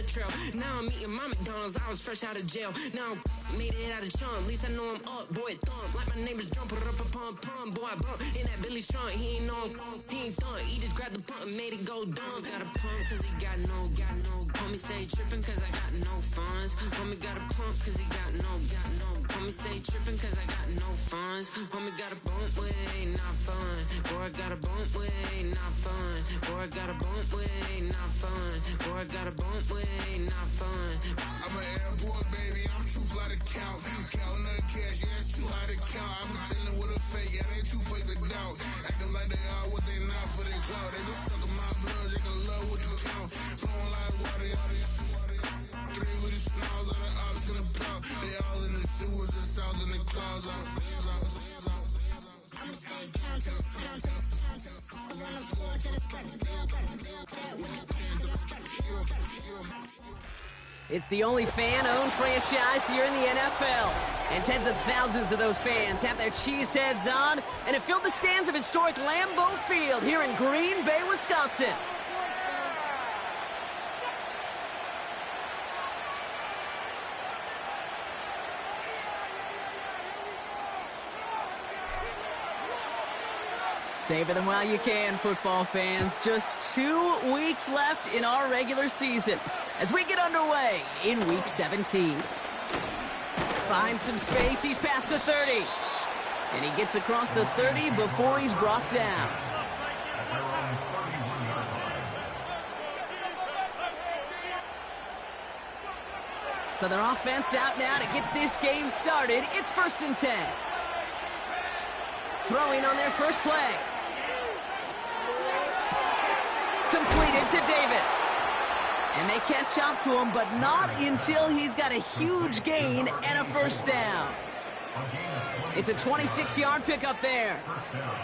the trail. Now I'm eating my McDonald's, I was fresh out of jail. Now I made it out of chunk, at least I know I'm up, boy, thump. Like my neighbors jump, put up a pump, pump. Boy, I bump in that Billy Strunk, he ain't know, he ain't thump. He just grabbed the pump and made it go dumb. Got a pump, cause he got no. Homie stay trippin' cause I got no funds. Homie got a pump cause he got no. Homie stay trippin' cause I got no funds. Homie got a bump with it, ain't not fun. Boy, I got a bump with it, ain't not fun. Boy, I got a bump with it, ain't not fun. Boy, I got a bump with it, ain't not fun. I'm an airport baby, I'm too fly to count. Counting the cash, yeah, it's too high to count. I'm pretending with a fake, yeah, they too fake to doubt. Acting like they are what they not for their clout. They just suckin' my blood, they can love what you count. Flowing like water. Three with the snows on the ops gonna plow. They all in the sewers and south in the clouds. I'ma stay down to the sound, on the floor to the steps. It's the only fan-owned franchise here in the NFL. And tens of thousands of those fans have their cheese heads on, and it filled the stands of historic Lambeau Field here in Green Bay, Wisconsin. Savor them while you can, football fans. Just 2 weeks left in our regular season as we get underway in Week 17. Finds some space, he's past the 30. And he gets across the 30 before he's brought down. So their offense out now to get this game started. It's 1st and 10. Throwing on their first play. Completed to Davis. And they catch up to him, but not until he's got a huge gain and a first down. It's a 26-yard pickup there.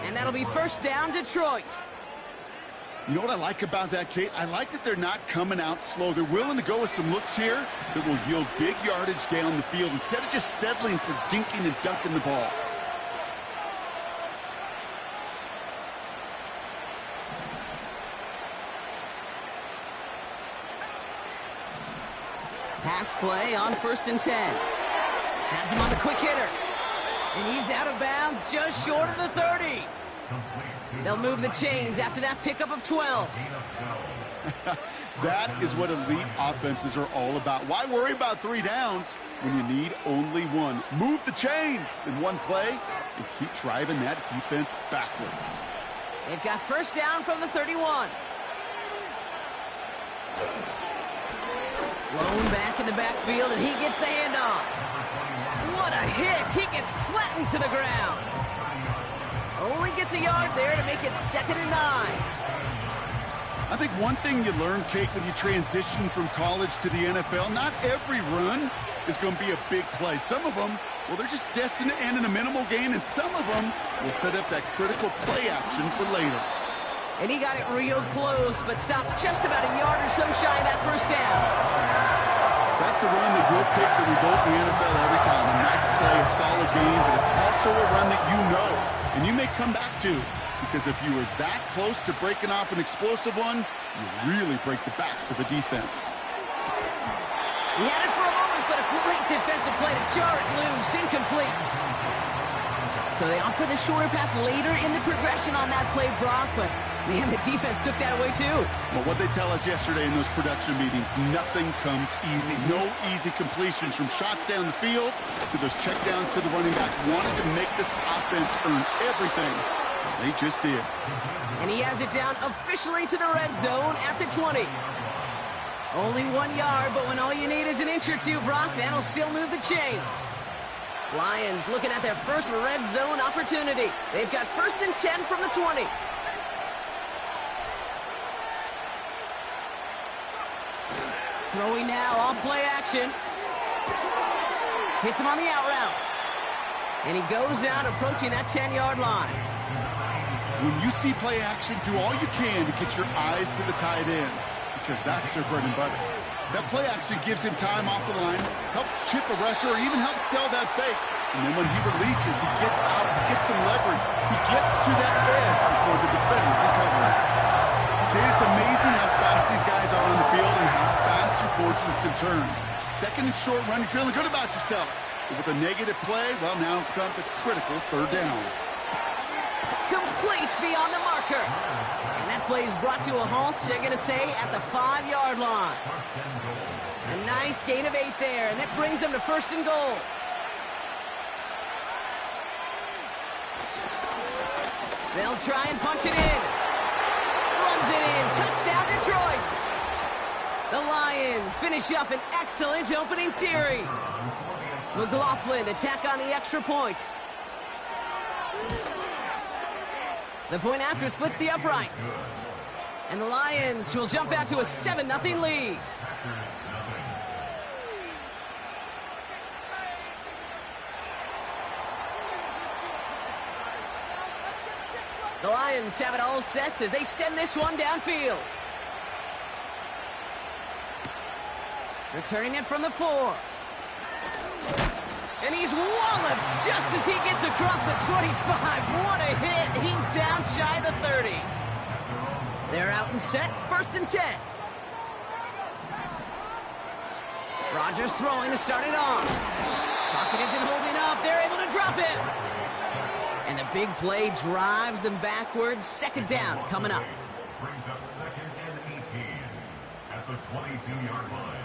And that'll be first down, Detroit. You know what I like about that, Kate? I like that they're not coming out slow. They're willing to go with some looks here that will yield big yardage down the field instead of just settling for dinking and dunking the ball. Pass play on 1st and 10. Has him on the quick hitter. And he's out of bounds just short of the 30. They'll move the chains after that pickup of 12. That is what elite offenses are all about. Why worry about 3 downs when you need only 1? Move the chains in one play and keep driving that defense backwards. They've got first down from the 31. Blown back in the backfield, and he gets the handoff. What a hit! He gets flattened to the ground. Only gets a yard there to make it 2nd and 9. I think one thing you learn, Kate, when you transition from college to the NFL, not every run is going to be a big play. Some of them, well, they're just destined to end in a minimal gain, and some of them will set up that critical play action for later. And he got it real close, but stopped just about a yard or so shy of that first down. That's a run that you'll take the result in the NFL every time. A nice play, a solid game, but it's also a run that you know and you may come back to, because if you were that close to breaking off an explosive one, you really break the backs of a defense. He had it for a moment, but a great defensive play to jar it loose, incomplete. So they opt for the shorter pass later in the progression on that play, Brock, but man, the defense took that away too. Well, what they tell us yesterday in those production meetings, nothing comes easy. No easy completions, from shots down the field to those checkdowns to the running back. Wanted to make this offense earn everything. They just did. And he has it down officially to the red zone at the 20. Only 1 yard, but when all you need is an inch or two, Brock, that'll still move the chains. Lions looking at their first red zone opportunity. They've got 1st and 10 from the 20. Throwing now on play action. Hits him on the out route. And he goes out approaching that 10-yard line. When you see play action, do all you can to get your eyes to the tight end, because that's their bread and butter. That play action gives him time off the line, helps chip a rusher, or even helps sell that fake. And then when he releases, he gets out, he gets some leverage. He gets to that edge before the defender can cover him. Okay, it's amazing how fast these guys are on the field and how fast you're forced fortunes can turn. Second and short run, you're feeling good about yourself. But with a negative play, well, now it becomes a critical third down. Complete beyond the marker. And that play is brought to a halt, they're going to say, at the 5-yard line. A nice gain of 8 there, and that brings them to first and goal. They'll try and punch it in. Runs it in. Touchdown, Detroit. The Lions finish up an excellent opening series. McLaughlin attack on the extra point. The point after splits the uprights. And the Lions will jump out to a 7-0 lead. The Lions have it all set as they send this one downfield. Returning it from the 4. And he's walloped just as he gets across the 25. What a hit. He's down shy of the 30. They're out and set. First and 10. Rodgers throwing to start it off. Pocket isn't holding up. They're able to drop it. And the big play drives them backwards. Second down coming up. Brings up second and 18 at the 22-yard line.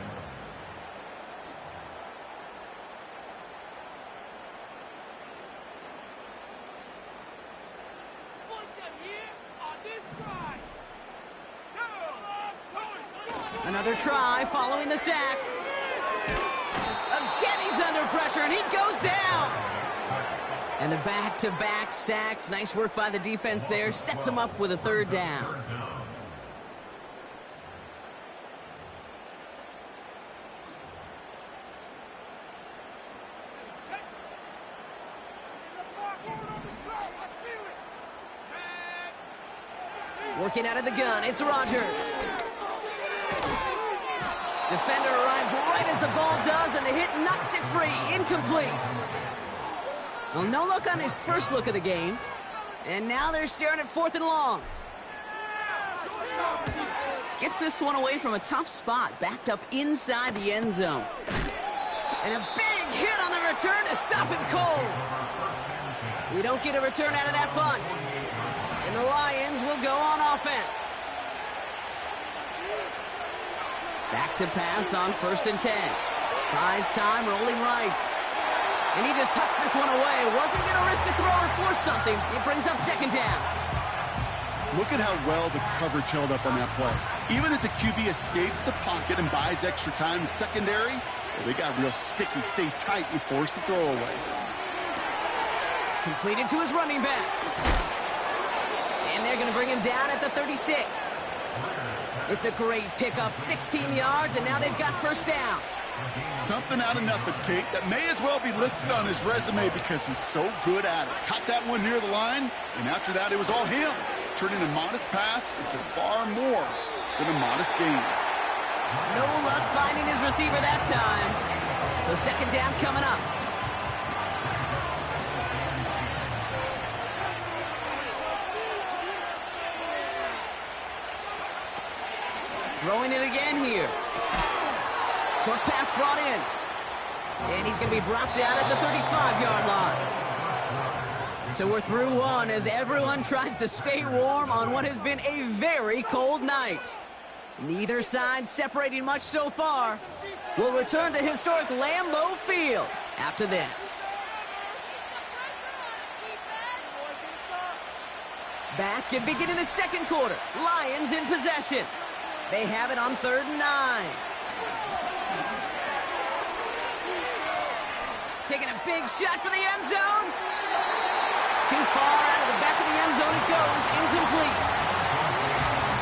Another try following the sack. Again, he's under pressure, and he goes down. And the back-to-back sacks. Nice work by the defense there. Sets him up with a third down. Working out of the gun, it's Rodgers. Defender arrives right as the ball does, and the hit knocks it free. Incomplete. Well, no look on his first look of the game. And now they're staring at 4th and long. Gets this one away from a tough spot, backed up inside the end zone. And a big hit on the return to stop him cold. We don't get a return out of that punt. And the Lions will go on offense. Back to pass on 1st and 10. Buys time, rolling right. And he just hucks this one away. Wasn't going to risk a throw or force something. It brings up second down. Look at how well the coverage held up on that play. Even as the QB escapes the pocket and buys extra time in secondary, well, they got real sticky, stay tight, and force the throw away. Completed to his running back. And they're going to bring him down at the 36. It's a great pickup, 16 yards, and now they've got first down. Something out of nothing, Kate, that may as well be listed on his resume because he's so good at it. Caught that one near the line, and after that, it was all him, turning a modest pass into far more than a modest gain. No luck finding his receiver that time. So second down coming up. Throwing it again here. Short pass brought in. And he's going to be brought down at the 35-yard line. So we're through one as everyone tries to stay warm on what has been a very cold night. Neither side separating much so far. We'll return to historic Lambeau Field after this. Back and beginning the second quarter. Lions in possession. They have it on 3rd and 9. Taking a big shot for the end zone. Too far out of the back of the end zone it goes. Incomplete.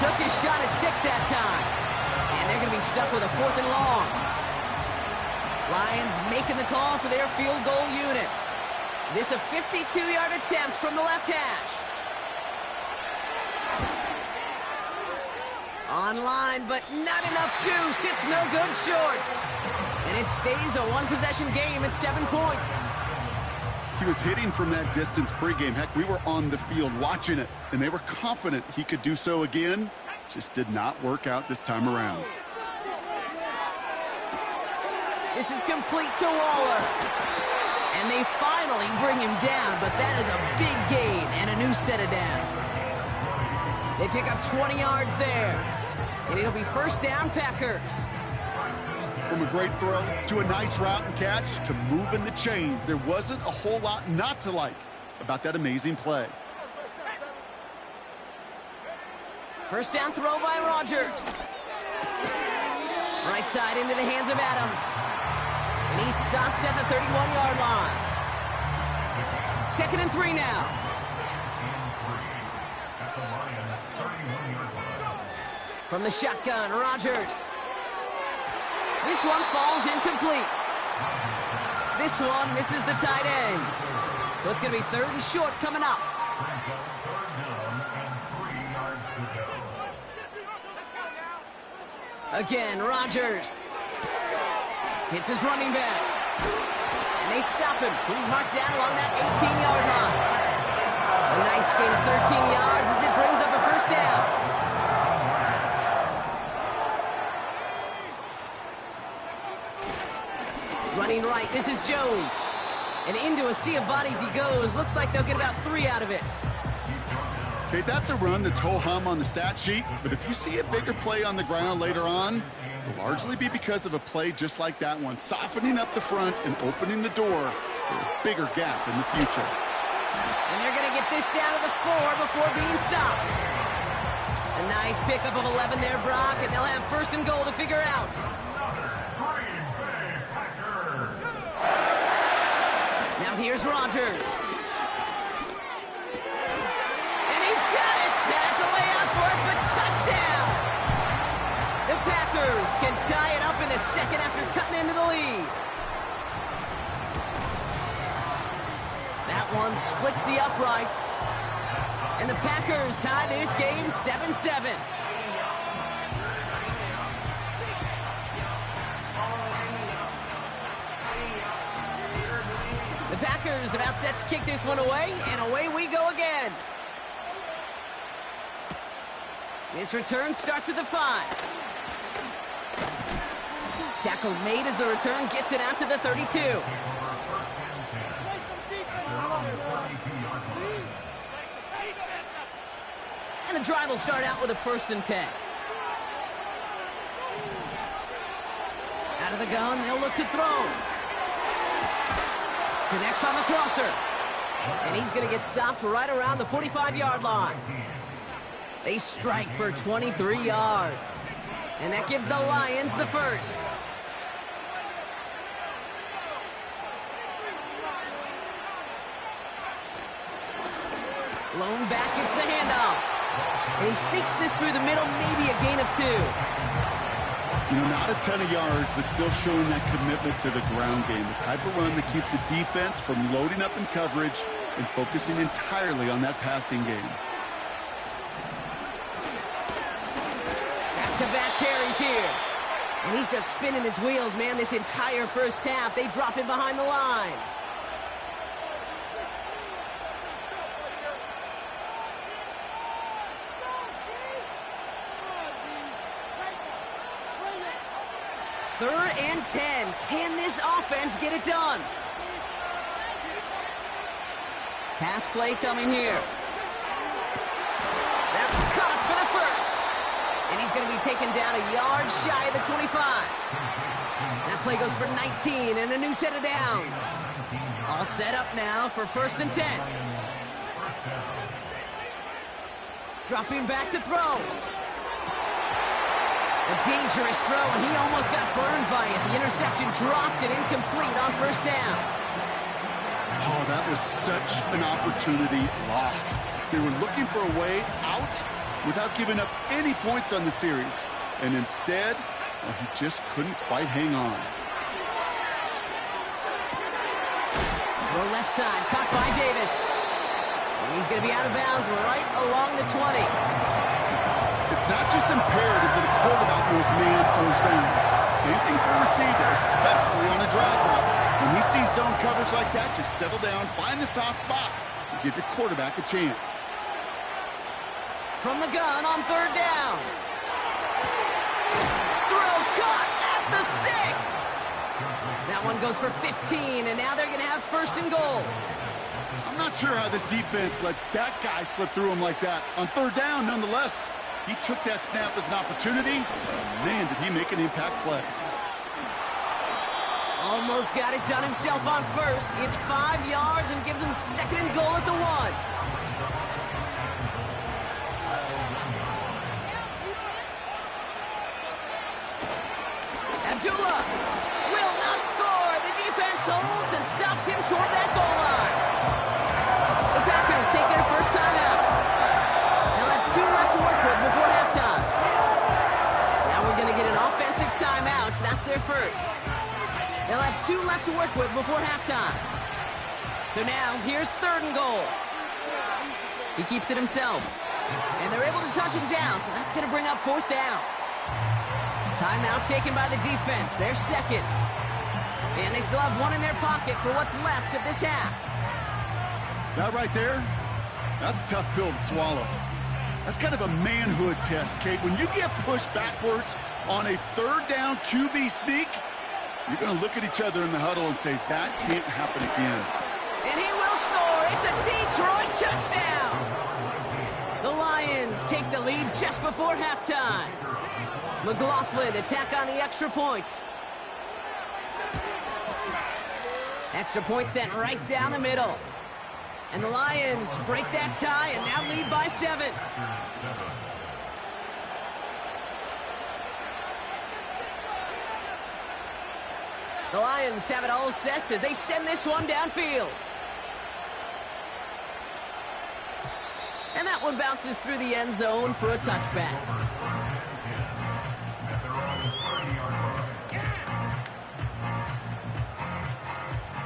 Took his shot at 6 that time. And they're going to be stuck with a 4th and long. Lions making the call for their field goal unit. This a 52-yard attempt from the left hash. Online, but not enough juice. It's no good short. And it stays a one-possession game at 7 points. He was hitting from that distance pregame. Heck, we were on the field watching it, and they were confident he could do so again. Just did not work out this time around. This is complete to Waller. And they finally bring him down, but that is a big gain and a new set of downs. They pick up 20 yards there. And it'll be first down, Packers. From a great throw to a nice route and catch to moving the chains, there wasn't a whole lot not to like about that amazing play. First down throw by Rodgers. Right side into the hands of Adams. And he's stopped at the 31-yard line. 2nd and 3 now. From the shotgun, Rodgers. This one falls incomplete. This one misses the tight end. So it's going to be 3rd and short coming up. Again, Rodgers hits his running back. And they stop him. He's marked down along that 18-yard line. A nice gain of 13 yards as it brings up a first down. Running right, this is Jones. And into a sea of bodies he goes. Looks like they'll get about 3 out of it. Okay, that's a run that's ho-hum on the stat sheet, but if you see a bigger play on the ground later on, it'll largely be because of a play just like that one, softening up the front and opening the door for a bigger gap in the future. And they're going to get this down to the 4 before being stopped. A nice pickup of 11 there, Brock, and they'll have 1st and goal to figure out. Now here's Rodgers. Touchdown! The Packers can tie it up in the 2nd after cutting into the lead. That one splits the uprights. And the Packers tie this game 7-7. The Packers about set to kick this one away, and away we go again. This return starts at the 5. Tackle made as the return gets it out to the 32. And the drive will start out with a 1st and 10. Out of the gun, they'll look to throw. Connects on the crosser. And he's going to get stopped right around the 45-yard line. They strike for 23 yards. And that gives the Lions the 1st. Lone back gets the handoff. And he sneaks this through the middle, maybe a gain of 2. You know, not a ton of yards, but still showing that commitment to the ground game. The type of run that keeps the defense from loading up in coverage and focusing entirely on that passing game. Back-to-back carries here. And he's just spinning his wheels, man, this entire first half. They drop him behind the line. Third and 10. Can this offense get it done? Pass play coming here. That's caught for the 1st. And he's going to be taken down a yard shy of the 25. That play goes for 19 and a new set of downs. All set up now for 1st and 10. Dropping back to throw. A dangerous throw, and he almost got burned by it. The interception dropped and incomplete on 1st down. Oh, that was such an opportunity lost. They were looking for a way out without giving up any points on the series. And instead, well, he just couldn't quite hang on. Low left side, caught by Davis. And he's going to be out of bounds right along the 20. It's not just imperative that a quarterback knows man or zone. Same thing for a receiver, especially on a drag route. When he sees zone coverage like that, just settle down, find the soft spot, and give your quarterback a chance. From the gun on 3rd down. Throw caught at the 6. That one goes for 15, and now they're going to have first and goal. I'm not sure how this defense let that guy slip through him like that. On third down, nonetheless, he took that snap as an opportunity. Man, did he make an impact play. Almost got it done himself on first. It's 5 yards and gives him second and goal at the 1. Abdullah will not score. The defense holds and stops him short of that goal line. The Packers take their first time out. They'll have 2 left to work with before halftime. Now we're going to get an offensive timeout. That's their first. They'll have 2 left to work with before halftime. So now, here's third and goal. He keeps it himself. And they're able to touch him down, so that's going to bring up fourth down. Timeout taken by the defense. Their second. And they still have 1 in their pocket for what's left of this half. That right there, that's a tough pill to swallow. That's kind of a manhood test, Kate. When you get pushed backwards on a third down QB sneak, you're going to look at each other in the huddle and say, that can't happen again. And he will score. It's a Detroit touchdown. The Lions take the lead just before halftime. McLaughlin attack on the extra point. Extra point sent right down the middle. And the Lions break that tie and now lead by 7. The Lions have it all set as they send this one downfield. And that one bounces through the end zone for a touchback.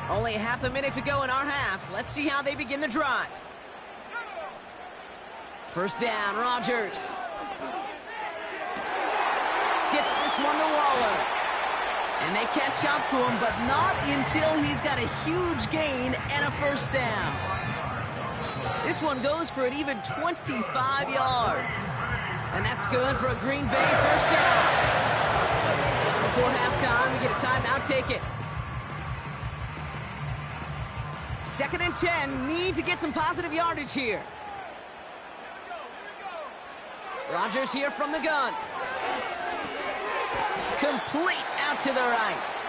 Only half a minute to go in our half. Let's see how they begin the drive. First down, Rodgers. Gets this one to Waller. And they catch up to him, but not until he's got a huge gain and a first down. This one goes for an even 25 yards. And that's good for a Green Bay first down. Just before halftime, we get a timeout taken. 2nd and 10, need to get some positive yardage here. Rodgers here from the gun. Complete out to the right.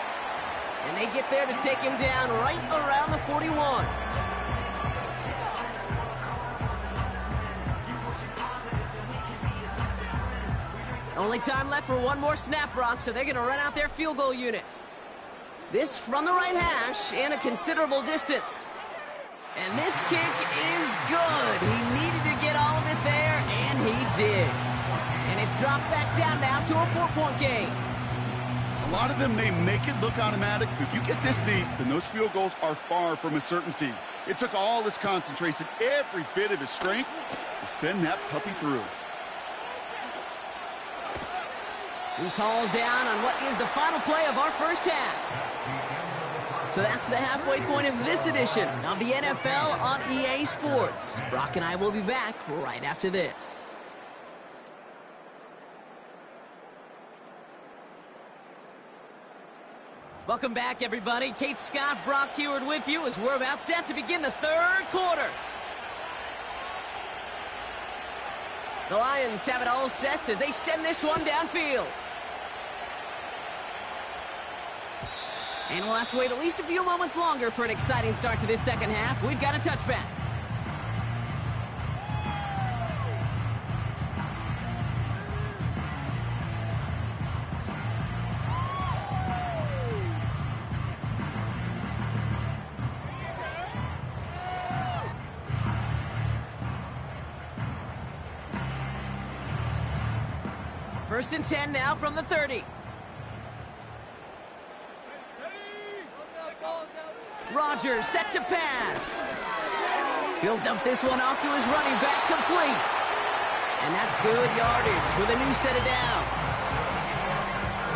And they get there to take him down right around the 41. Only time left for one more snap, Brock, so they're going to run out their field goal unit. This from the right hash and a considerable distance. And this kick is good. He needed to get all of it there, and he did. And it's dropped back down now to a 4-point game. A lot of them may make it look automatic, but you get this deep, and those field goals are far from a certainty. It took all his concentration, every bit of his strength, to send that puppy through. He's hauled down on what is the final play of our first half. So that's the halfway point of this edition of the NFL on EA Sports. Brock and I will be back right after this. Welcome back, everybody. Kate Scott, Brock Huard with you as we're about set to begin the third quarter. The Lions have it all set as they send this one downfield. And we'll have to wait at least a few moments longer for an exciting start to this second half. We've got a touchback. First and 10 now from the 30. Rodgers set to pass. He'll dump this one off to his running back, complete. And that's good yardage with a new set of downs.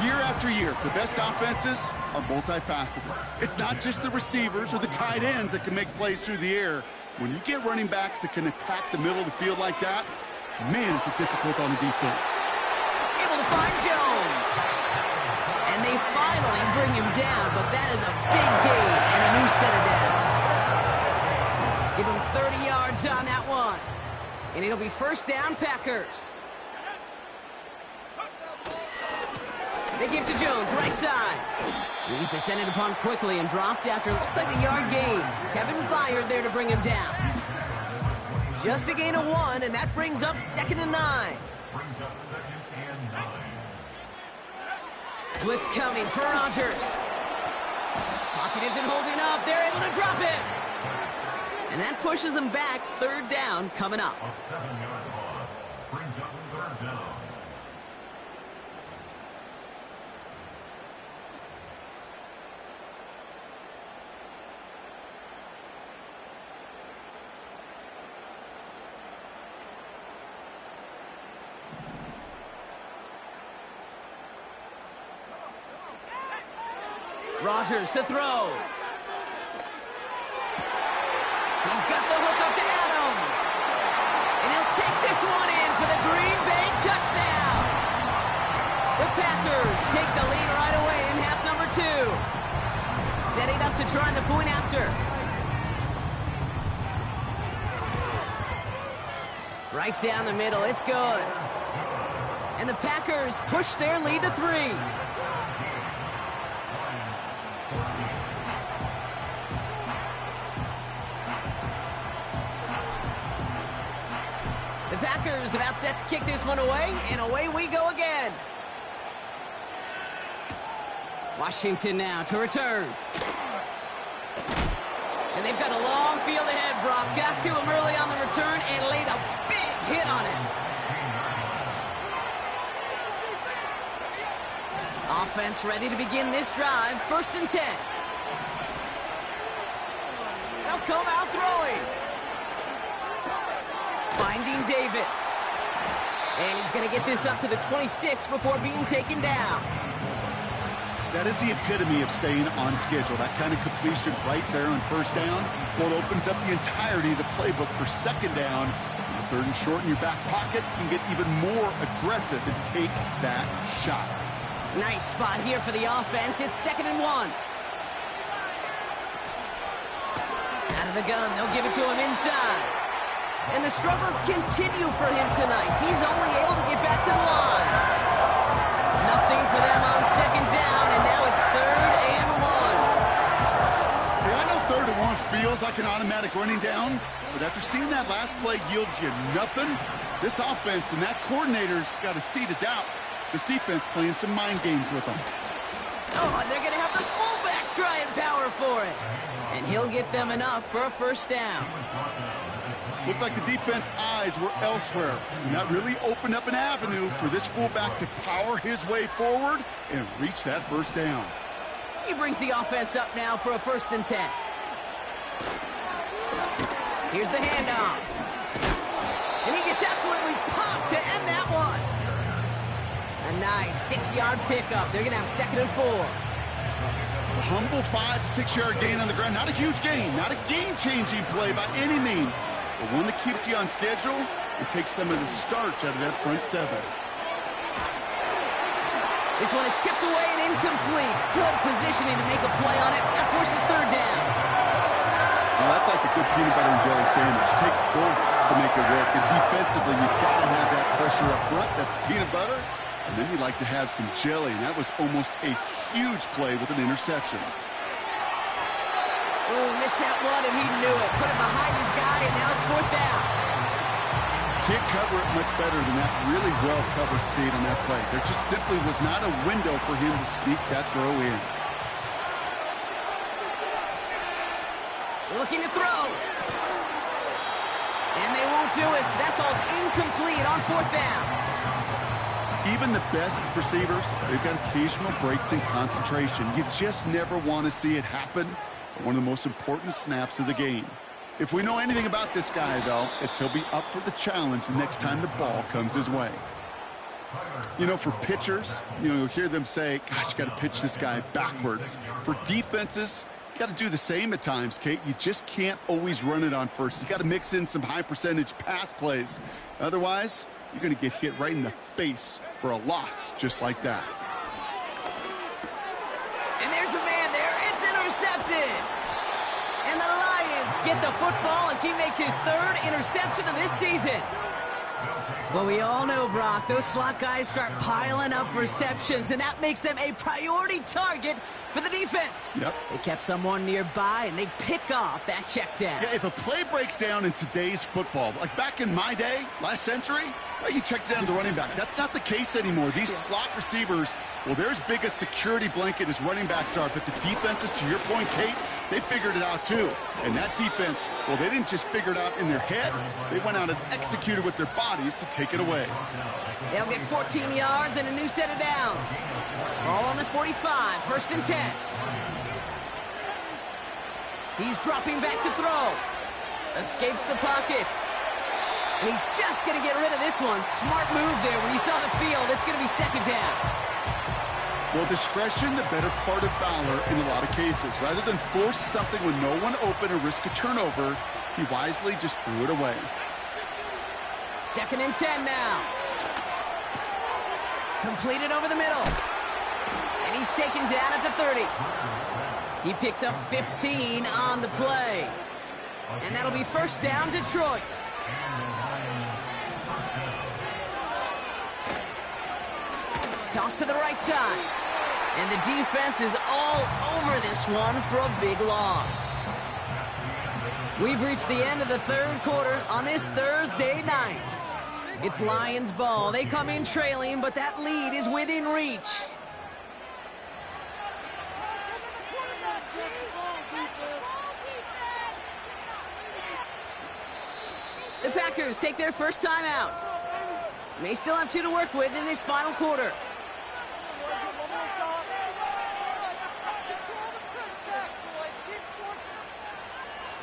Year after year, the best offenses are multifaceted. It's not just the receivers or the tight ends that can make plays through the air. When you get running backs that can attack the middle of the field like that, man, is it difficult on the defense. Able to find Jones. And they finally bring him down, but that is a big gain and a new set of downs. Give him 30 yards on that one. And it'll be first down, Packers. They give to Jones, right side. He's descended upon quickly and dropped after looks like a yard gain. Kevin Byard there to bring him down. Just a gain of 1, and that brings up 2nd and 9. Brings up 2nd and 9. Blitz coming for Rodgers. Pocket isn't holding up. They're able to drop it. And that pushes them back. 3rd down coming up. A 7-yard loss. Brings up 3rd down. Rodgers to throw. He's got the hook up to Adams. And he'll take this one in for the Green Bay touchdown. The Packers take the lead right away in half number 2. Setting up to try the point after. Right down the middle, it's good. And the Packers push their lead to 3. The Packers about set to kick this one away, and away we go again. Washington now to return. And they've got a long field ahead, Brock. Got to him early on the return and laid a big hit on it. Offense ready to begin this drive. 1st and 10. They'll come out throwing. Finding Davis. And he's going to get this up to the 26 before being taken down. That is the epitome of staying on schedule. That kind of completion right there on 1st down. Well, it opens up the entirety of the playbook for 2nd down. 3rd and short in your back pocket. You can get even more aggressive and take that shot. Nice spot here for the offense. It's 2nd and 1. Out of the gun. They'll give it to him inside. And the struggles continue for him tonight. He's only able to get back to the line. Nothing for them on 2nd down, and now it's 3rd and 1. Hey, I know 3rd and 1 feels like an automatic running down, but after seeing that last play yield you nothing, this offense and that coordinator's got a seed of doubt. This defense playing some mind games with them. Oh, and they're going to have the fullback trying power for it. And he'll get them enough for a 1st down. Looked like the defense eyes were elsewhere. And that really opened up an avenue for this fullback to power his way forward and reach that 1st down. He brings the offense up now for a 1st and 10. Here's the handoff. And he gets absolutely popped to end that one. A nice 6-yard pickup. They're going to have 2nd and 4. A humble 5 to 6-yard gain on the ground. Not a huge gain. Not a game-changing play by any means. But one that keeps you on schedule and takes some of the starch out of that front 7. This one is tipped away and incomplete. Good positioning to make a play on it. That forces 3rd down. Well, that's like a good peanut butter and jelly sandwich. It takes both to make it work. And defensively, you've got to have that pressure up front. That's peanut butter. And then you'd like to have some jelly. And that was almost a huge play with an interception. Oh, missed that one, and he knew it. Put it behind his guy, and now it's 4th down. Can't cover it much better than that really well-covered feed on that play. There just simply was not a window for him to sneak that throw in. Looking to throw. And they won't do it, so that falls incomplete on 4th down. Even the best receivers, they've got occasional breaks in concentration. You just never want to see it happen. One of the most important snaps of the game. If we know anything about this guy, though, it's he'll be up for the challenge the next time the ball comes his way. You know, for pitchers, you'll hear them say, gosh, you got to pitch this guy backwards. For defenses, you got to do the same at times, Kate. You just can't always run it on first. You got to mix in some high-percentage pass plays. Otherwise, you're going to get hit right in the face for a loss just like that. And there intercepted. And the Lions get the football as he makes his 3rd interception of this season. Well, we all know, Brock, those slot guys start piling up receptions, and that makes them a priority target for the defense. Yep. They kept someone nearby, and they pick off that check down. Yeah, if a play breaks down in today's football, like back in my day, last century, well, you checked down the running back. That's not the case anymore. These slot receivers, well, they're as big a security blanket as running backs are, but the defenses, to your point, Kate, they figured it out too. And that defense, well, they didn't just figure it out in their head. They went out and executed with their bodies to take it away. They'll get 14 yards and a new set of downs. All on the 45, 1st and 10. He's dropping back to throw. Escapes the pocket. And he's just going to get rid of this one. Smart move there. When you saw the field, it's going to be 2nd down. Well, discretion, the better part of valor in a lot of cases. Rather than force something with no one open or risk a turnover, he wisely just threw it away. 2nd and 10 now. Completed over the middle. And he's taken down at the 30. He picks up 15 on the play. And that'll be 1st down, Detroit. Toss to the right side. And the defense is all over this one for a big loss. We've reached the end of the 3rd quarter on this Thursday night. It's Lions ball. They come in trailing, but that lead is within reach. The Packers take their first time out. May still have 2 to work with in this final quarter.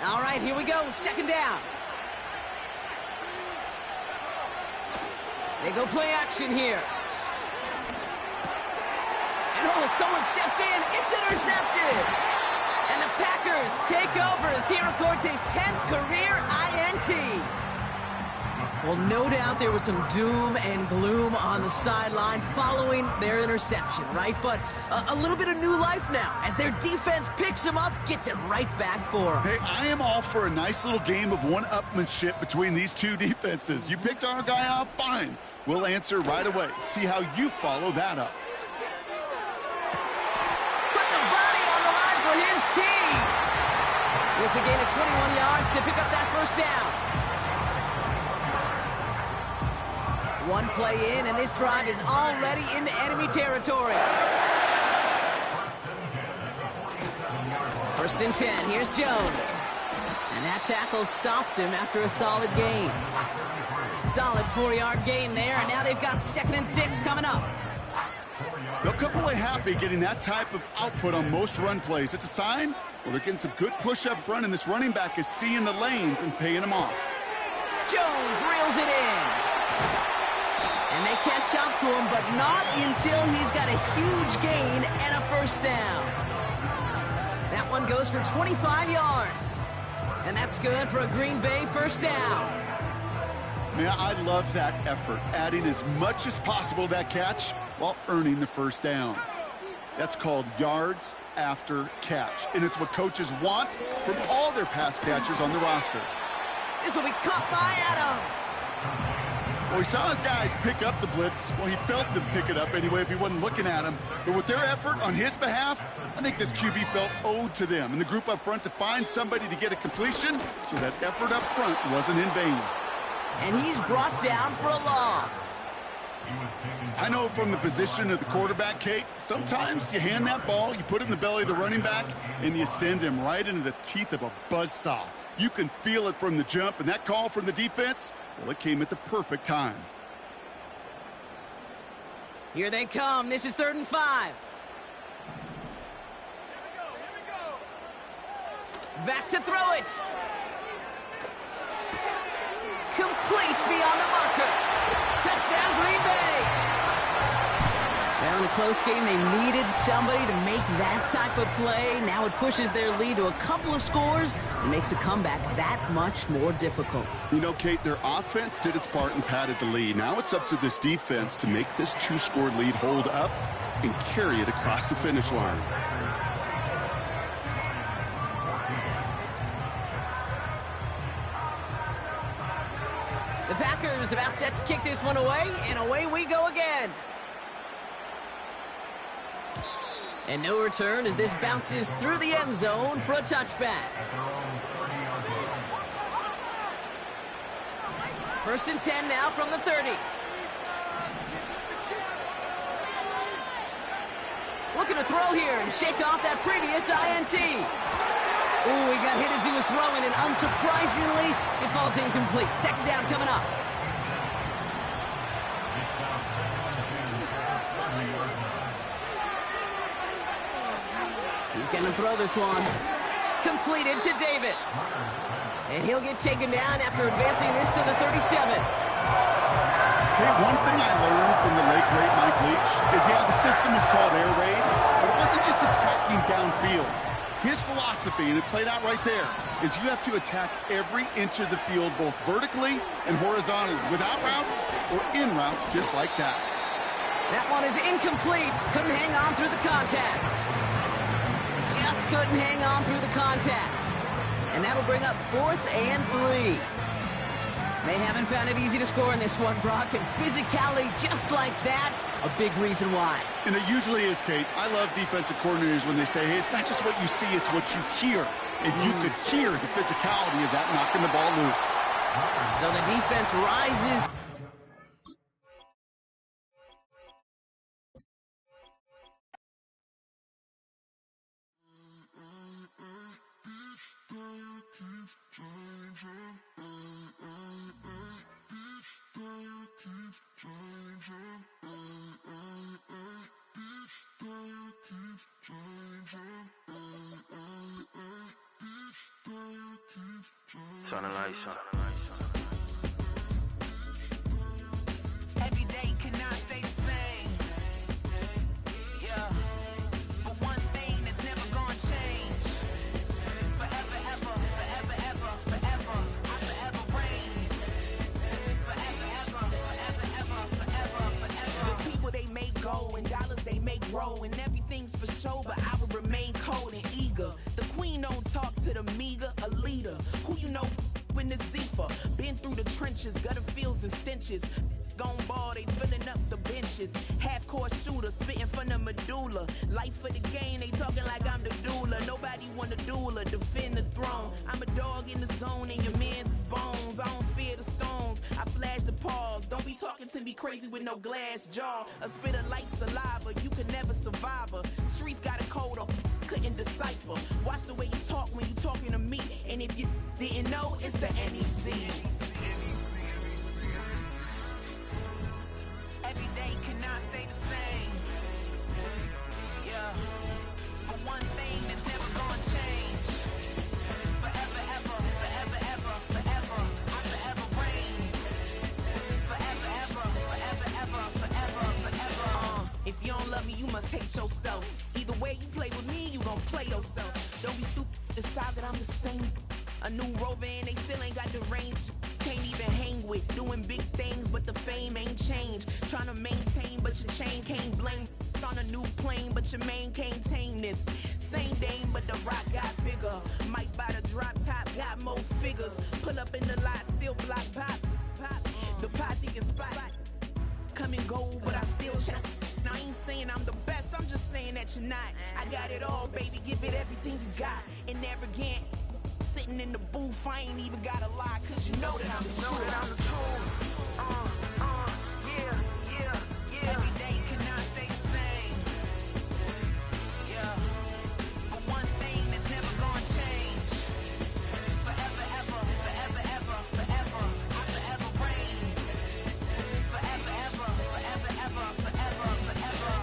All right, here we go. 2nd down. They go play action here. And oh, someone stepped in. It's intercepted. And the Packers take over as he records his 10th career INT. Well, no doubt there was some doom and gloom on the sideline following their interception, right? But a little bit of new life now as their defense picks him up, gets it right back for him. Hey, I am all for a nice little game of one-upmanship between these two defenses. You picked our guy off, fine. We'll answer right away. See how you follow that up. Put the body on the line for his team. It's a gain of 21 yards to pick up that 1st down. One play in, and this drive is already into enemy territory. 1st and 10. Here's Jones. And that tackle stops him after a solid gain. Solid 4-yard gain there, and now they've got 2nd and 6 coming up. They'll come away happy getting that type of output on most run plays. It's a sign, well, they're getting some good push up front, and this running back is seeing the lanes and paying them off. Jones reels it in. And they catch up to him, but not until he's got a huge gain and a 1st down. That one goes for 25 yards. And that's good for a Green Bay 1st down. Man, I love that effort, adding as much as possible to that catch while earning the 1st down. That's called yards after catch, and it's what coaches want from all their pass catchers on the roster. This will be caught by Adams. Well, he saw his guys pick up the blitz. Well, he felt them pick it up anyway if he wasn't looking at him. But with their effort on his behalf, I think this QB felt owed to them and the group up front to find somebody to get a completion, so that effort up front wasn't in vain. And he's brought down for a loss. I know from the position of the quarterback, Kate, sometimes you hand that ball, you put it in the belly of the running back, and you send him right into the teeth of a buzzsaw. You can feel it from the jump, and that call from the defense, well, it came at the perfect time. Here they come. This is 3rd and 5. Back to throw it. Complete beyond the marker. Touchdown, Green Bay. Well, in a close game, they needed somebody to make that type of play. Now it pushes their lead to a couple of scores and makes a comeback that much more difficult. You know, Kate, their offense did its part and padded the lead. Now it's up to this defense to make this 2-score lead hold up and carry it across the finish line. Packers about set to kick this one away, and away we go again. And no return as this bounces through the end zone for a touchback. First and 10 now from the 30. Looking to throw here and shake off that previous INT. Ooh, he got hit as he was throwing, and unsurprisingly, it falls incomplete. Second down coming up. He's going to throw this one. Completed to Davis. And he'll get taken down after advancing this to the 37. Okay, one thing I learned from the late, great Mike Leach is, the system was called air raid, but it wasn't just attacking downfield. His philosophy, and it played out right there, is you have to attack every inch of the field, both vertically and horizontally, without routes or in routes, just like that. That one is incomplete. Couldn't hang on through the contact. Just couldn't hang on through the contact. And that'll bring up 4th and 3. They haven't found it easy to score in this one, Brock, and physicality just like that, a big reason why. And it usually is, Kate. I love defensive coordinators when they say, hey, it's not just what you see, it's what you hear. And you could hear the physicality of that knocking the ball loose. So the defense rises. Turn the lights on. Every day cannot stay the same. Yeah. But one thing that's never gonna change. Forever, ever, forever, ever, forever. I forever reign. Forever, ever, forever, ever, forever, forever. The people they make go and dollars they make grow, and everything's for show, but I will remain cold and eager. The queen don't talk to the meager, a leader. Who you know in the Zephyr? Been through the trenches, gutter fields and stenches. Gone ball, they filling up the benches. Half-court shooter, spitting from the medulla. Life for the game, they talking like I'm the doula. Nobody want to doula, defend the throne. I'm a dog in the zone and your man's is bones. I don't fear the stones, I flash the paws. Don't be talking to me crazy with no glass jaw. A spit of light saliva, you can never survive her. Streets got a code up, couldn't decipher. Watch the way you talk when you talking to me. And if you didn't know, it's the NEC. Every day cannot stay the same. Yeah. But one thing that's never gonna change. Forever, ever, forever, ever, forever. I forever reign. Forever, ever, forever, ever, forever, forever. If you don't love me, you must hate yourself. Either way you play with me, you gon' play yourself. Don't be stupid, decide that I'm the same. A new rover and they still ain't got the range. Can't even hang with, doing big things, but the fame ain't changed. Trying to maintain, but your chain can't blame. On a new plane, but your main can't tame this. Same dame, but the rock got bigger. Might buy the drop top, got more figures. Pull up in the lot, still block pop. The posse can spot. Come and go, but I still check. Now I ain't saying I'm the best, I'm just saying that you're not. I got it all, baby, give it everything you got. And arrogant. Sitting in the booth, I ain't even gotta lie, cause you know that I'm the truth. Yeah. Every day cannot stay the same. Yeah. But one thing that's never gonna change. Forever, ever, forever, ever, forever. I forever reign. Forever, ever, forever, ever, forever, forever.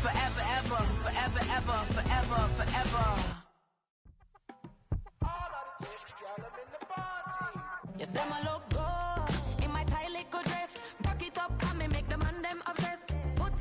Forever, ever, forever, ever, forever, forever. You say my look good in my tight little dress. Rock it up and me make the man them obsessed. Put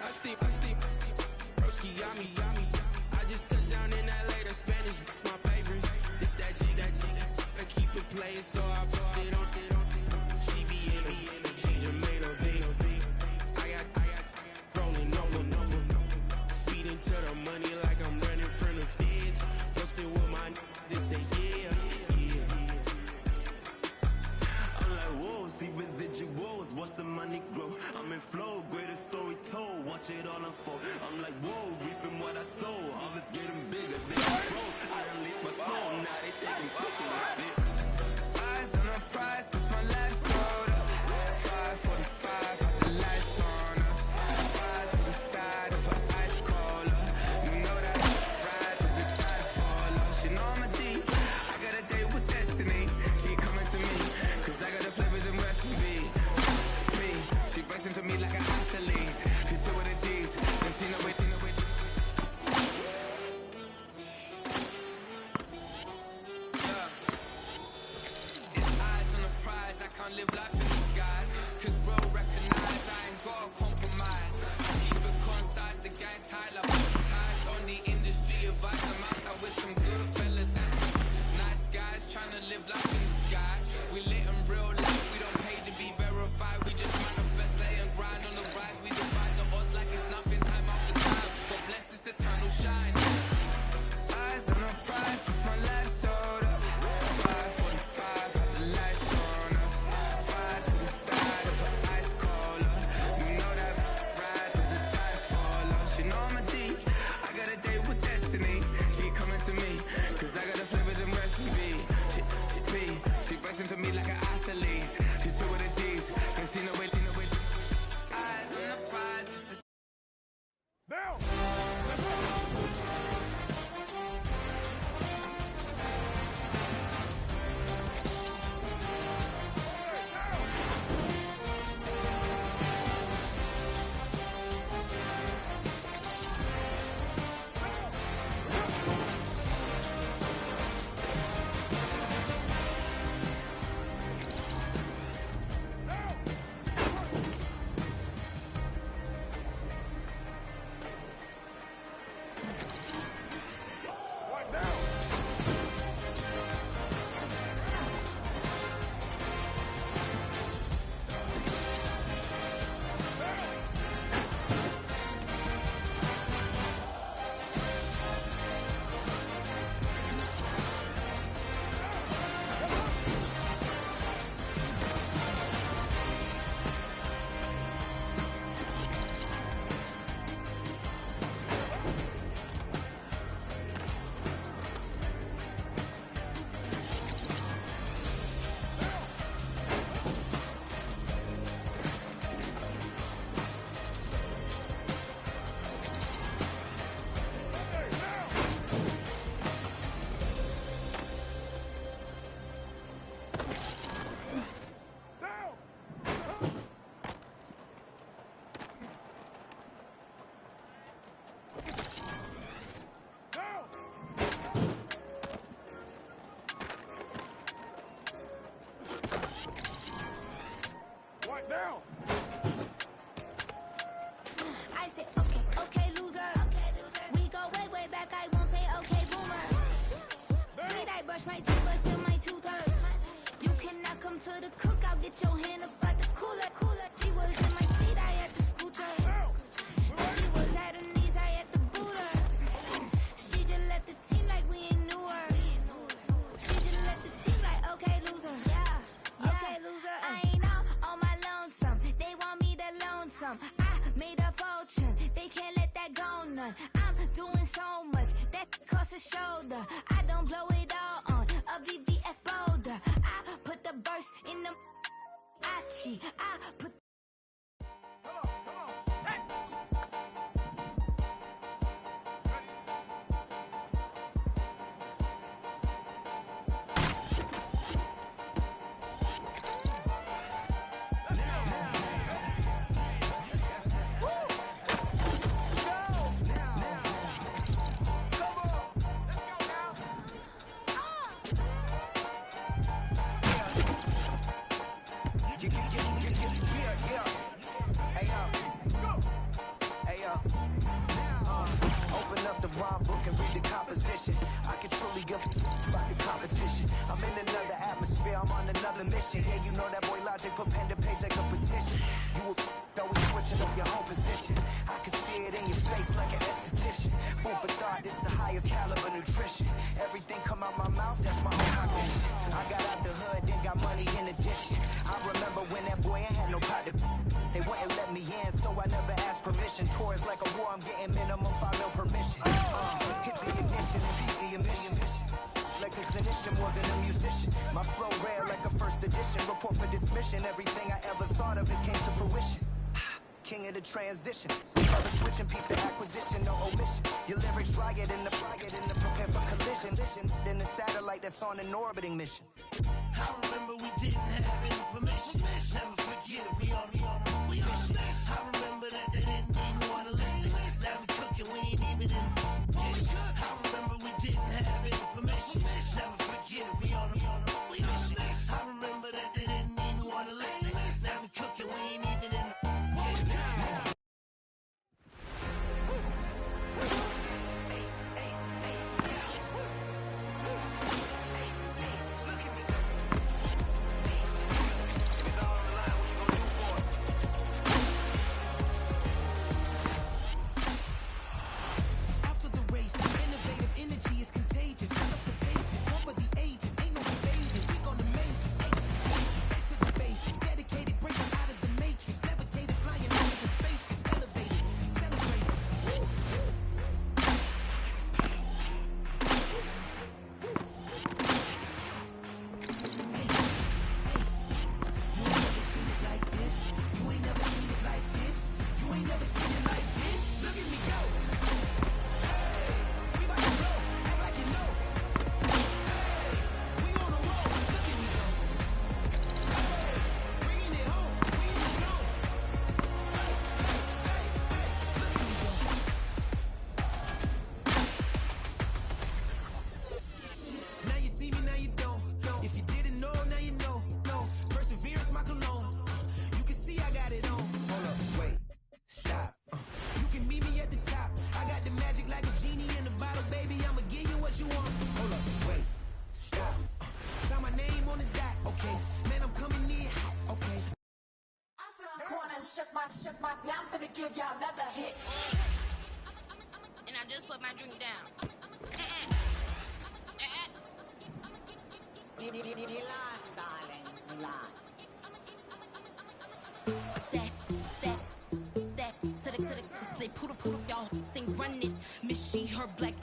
Broski, yummy. I just touched down in LA, the Spanish, my favorite. This that G. I keep it playing, so I fucked it on. She be in it, she just made a big. I got rolling over. Speeding to the money like I'm running from the feds. Posting with my they say yeah. I'm like, whoa, see residuals, watch the money grow. I'm in flow, greatest story told, watch it all unfold. I'm like, whoa, reaping what I sow, harvest getting bigger than the growth. I unleashed my soul, now they taking pictures of it. Eyes on the prize, it's my life sold up. 5:45, have the lights on us. Flies to the side of her ice cola. You know that I ride till the tides fall off. She know I'm a D, I got a date with destiny. She coming to me, cause I got the flavors and recipe. Me, she racing to me like an athlete. She took with the D's, and she know it. Live life in disguise, cause bro recognize I ain't gotta compromise. I keep it concise, the gang tight like ties on the industry advice. I'm outside with some good fellas and some nice guys trying to live life in the sky. We lit in real life, we don't pay to be verified. We just manifest, lay and grind on the rise. We defy the odds like it's nothing, time after time. God bless this eternal shine. Eyes on the prize, it's my life sold up. 5:45, have the lights on us. To the side of her ice cola. You know that ride till the tides fall off. She know I'm a D, I got a date with destiny. She coming to me, cause I got the flavors and recipe. She racing to me like an athlete. She took with the D's, and she know it. Eyes on the prize, it's Now! Now! I said, okay, loser. We go way back, I won't say okay, boomer. Sweet, I brush my teeth, but still my tooth. You cannot come to the cookout, get your hand up at the cooler. She was in my seat, I had to scoot her. She was at her knees, I had to boot her. She just let the team like we ain't knew her. She just let the team like, okay, loser. Okay, loser. I ain't on my lonesome. They want me to loan some. I made a fortune. They can't let that go none. I'm doing so much that costs a shoulder. I don't blow it all on a VVS boulder. I put the burst in the Achi. I put Hey, yo. the rhyme book and read the composition. I can truly give about the competition. I'm in another atmosphere, I'm on another mission. Yeah, you know that boy Logic put pen to page like a petition. You were always switching up your own position. I can see it in your face like an esthetician. Food for thought, it's the highest caliber nutrition. Everything come out my mouth, that's my own cognition. I got out the hood, then got money in addition. I remember when that boy ain't had no pot to. They wouldn't let me in, so I never asked permission. Tours like a war, I'm getting minimum 5 mil permission. Hit the ignition and beat the emission. Like a clinician more than a musician. My flow rare like a first edition. Report for dismission. Everything I ever thought of, it came to fruition. King of the transition. Never switching, peep the acquisition, no omission. Your lyrics dry it in the prepare for collision. Then the satellite that's on an orbiting mission. I remember we didn't have any permission. Never forget it, we on a mission. I remember that they didn't even want to listen. Now we cooking, we ain't even in the kitchen. I remember we didn't have any permission. Never forget it, we on a mission. I remember that they didn't even want to listen. Now we cooking, we ain't even in the kitchen. Shook my, now I'm finna give y'all another hit. And I just put my drink down. You lied, darling. You lied. That, to the, say, poodle, y'all think run this. Miss she, her black,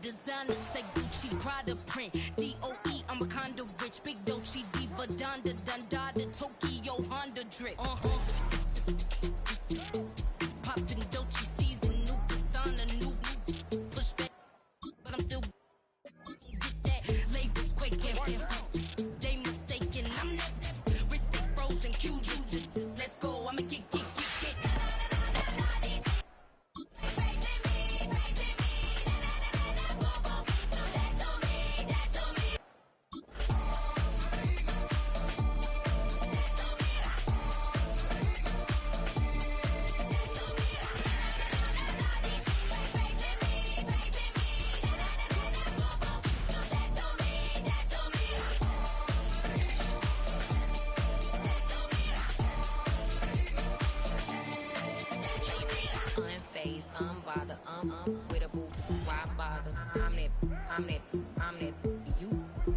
designer, say Gucci, Prada print, DOE, I'm a condo rich, big Dolce, Diva, Donda, the Tokyo, Honda drip, Poppin' Dolce season, new persona, new pushback, but I'm still get that labels quaking. They mistaken, I'm not wrist stay frozen, QG. Let's go, I'ma get. Unfazed, unbothered, with a boo, why bother? I'm that, you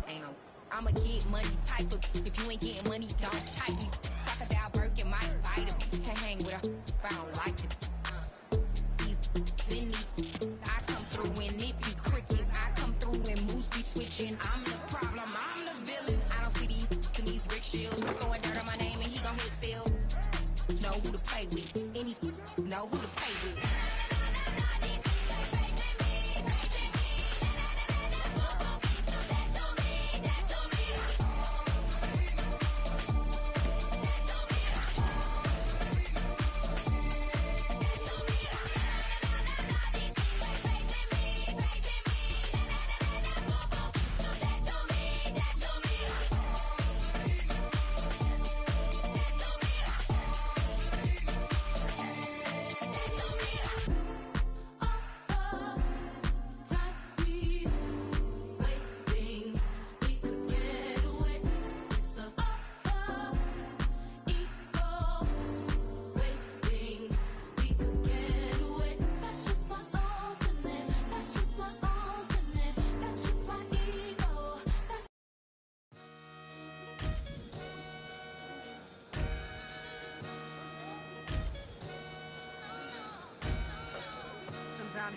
ain't no. I'ma get money type of, if you ain't getting money, don't type me. Crocodile Birkin, my fighter, can't hang with her if I don't like it. These, I come through in nippy crickets, I come through when moose be switching. I'm the problem, I'm the villain. I don't see these rickshaws throwing dirt on my name and he gon' hit still. Know who to play with, any know who to play with.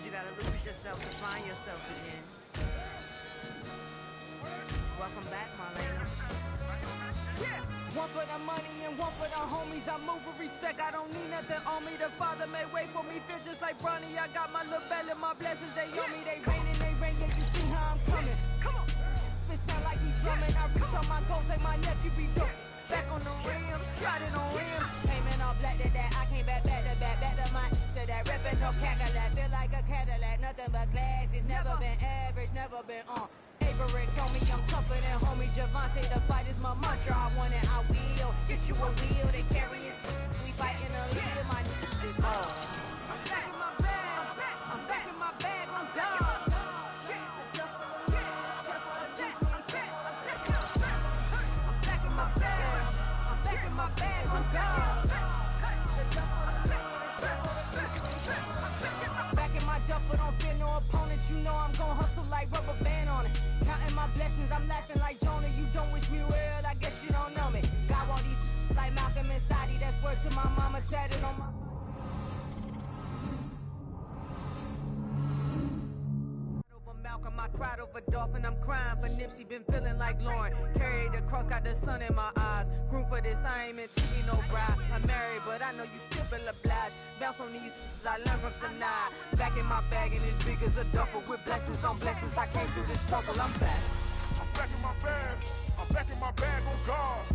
Sometimes you gotta lose yourself to find yourself again. Welcome back, Marlena. One for the money and one for the homies. I move with respect, I don't need nothing on me. The Father may wait for me, feel just like Bronny. I got my little belly, my blessings, they on me. They rain, yeah, you see how I'm coming. Come on. It sound like he drumming. I reach on my goals, say my nephew be dope. Back on the rim, riding on rims. Came in all black to that, I came back to my to that. Ripping no Cadillac, feel like a Cadillac. Nothing but class, it's never been average, never been on. Averex on me, I'm tougher than homie Javante. The fight is my mantra, I want it, I will. Get you a wheel, they carry it. We fighting a little, my is hard. I'm back in my bag, I'm back in my bag, I'm done. My bag on God. Back in my duffel, don't fear no opponent. You know I'm gon' hustle like rubber band on it. Counting my blessings, I'm laughing like Jonah. You don't wish me well, I guess you don't know me. Got all these like Malcolm and Sadie. That's word to my mama, tatted on my. Malcolm, I cried over Dolphin, I'm crying for Nipsey, been feeling like Lauren. Carried the cross, got the sun in my eyes. Grew for this, I ain't meant to be no bride. I'm married, but I know you still feel obliged. Bounce on these, I learned from tonight. Back in my bag, and it's big as a duffel. With blessings on blessings, I came through this struggle, I'm back. I'm back in my bag, I'm back in my bag on God.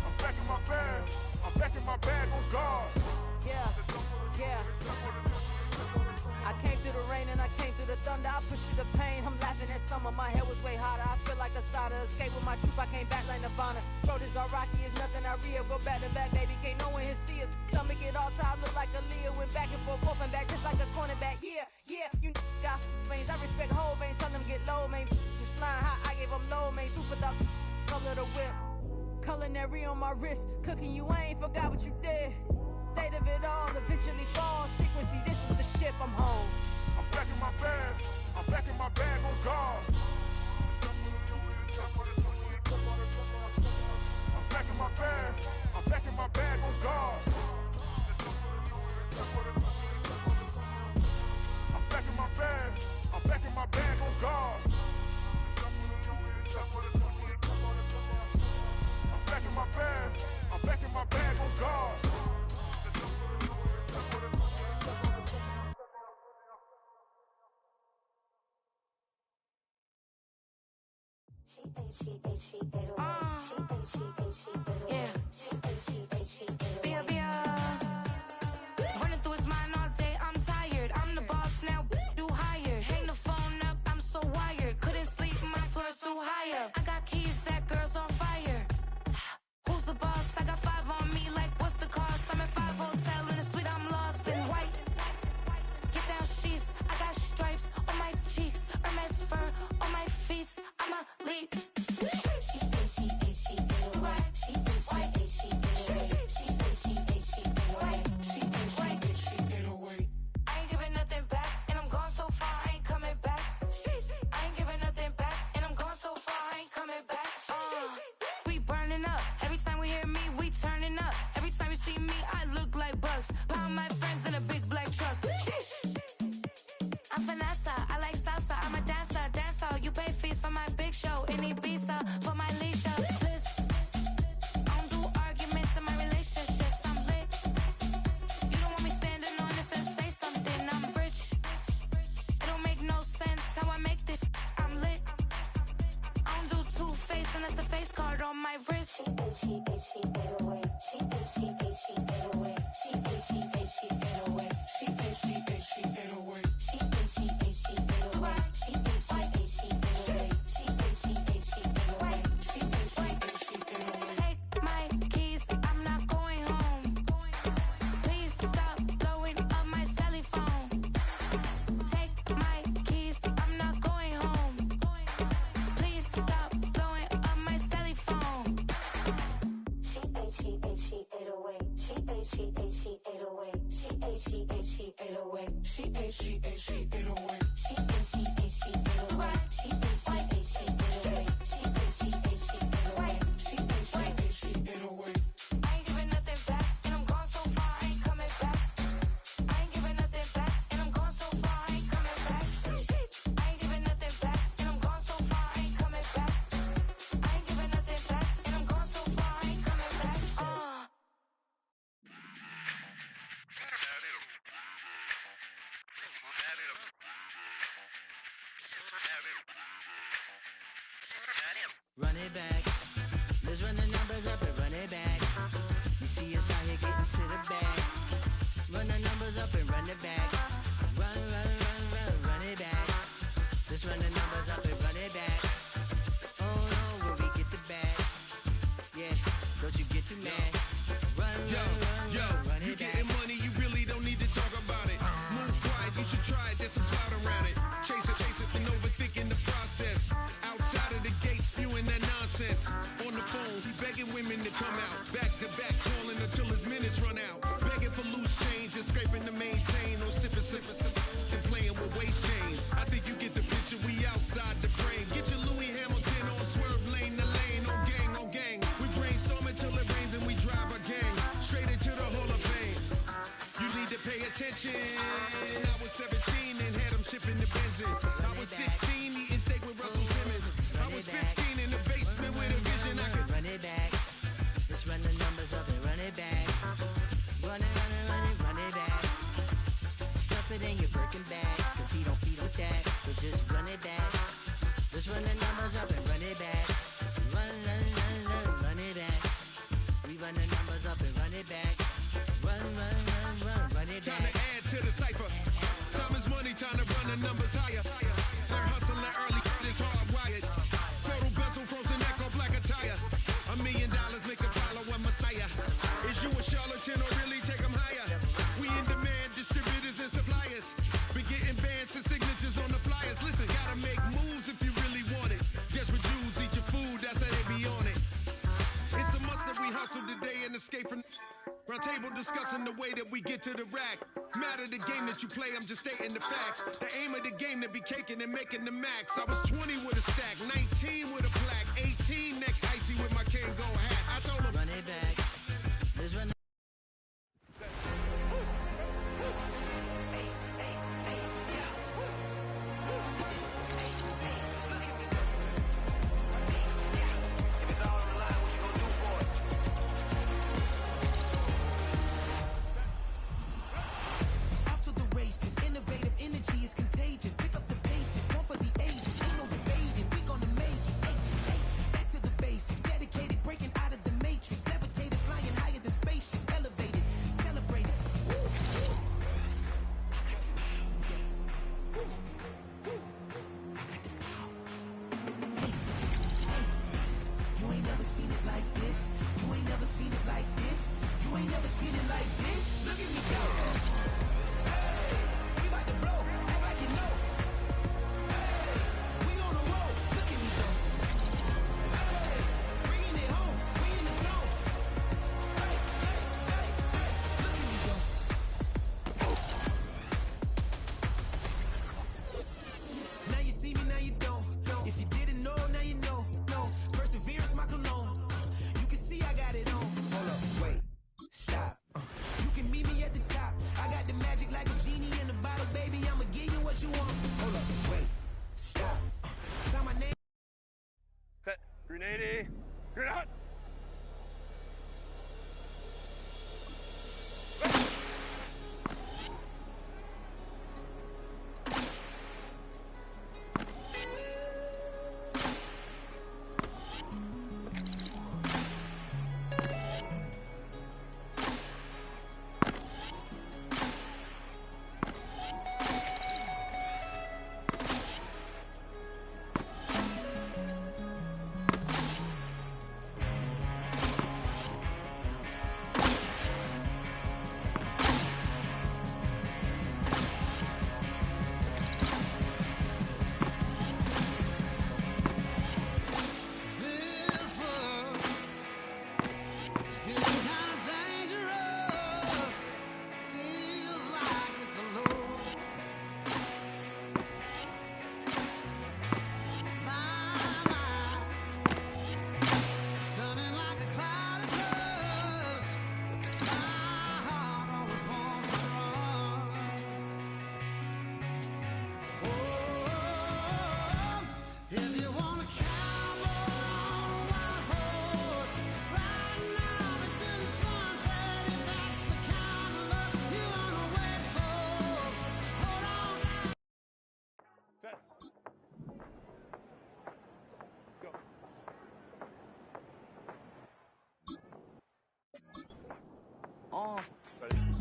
I'm back in my bag, I'm back in my bag on God. Yeah, yeah. I came through the rain and I came through the thunder. I pushed through the pain, I'm laughing at summer. My hair was way hotter, I feel like a cider. Escape with my truth, I came back like Nirvana. Throat is all rocky, it's nothing I real. Go back to back, baby, can't no one here see us. Stomach it all tied, look like a Leah. Went back and forth and back, just like a cornerback. Yeah, yeah, you got veins, I respect whole veins. Tell them get low, man. Just flying high, I gave them low, man. Super the color the whip. Culinary on my wrist, cooking you, I ain't forgot what you did. State of it all, eventually falls. Frequency, this is the ship, I'm home. I'm back in my bag, I'm back in my bag on God. I'm back in my bag, I'm back in my bag on God. I'm back in my bag, I'm back in my bag on God. I'm back in my bag, I'm back in my bag on God. Running through his mind all day, I'm tired. I'm the boss now, do higher. Hang the phone up, I'm so wired. Couldn't sleep, my floor's too high up. I got keys, that girl's on fire. Who's the boss? I got 5 on me, like what's the cost? I'm at 5 hotel in a suite, I'm lost in white. Get down sheets, I got stripes on my cheeks. Hermes fur on my feet, I'm a leap. She get too mad. Run You it back. getting money, you really don't need to talk about it. Move quiet, you should try it, there's some clout around it. Chase it, and overthinking the process. Outside of the gate, spewing that nonsense. On the phone, he begging women to come out. Back to back, calling until his minutes run out. Begging for loose change and scraping to maintain. Or sipping, and playing with waist chains. I think you get the picture, we outside the frame. Get your Louis Hamilton on swerve lane to lane. On gang. We brainstorm until it rains and we drive a gang. Straight into the Hall of Fame. You need to pay attention. I was 17 and had them shipping the Benzin. I was 16 eating steak with Russell Simmons. I was 15 in the basement with a vision. I could run it back. Let's run the numbers up and run it back. Run it back. Stuff it in your Birkin bag, cause he don't feed with that. So just run it back. Let's run the numbers up and run it back. Run it back. We run the numbers up and run it back. Run it back. time to add to the cipher. Time is money, time to run the numbers higher. Learn hustling early, it's hardwired. Photo bezel, frozen neck or black attire. $1 million make a follow a messiah. Is you a charlatan or really take them higher? We in demand, distributors and suppliers. Be getting bands and signatures on the flyers. Listen, gotta make moves if you really want it. Desperate Jews eat your food, that's how they be on it. It's a must that we hustle today and escape from round table discussing the way that we get to the rack. Matter the game that you play, I'm just stating the facts. The aim of the game to be caking and making the max. I was 20 with a stack, 19 with a plaque, 18 neck icy with my Kango hat. I told him run it back. Let's run. Grenade! Grenade!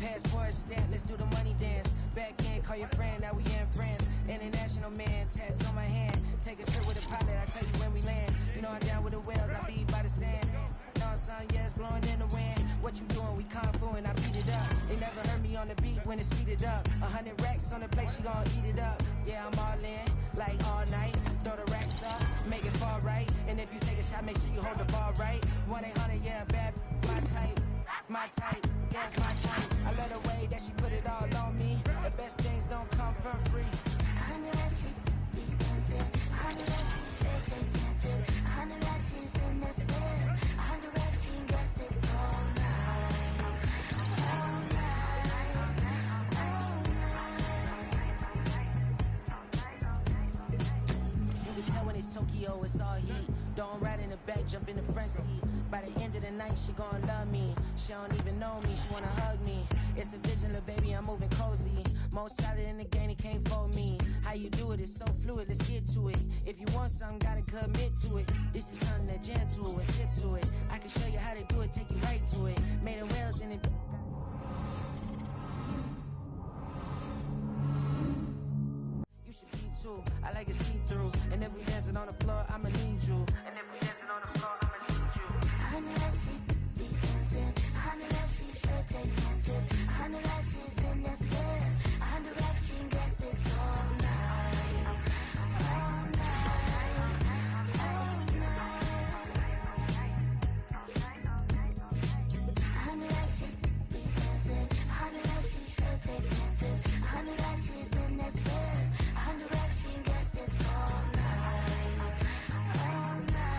Passport stamp, let's do the money dance. Back in, call your friend, now we in France. International man, tats on my hand. Take a trip with a pilot, I tell you when we land. You know I'm down with the whales, I be by the sand. No, on, son, yeah, it's blowing in the wind. What you doing? We kung fu and I beat it up. They never heard me on the beat when it's speeded up. 100 racks on the plate, she gon' eat it up. Yeah, I'm all in, like all night. Throw the racks up, make it fall right. And if you take a shot, make sure you hold the ball right. 1-800, yeah, bad, my type. My type, yeah, it's my type. I love the way that she put it all on me. The best things don't come for free. 100 racks, she be dancing. 100 racks, she should take chances. 100 racks, she's in this bed. 100 racks, she can get this all night. All night. All night. You can tell when it's Tokyo, it's all heat. Don't ride in the back, jump in the front seat. By the end of the night, she gon' love me. She don't even know me, she wanna hug me. It's a vision, little baby, I'm moving cozy. Most solid in the game, it can't fold me. How you do it, it's so fluid, let's get to it. If you want something, gotta commit to it. This is something that jam to it, sip to it. I can show you how to do it, take you right to it. Made of whales in it. You should be too, I like it see-through. And if we dancing on the floor, I'ma need you. And if we dancing on the floor, I'ma need you. 100 racks, she be dancing. 100 racks, she should take chances. 100 racks, she's in this bed. 100 racks, she can get this all night. All night. All night. 100 racks, she be dancing. 100 racks, she should take chances. 100 racks, she's in this bed. 100 racks, she can get this all night. All night. All night.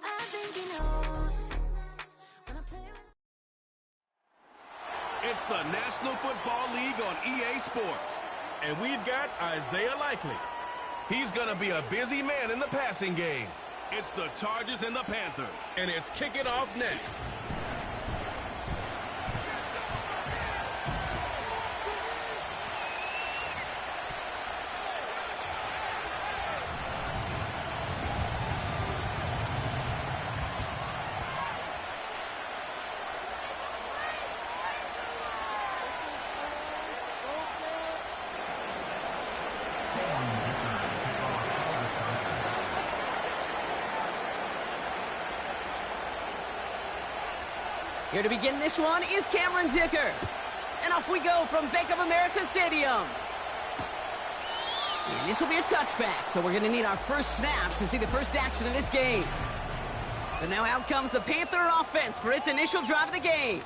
I think he knows when I play with. It's the National Football League on EA Sports. And we've got Isaiah Likely. He's going to be a busy man in the passing game. It's the Chargers and the Panthers, and it's Kick It Off next. Here to begin this one is Cameron Dicker. And off we go from Bank of America Stadium. And this will be a touchback, so we're going to need our first snap to see the first action of this game. So now out comes the Panther offense for its initial drive of the game.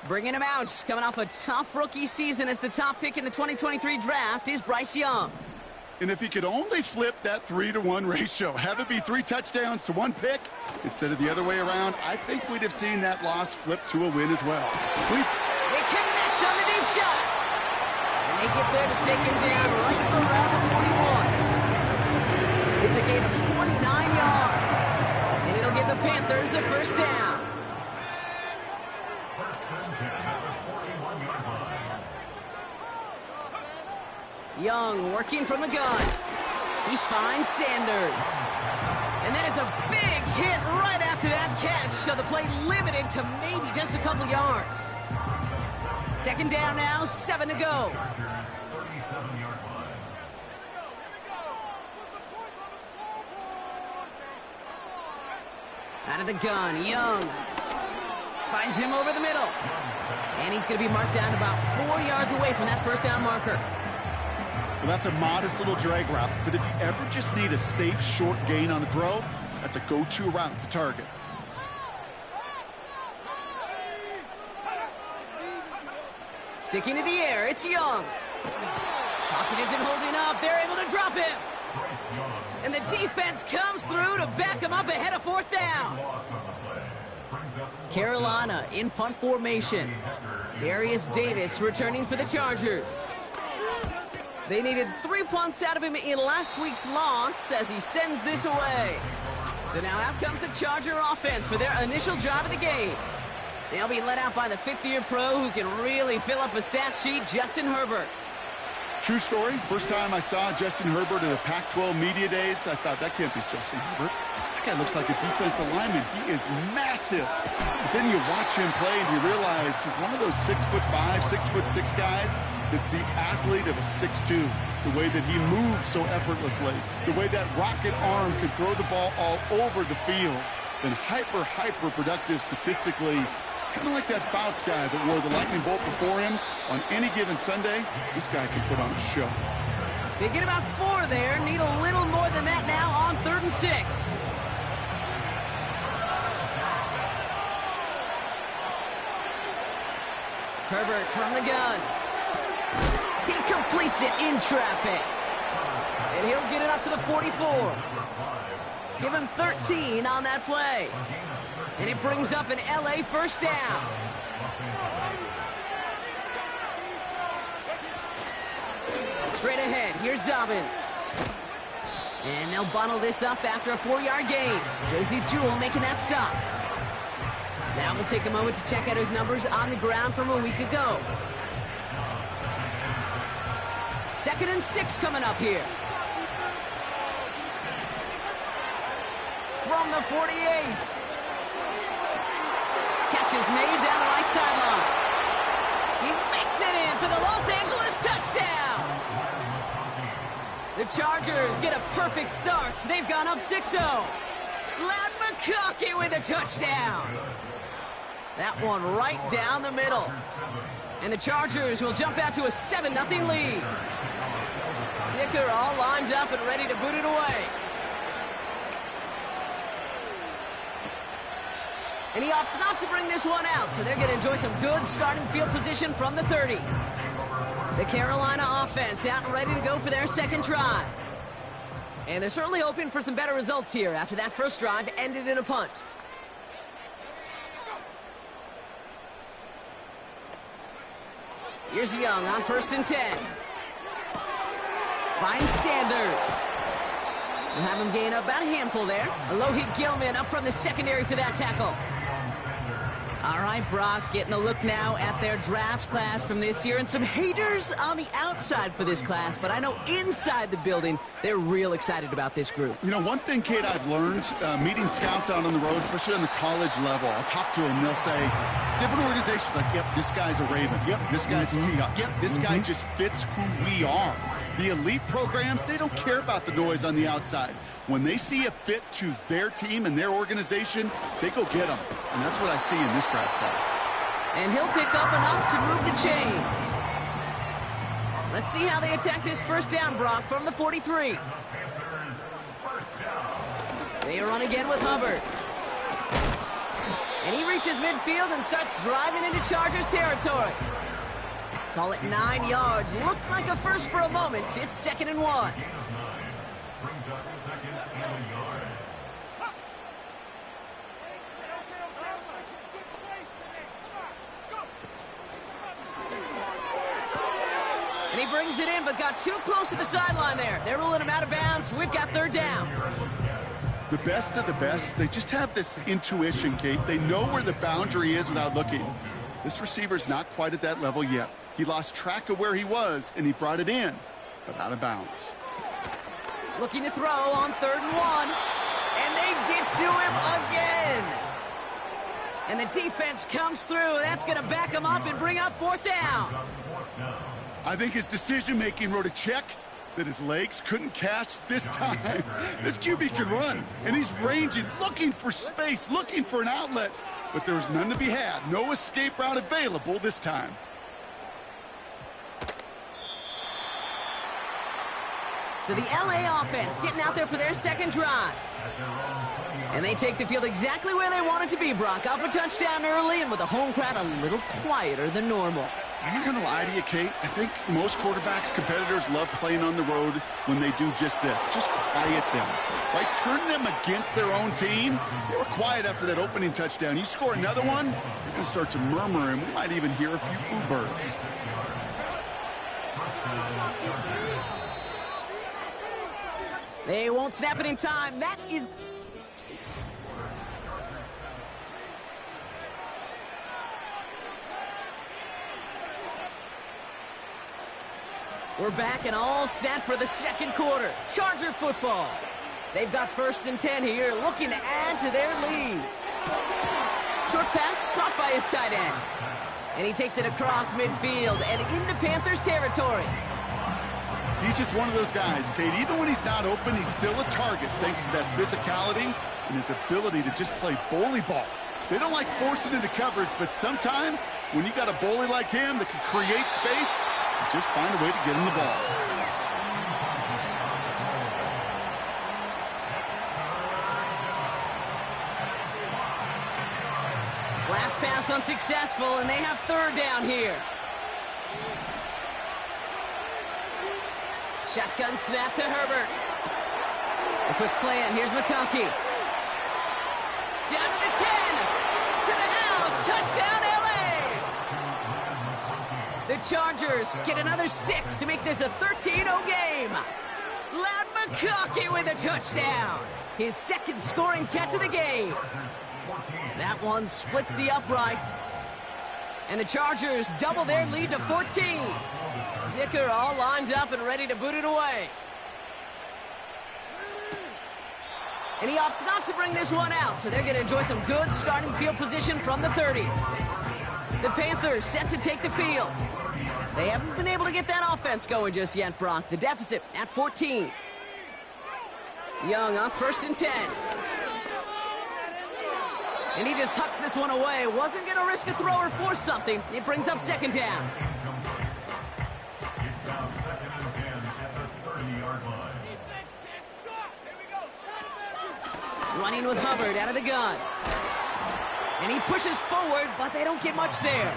Bringing him out, coming off a tough rookie season as the top pick in the 2023 draft is Bryce Young. And if he could only flip that 3-to-1 ratio, have it be 3 touchdowns to 1 pick instead of the other way around, I think we'd have seen that loss flip to a win as well. They connect on the deep shot. And they get there to take him down right around the 41. It's a gain of 29 yards. And it'll give the Panthers a first down. Young working from the gun. He finds Sanders. And that is a big hit right after that catch, so the play limited to maybe just a couple yards. Second down now, 7 to go. Out of the gun, Young finds him over the middle. And he's going to be marked down about 4 yards away from that first down marker. Well, that's a modest little drag route, but if you ever just need a safe, short gain on a throw, that's a go-to route to target. Sticking to the air, it's Young. Pocket isn't holding up. They're able to drop him. And the defense comes through to back him up ahead of fourth down. Carolina in punt formation. Darius Davis returning for the Chargers. They needed 3 punts out of him in last week's loss as he sends this away. So now out comes the Charger offense for their initial drive of the game. They'll be led out by the fifth-year pro who can really fill up a stat sheet, Justin Herbert. True story. First time I saw Justin Herbert at the Pac-12 Media Days, I thought, that can't be Justin Herbert. That guy looks like a defensive lineman. He is massive. But then you watch him play and you realize he's one of those 6'5", 6'6" guys that's the athlete of a 6'2". The way that he moves so effortlessly. The way that rocket arm can throw the ball all over the field. Been hyper productive statistically. Kind of like that Fouts guy that wore the lightning bolt before him. On any given Sunday, this guy can put on a show. They get about 4 there. Need a little more than that now on 3rd and 6. Herbert from the gun. He completes it in traffic. And he'll get it up to the 44. Give him 13 on that play. And it brings up an LA first down. Straight ahead, here's Dobbins. And they'll bundle this up after a 4-yard gain. Josie Jewell making that stop. Now we'll take a moment to check out his numbers on the ground from a week ago. 2nd and 6 coming up here. From the 48. Catch is made down the right sideline. He makes it in for the Los Angeles touchdown. The Chargers get a perfect start. They've gone up 6-0. Ladd McConkey with a touchdown. That one right down the middle. And the Chargers will jump out to a 7-0 lead. Dicker all lined up and ready to boot it away. And he opts not to bring this one out, so they're going to enjoy some good starting field position from the 30. The Carolina offense out and ready to go for their second drive. And they're certainly hoping for some better results here after that first drive ended in a punt. Here's Young on 1st and 10. Finds Sanders. We'll have him gain about a handful there. Alohi Gilman up from the secondary for that tackle. All right, Brock, getting a look now at their draft class from this year, and some haters on the outside for this class, but I know inside the building, they're real excited about this group. You know, one thing, Kate, I've learned, meeting scouts out on the road, especially on the college level, I'll talk to them, they'll say, different organizations like, yep, this guy's a Raven. Yep, this guy's a Seahawk. Yep, this guy just fits who we are. The elite programs, they don't care about the noise on the outside. When they see a fit to their team and their organization, they go get them. And that's what I see in this draft class. And he'll pick up enough to move the chains. Let's see how they attack this first down, Brock, from the 43. They run again with Hubbard. And he reaches midfield and starts driving into Chargers territory. Call it 9 yards. Looked like a first for a moment. It's 2nd and 1. And he brings it in, but got too close to the sideline there. They're ruling him out of bounds. We've got 3rd down. The best of the best, they just have this intuition, Kate. They know where the boundary is without looking. This receiver's not quite at that level yet. He lost track of where he was, and he brought it in, but out of bounds. Looking to throw on 3rd and 1. And they get to him again. And the defense comes through. That's going to back him up and bring up 4th down. I think his decision-making wrote a check that his legs couldn't catch this time. This QB can run, and he's ranging, looking for space, looking for an outlet. But there was none to be had. No escape route available this time. So the LA offense getting out there for their second drive. And they take the field exactly where they want it to be, Brock. Up a touchdown early and with a home crowd a little quieter than normal. I'm not going to lie to you, Kate. I think most quarterbacks, competitors love playing on the road when they do just this. Just quiet them, right? Turn them against their own team. They were quiet after that opening touchdown. You score another one, you're going to start to murmur, and we might even hear a few boo birds. They won't snap it in time. That is... We're back and all set for the second quarter. Charger football. They've got 1st and 10 here, looking to add to their lead. Short pass caught by his tight end. And he takes it across midfield and into Panthers territory. He's just one of those guys, Kate. Even when he's not open, he's still a target thanks to that physicality and his ability to just play bully ball. They don't like forcing into coverage, but sometimes when you got a bully like him that can create space, you just find a way to get him the ball. Last pass unsuccessful, and they have 3rd down here. Shotgun snap to Herbert. A quick slant. Here's McConkey. Down to the 10. To the house. Touchdown, L.A. The Chargers get another 6 to make this a 13-0 game. Ladd McConkey with a touchdown. His 2nd scoring catch of the game. That one splits the uprights. And the Chargers double their lead to 14. Dicker all lined up and ready to boot it away. And he opts not to bring this one out, so they're going to enjoy some good starting field position from the 30. The Panthers set to take the field. They haven't been able to get that offense going just yet, Brock. The deficit at 14. Young on 1st and 10. And he just hucks this one away. Wasn't going to risk a throw or force something. It brings up 2nd down. It's now 2nd and 10 at the 30-yard line. Running with Hubbard out of the gun. And he pushes forward, but they don't get much there.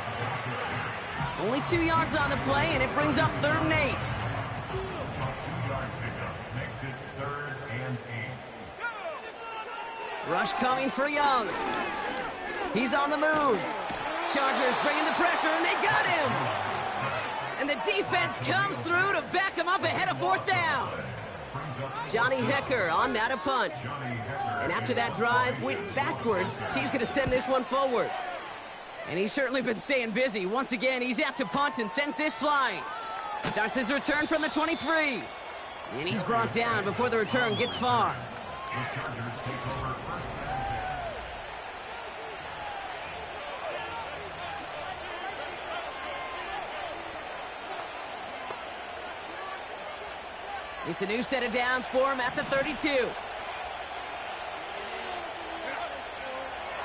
Only 2 yards on the play, and it brings up 3rd and 8. 2-yard pickup makes it 3rd and 8. Rush coming for Young. He's on the move. Chargers bringing the pressure, and they got him. And the defense comes through to back him up ahead of 4th down. Johnny Hekker on now to punt. And after that drive went backwards, he's going to send this one forward. And he's certainly been staying busy. Once again, he's out to punt and sends this flying. Starts his return from the 23. And he's brought down before the return gets far. The Chargers take over 1st and 10. It's a new set of downs for him at the 32.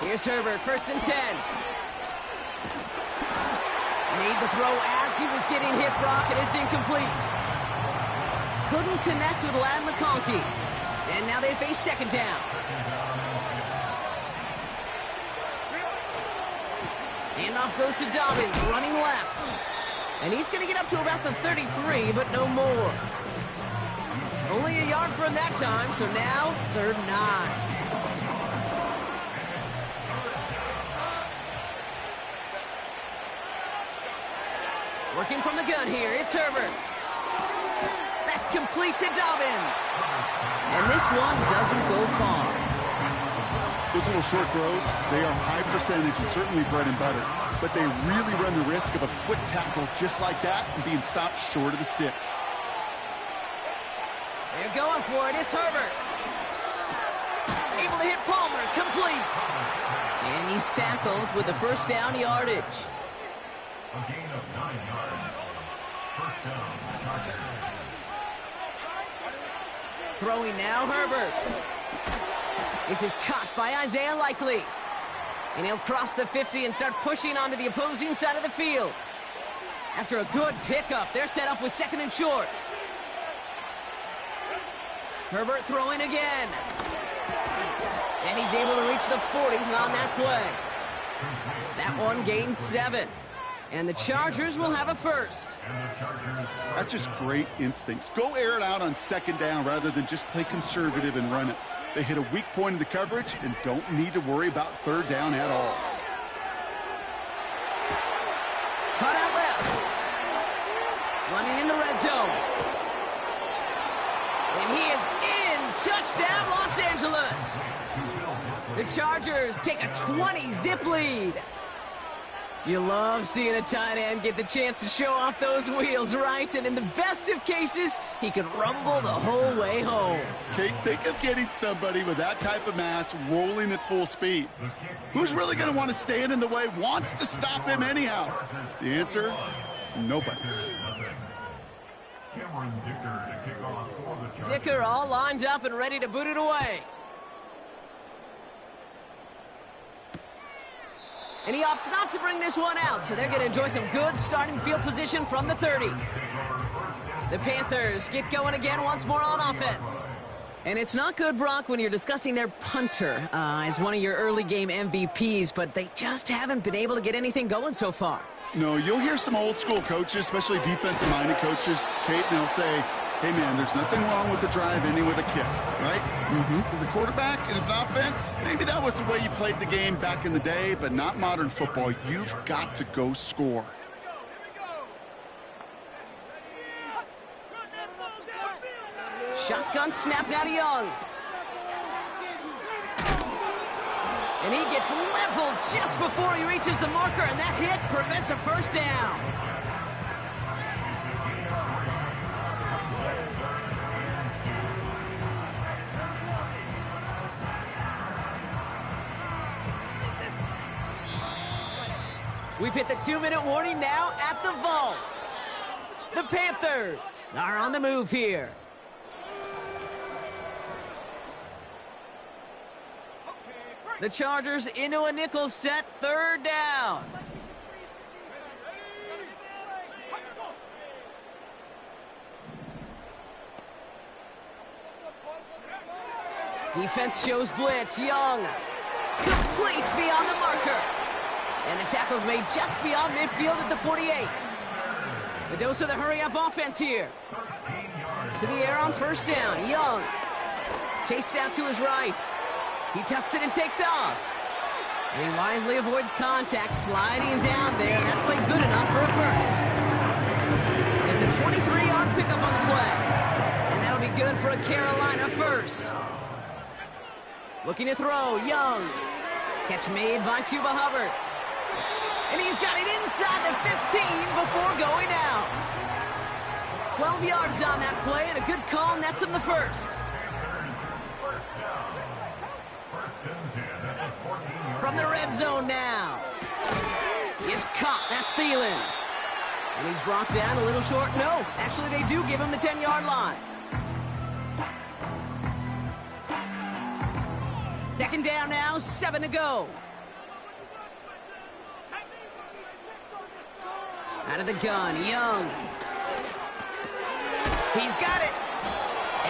Here's Herbert, 1st and 10. Made the throw as he was getting hit, Brock, and it's incomplete. Couldn't connect with Ladd McConkey. And now they face 2nd down. Handoff goes to Dobbins, running left. And he's going to get up to about the 33, but no more. Only a yard for him that time, so now 3rd and 9. Working from the gun here, it's Herbert. That's complete to Dobbins. And this one doesn't go far. Those little short throws, they are high percentage and certainly bread and butter. But they really run the risk of a quick tackle just like that and being stopped short of the sticks. They're going for it. It's Herbert. Able to hit Palmer. Complete. And he's tackled with the 1st down yardage. A gain of 9 yards. 1st down, Chargers. Throwing now, Herbert. This is caught by Isaiah Likely. And he'll cross the 50 and start pushing onto the opposing side of the field. After a good pickup, they're set up with 2nd and short. Herbert throwing again. And he's able to reach the 40 on that play. That one gains 7. And the Chargers will have a 1st. That's just great instincts. Go air it out on 2nd down rather than just play conservative and run it. They hit a weak point in the coverage and don't need to worry about 3rd down at all. Cut out left. Running in the red zone. And he is in. Touchdown, Los Angeles. The Chargers take a 20-zip lead. You love seeing a tight end get the chance to show off those wheels, right? And in the best of cases, he could rumble the whole way home. Kate, think of getting somebody with that type of mass rolling at full speed. Who's really going to want to stand in the way, wants to stop him anyhow? The answer, nobody. Dicker all lined up and ready to boot it away. And he opts not to bring this one out, so they're going to enjoy some good starting field position from the 30. The Panthers get going again once more on offense. And it's not good, Brock, when you're discussing their punter as one of your early game MVPs, but they just haven't been able to get anything going so far. No, you'll hear some old school coaches, especially defensive-minded coaches, Kate, and they'll say, hey, man, there's nothing wrong with the drive ending with a kick, right? As a quarterback and as an offense, maybe that was the way you played the game back in the day, but not modern football. You've got to go score. Shotgun snap now to Young. And he gets leveled just before he reaches the marker, and that hit prevents a first down. We've hit the 2-minute warning now at the vault. The Panthers are on the move here. The Chargers into a nickel set, 3rd down. Defense shows blitz. Young complete beyond the marker. And the tackle's made just beyond midfield at the 48. The dose of the hurry-up offense here. To the air on 1st down. Young chased out to his right. He tucks it and takes off. And he wisely avoids contact, sliding down there. That played good enough for a first. It's a 23-yard pickup on the play. And that'll be good for a Carolina first. Looking to throw, Young. Catch made by Chuba Hubbard. And he's got it inside the 15 before going out. 12 yards on that play, and a good call nets him the first. From the red zone now. It's caught. That's Thielen. And he's brought down a little short. No, actually they do give him the 10-yard line. 2nd down now, 7 to go. Out of the gun, Young. He's got it.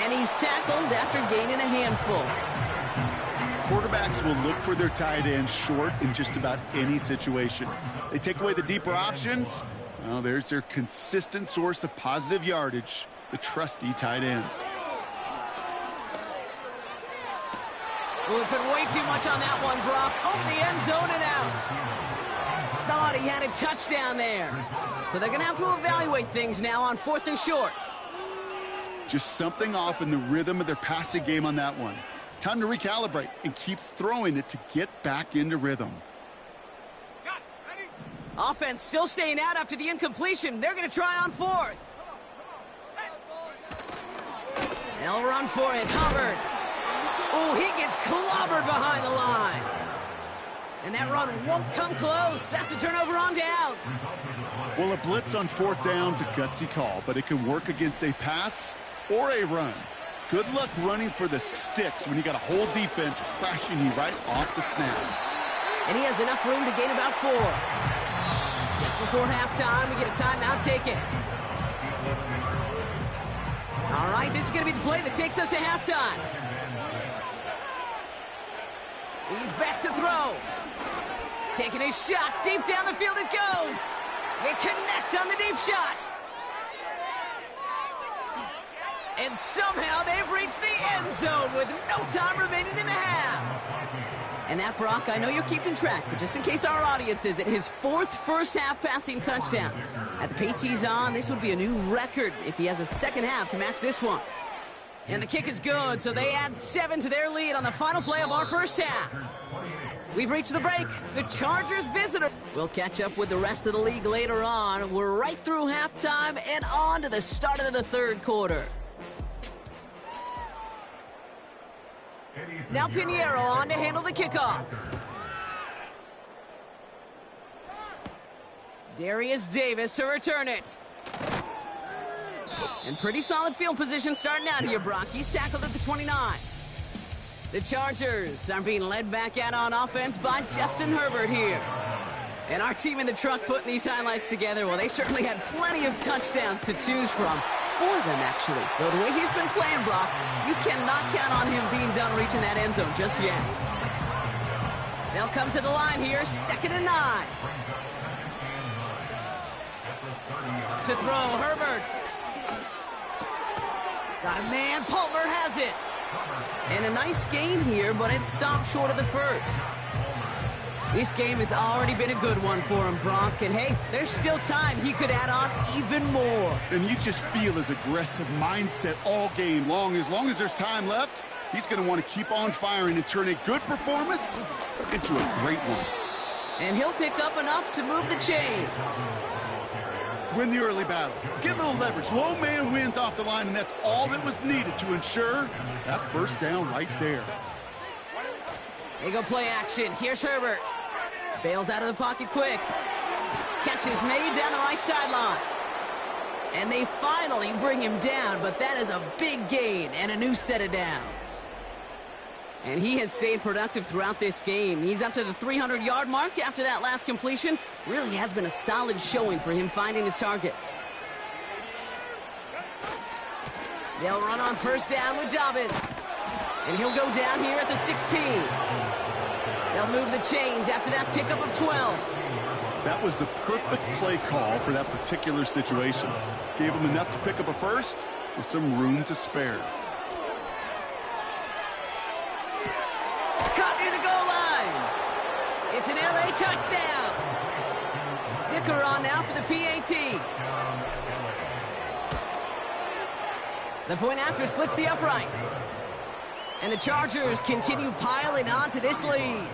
And he's tackled after gaining a handful. Quarterbacks will look for their tight end short in just about any situation. They take away the deeper options. Well, there's their consistent source of positive yardage, the trusty tight end. Well, we put way too much on that one, Brock. Over the end zone and out. Thought he had a touchdown there. So they're going to have to evaluate things now on 4th and short. Just something off in the rhythm of their passing game on that one. Time to recalibrate and keep throwing it to get back into rhythm. Offense still staying out after the incompletion. They're going to try on 4th. They'll run for it. Hubbard. Oh, he gets clobbered behind the line. And that run won't come close. That's a turnover on downs. Well, a blitz on 4th down's a gutsy call, but it can work against a pass or a run. Good luck running for the sticks when you got a whole defense crashing you right off the snap. And he has enough room to gain about 4. Just before halftime, we get a timeout taken. All right, this is going to be the play that takes us to halftime. He's back to throw. Taking a shot deep down the field it goes. They connect on the deep shot. And somehow they've reached the end zone with no time remaining in the half. And that, Brock, I know you're keeping track, but just in case our audience isn't, his 4th first-half passing touchdown. At the pace he's on, this would be a new record if he has a second half to match this one. And the kick is good, so they add 7 to their lead on the final play of our first half. We've reached the break. The Chargers visitor. We'll catch up with the rest of the league later on. We're right through halftime and on to the start of the third quarter. Now Pinheiro on to handle the kickoff. Darius Davis to return it. And pretty solid field position starting out here, Brock. He's tackled at the 29. The Chargers are being led back out on offense by Justin Herbert here. And our team in the truck putting these highlights together, well, they certainly had plenty of touchdowns to choose from. For them, actually. Though the way he's been playing, Brock, you cannot count on him being done reaching that end zone just yet. They'll come to the line here, 2nd and 9. To throw, Herbert. Got a man, Palmer has it. And a nice gain here, but it stopped short of the first. This game has already been a good one for him, Brock. And hey, there's still time. He could add on even more. And you just feel his aggressive mindset all game long. As long as there's time left, he's going to want to keep on firing and turn a good performance into a great one. And he'll pick up enough to move the chains. Win the early battle. Get a little leverage. Low man wins off the line, and that's all that was needed to ensure that first down right there. They go play action. Here's Herbert. Bails out of the pocket quick. Catch is made down the right sideline. And they finally bring him down, but that is a big gain and a new set of downs. And he has stayed productive throughout this game. He's up to the 300-yard mark after that last completion. Really has been a solid showing for him finding his targets. They'll run on first down with Dobbins. And he'll go down here at the 16. They'll move the chains after that pickup of 12. That was the perfect play call for that particular situation. Gave him enough to pick up a first with some room to spare. Caught near the goal line. It's an LA touchdown. Dicker on now for the PAT. The point after splits the uprights. And the Chargers continue piling on to this lead.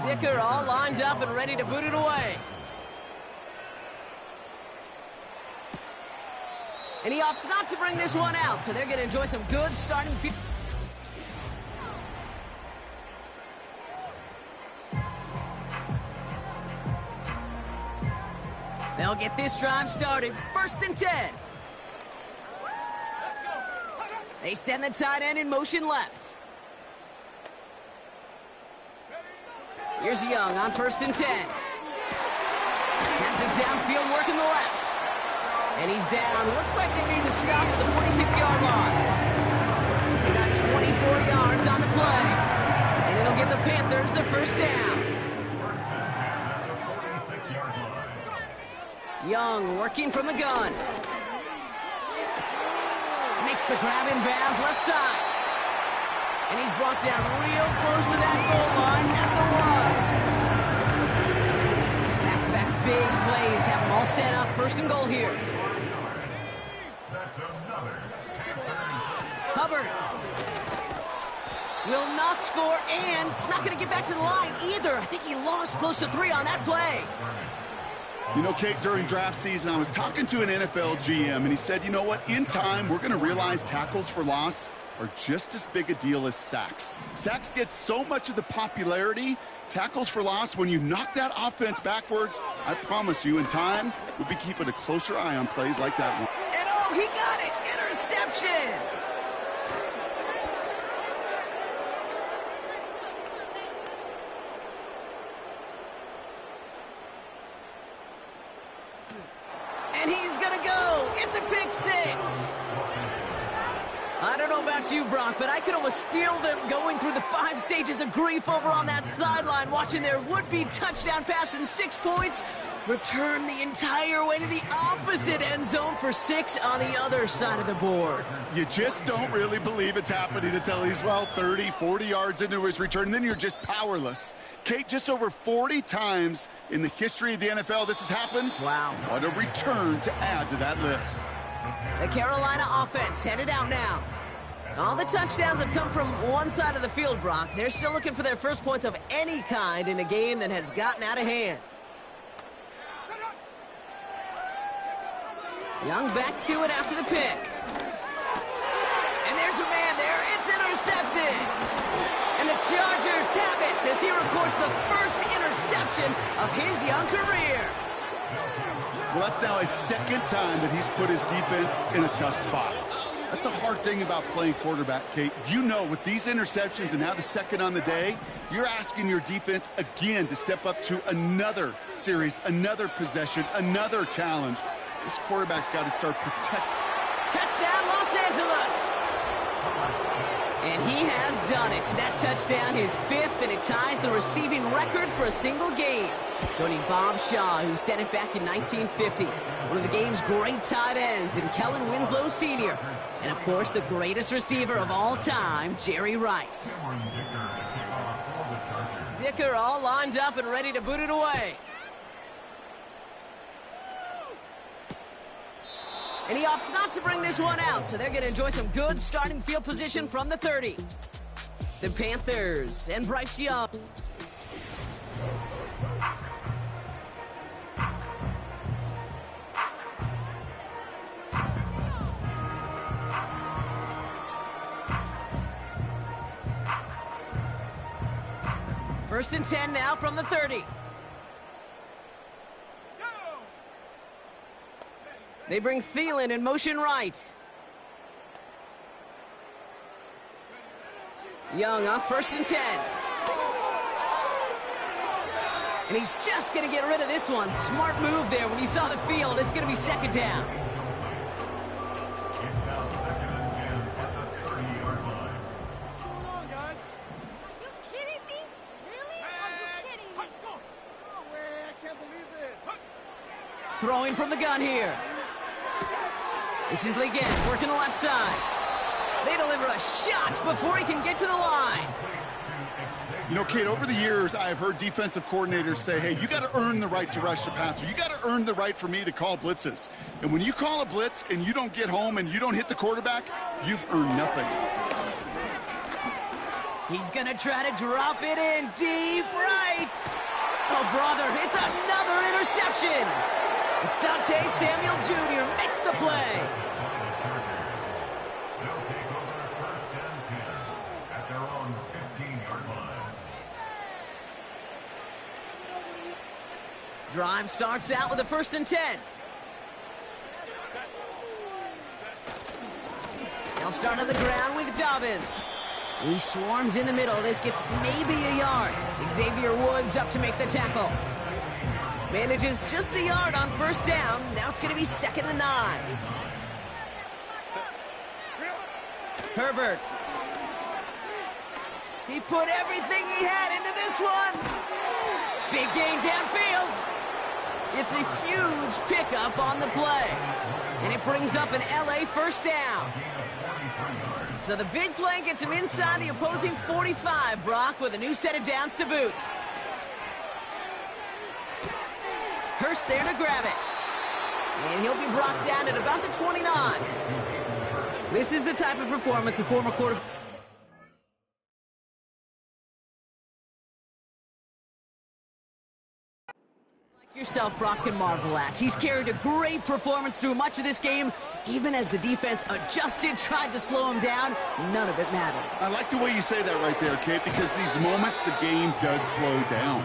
Dicker all lined up and ready to boot it away. And he opts not to bring this one out, so they're going to enjoy some good starting field. They'll get this drive started. 1st and 10. They send the tight end in motion left. Here's Young on 1st and 10. Has it downfield working the left. And he's down. Looks like they made the stop at the 46-yard line. They got 24 yards on the play. And it'll give the Panthers a first down. Young working from the gun. Makes the grab in bounds left side. And he's brought down real close to that goal line at the 1. Back-to-back big plays have them all set up. 1st and goal here. Hubbard will not score, and it's not going to get back to the line either. I think he lost close to 3 on that play. You know, Kate, during draft season, I was talking to an NFL GM, and he said, you know what, in time, we're going to realize tackles for loss are just as big a deal as sacks. Sacks get so much of the popularity. Tackles for loss, when you knock that offense backwards, I promise you, in time, we'll be keeping a closer eye on plays like that one. And oh, he got it! Interception! And he's gonna go! It's a pick 6! I don't know about you, Brock, but I could almost feel them going through the 5 stages of grief over on that sideline, watching their would-be touchdown pass in 6 points return the entire way to the opposite end zone for 6 on the other side of the board. You just don't really believe it's happening until he's, well, 30, 40 yards into his return, and then you're just powerless. Kate, just over 40 times in the history of the NFL this has happened. Wow. What a return to add to that list. The Carolina offense headed out now. All the touchdowns have come from one side of the field, Brock. They're still looking for their first points of any kind in a game that has gotten out of hand. Young back to it after the pick. And there's a man there. It's intercepted. And the Chargers have it as he records the first interception of his young career. Well, that's now his second time that he's put his defense in a tough spot. That's a hard thing about playing quarterback, Kate. You know, with these interceptions and now the second on the day, you're asking your defense again to step up to another series, another possession, another challenge. This quarterback's got to start protecting. Touchdown, Los Angeles! And he has done it. That touchdown, his fifth, and it ties the receiving record for a single game, joining Bob Shaw, who set it back in 1950. One of the game's great tight ends, and Kellen Winslow Sr., and, of course, the greatest receiver of all time, Jerry Rice. Dicker all lined up and ready to boot it away. And he opts not to bring this one out, so they're going to enjoy some good starting field position from the 30. The Panthers and Bryce Young. First and 10 now from the 30. They bring Thielen in motion right. Young up, first and 10. And he's just going to get rid of this one. Smart move there when he saw the field. It's going to be second down. Throwing from the gun here. This is Legend working the left side. They deliver a shot before he can get to the line. You know, Kate, over the years, I've heard defensive coordinators say, hey, you got to earn the right to rush the passer. You got to earn the right for me to call blitzes. And when you call a blitz and you don't get home and you don't hit the quarterback, you've earned nothing. He's going to try to drop it in deep right. Oh, brother, it's another interception. Asante Samuel Jr. makes the play. Drive starts out with a first and 10. They'll start on the ground with Dobbins. He swarms in the middle. This gets maybe a yard. Xavier Woods up to make the tackle. Manages just a yard on first down. Now it's going to be second and 9. Herbert. He put everything he had into this one. Big gain downfield. It's a huge pickup on the play. And it brings up an LA first down. So the big play gets him inside the opposing 45, Brock, with a new set of downs to boot. Hurst there to grab it. And he'll be brought down at about the 29. This is the type of performance a former quarterback like yourself, Brock, can marvel at. He's carried a great performance through much of this game. Even as the defense adjusted, tried to slow him down, none of it mattered. I like the way you say that right there, Kate, because these moments the game does slow down.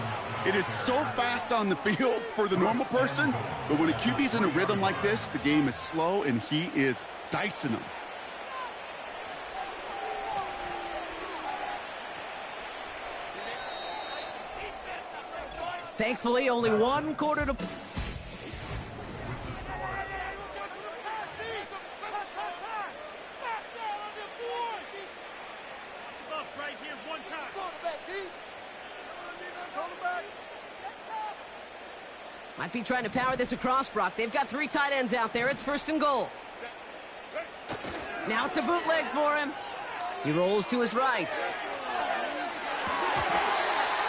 It is so fast on the field for the normal person, but when a QB's in a rhythm like this, the game is slow and he is dicing them. Thankfully, only one quarter to... Might be trying to power this across, Brock. They've got 3 tight ends out there. It's first and goal. Now it's a bootleg for him. He rolls to his right.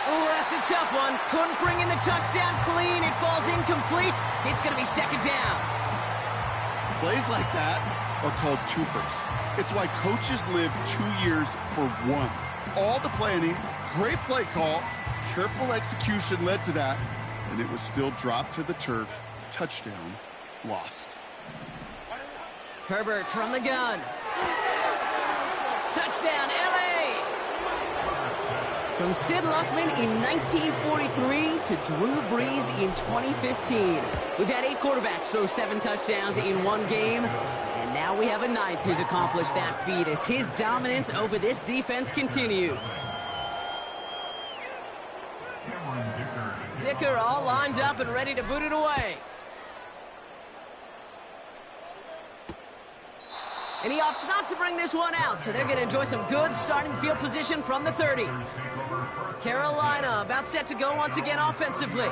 Oh, that's a tough one. Couldn't bring in the touchdown clean. It falls incomplete. It's going to be second down. Plays like that are called twofers. It's why coaches live 2 years for one. All the planning, great play call, careful execution led to that, and it was still dropped to the turf. Touchdown, lost. Herbert from the gun. Touchdown, LA! From Sid Luckman in 1943 to Drew Brees in 2015. We've had 8 quarterbacks throw 7 touchdowns in one game, and now we have a 9th who's accomplished that feat as his dominance over this defense continues. Dicker all lined up and ready to boot it away. And he opts not to bring this one out, so they're going to enjoy some good starting field position from the 30. Carolina about set to go once again offensively.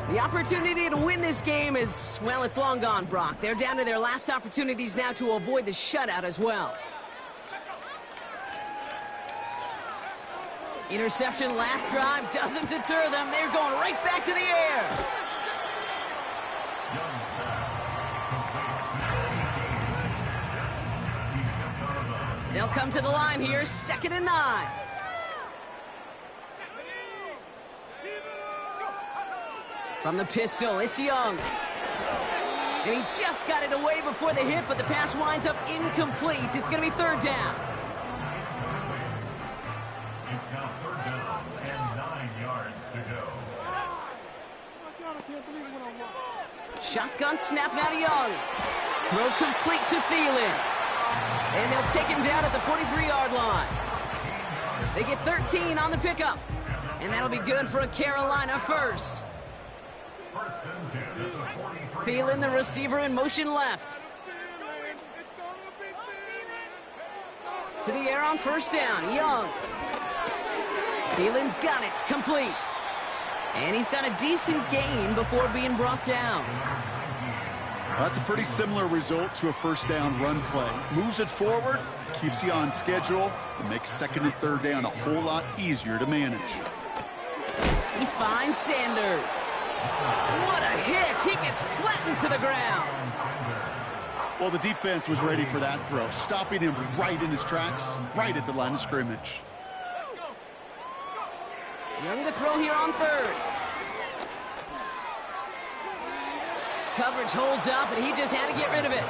The opportunity to win this game is, well, it's long gone, Brock. They're down to their last opportunities now to avoid the shutout as well. Interception last drive doesn't deter them. They're going right back to the air. They'll come to the line here, 2nd and 9. From the pistol, it's Young. And he just got it away before the hit, but the pass winds up incomplete. It's going to be 3rd down. It's now 3rd down and 9 yards to go. Shotgun snap now to Young. Throw complete to Thielen. And they'll take him down at the 43-yard line. They get 13 on the pickup. And that'll be good for a Carolina first. Thielen, the receiver, in motion left. To the air on 1st down. Young. Thielen's got it. Complete. And he's got a decent gain before being brought down. That's a pretty similar result to a 1st down run play. Moves it forward, keeps you on schedule, and makes 2nd and 3rd down a whole lot easier to manage. He finds Sanders. What a hit! He gets flattened to the ground. Well, the defense was ready for that throw, stopping him right in his tracks, right at the line of scrimmage. Young to throw here on 3rd. Coverage holds up, and he just had to get rid of it.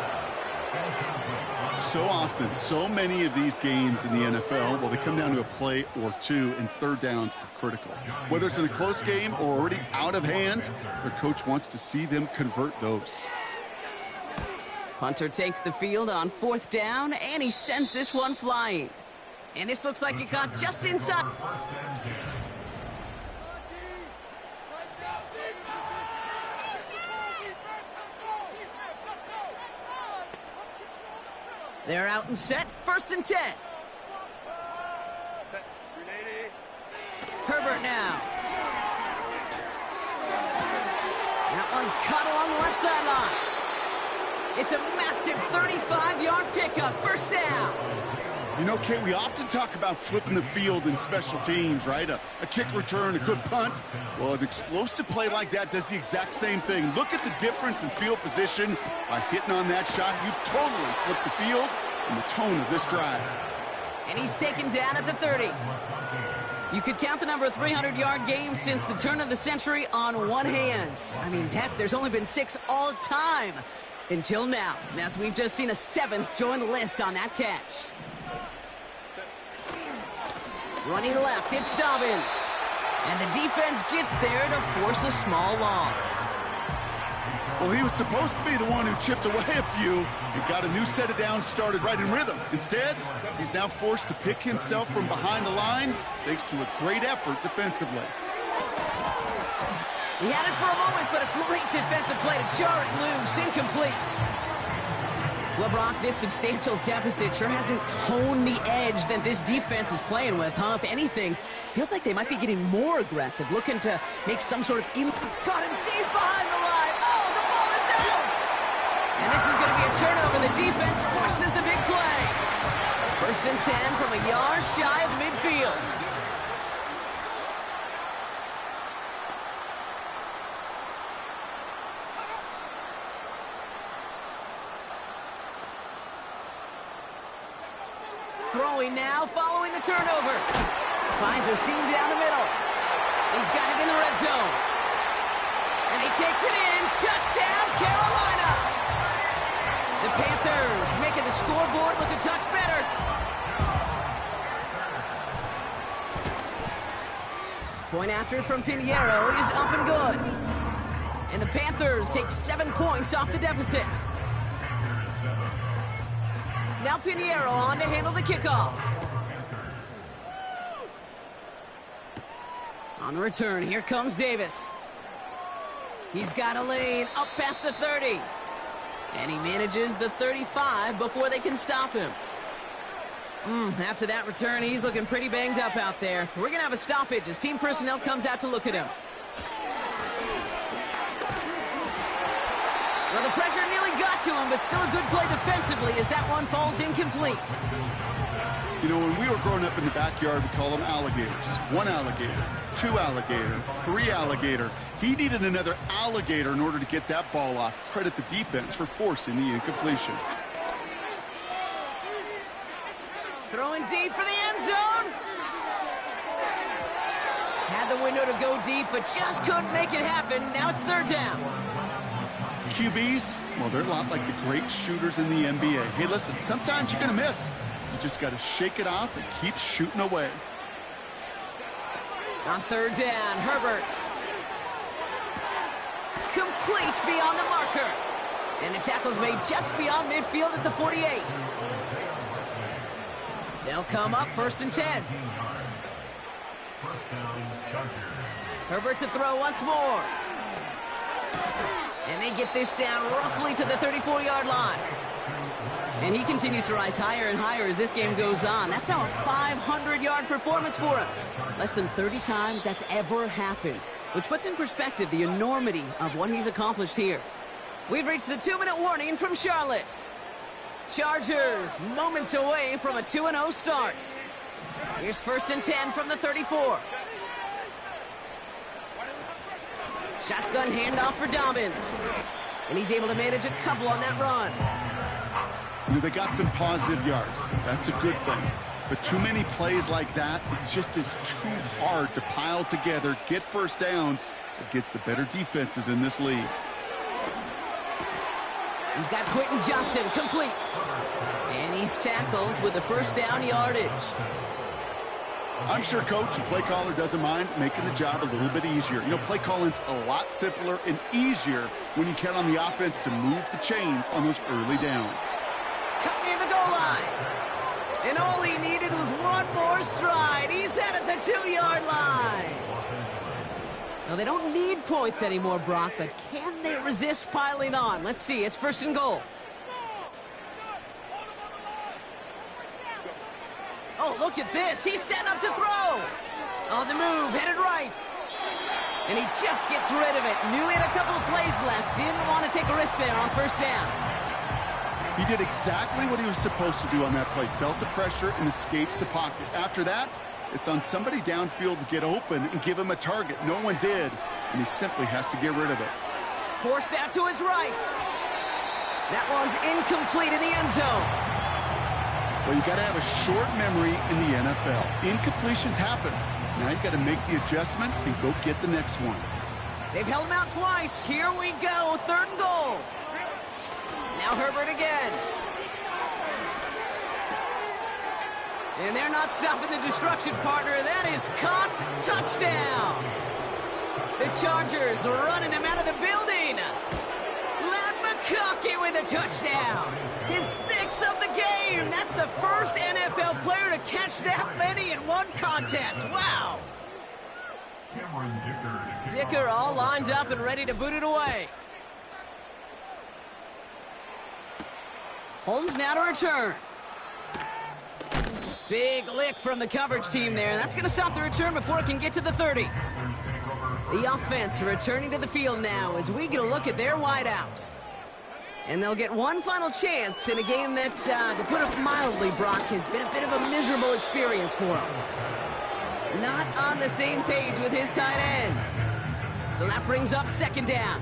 So often, so many of these games in the NFL, well, they come down to a play or two, and 3rd downs are critical. Whether it's in a close game or already out of hand, their coach wants to see them convert those. Punter takes the field on 4th down, and he sends this one flying. And this looks like it got just inside. They're out and set. 1st and 10. Herbert now. That one's caught along the left sideline. It's a massive 35-yard pickup. 1st down. You know, Kate, we often talk about flipping the field in special teams, right? A kick return, a good punt. Well, an explosive play like that does the exact same thing. Look at the difference in field position. By hitting on that shot, you've totally flipped the field and the tone of this drive. And he's taken down at the 30. You could count the number of 300-yard games since the turn of the century on one hand. I mean, heck, there's only been 6 all time until now, as we've just seen a 7th join the list on that catch. Running left, it's Dobbins. And the defense gets there to force a small loss. Well, he was supposed to be the one who chipped away a few and got a new set of downs started right in rhythm. Instead, he's now forced to pick himself from behind the line thanks to a great effort defensively. He had it for a moment, but a great defensive play to jar it loose. Incomplete. Well, Brock, this substantial deficit sure hasn't toned the edge that this defense is playing with, huh? If anything, feels like they might be getting more aggressive, looking to make some sort of impact. Caught him deep behind the line. Oh, the ball is out! And this is going to be a turnover. The defense forces the big play. 1st and 10 from a yard shy of midfield. going now following the turnover. Finds a seam down the middle. He's got it in the red zone. And he takes it in. Touchdown, Carolina. The Panthers making the scoreboard look a touch better. Point after from Pinheiro is up and good. And the Panthers take 7 points off the deficit. Now Pinheiro on to handle the kickoff. On the return, here comes Davis. He's got a lane up past the 30. And he manages the 35 before they can stop him. After that return, he's looking pretty banged up out there. We're going to have a stoppage as team personnel comes out to look at him. Well, the pressure nearly got to him, but still a good play defensively as that one falls incomplete. You know, when we were growing up in the backyard, we call them alligators. 1 alligator, 2 alligator, 3 alligator. He needed another alligator in order to get that ball off. Credit the defense for forcing the incompletion. Throwing deep for the end zone. Had the window to go deep, but just couldn't make it happen. Now it's 3rd down. QBs, well, they're a lot like the great shooters in the NBA. Hey, listen, sometimes you're going to miss. You just got to shake it off and keep shooting away. On 3rd down, Herbert. Complete beyond the marker. And the tackle's made just beyond midfield at the 48. They'll come up 1st and 10. Herbert to throw once more. And they get this down roughly to the 34-yard line. And he continues to rise higher and higher as this game goes on. That's now a 500-yard performance for him. Less than 30 times that's ever happened, which puts in perspective the enormity of what he's accomplished here. We've reached the 2-minute warning from Charlotte. Chargers moments away from a 2-0 start. Here's 1st and 10 from the 34. Shotgun handoff for Dobbins. And he's able to manage a couple on that run. You know, they got some positive yards. That's a good thing. But too many plays like that, it just is too hard to pile together, get first downs against the better defenses in this league. He's got Quentin Johnson complete. And he's tackled with the 1st down yardage. I'm sure coach and play caller doesn't mind making the job a little bit easier. You know, play calling's a lot simpler and easier when you count on the offense to move the chains on those early downs. Cut near the goal line. And all he needed was one more stride. He's at the 2-yard line. Now, they don't need points anymore, Brock, but can they resist piling on? Let's see. It's 1st and goal. Oh, look at this. He's set up to throw. On the move, headed right. And he just gets rid of it. Knew he had a couple of plays left. Didn't want to take a risk there on 1st down. He did exactly what he was supposed to do on that play. Felt the pressure and escapes the pocket. After that, it's on somebody downfield to get open and give him a target. No one did, and he simply has to get rid of it. Forced out to his right. That one's incomplete in the end zone. Well, you got to have a short memory in the NFL. Incompletions happen. Now you got to make the adjustment and go get the next one. They've held him out twice. Here we go, 3rd and goal. Now Herbert again. And they're not stopping the destruction, partner. That is caught. Touchdown. The Chargers running them out of the building. Ladd McConkey with a touchdown. His 6th of the game. That's the first NFL player to catch that many in one contest. Wow. Dicker all lined up and ready to boot it away. Holmes now to return. Big lick from the coverage team there. That's going to stop the return before it can get to the 30. The offense returning to the field now as we get a look at their wideouts. And they'll get one final chance in a game that, to put it mildly, Brock, has been a bit of a miserable experience for him. Not on the same page with his tight end. So that brings up 2nd down.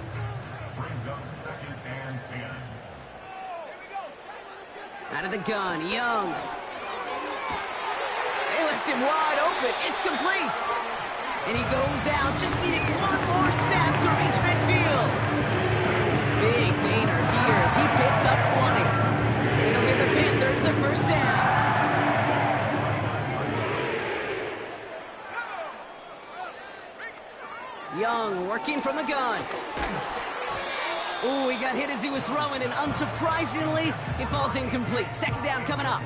Out of the gun, Young. him wide open. It's complete. And he goes out, just needing one more step to reach midfield. Big gainer here as he picks up 20. And it'll give the Panthers a first down. Young working from the gun. Ooh, he got hit as he was throwing, and unsurprisingly, it falls incomplete. Second down coming up.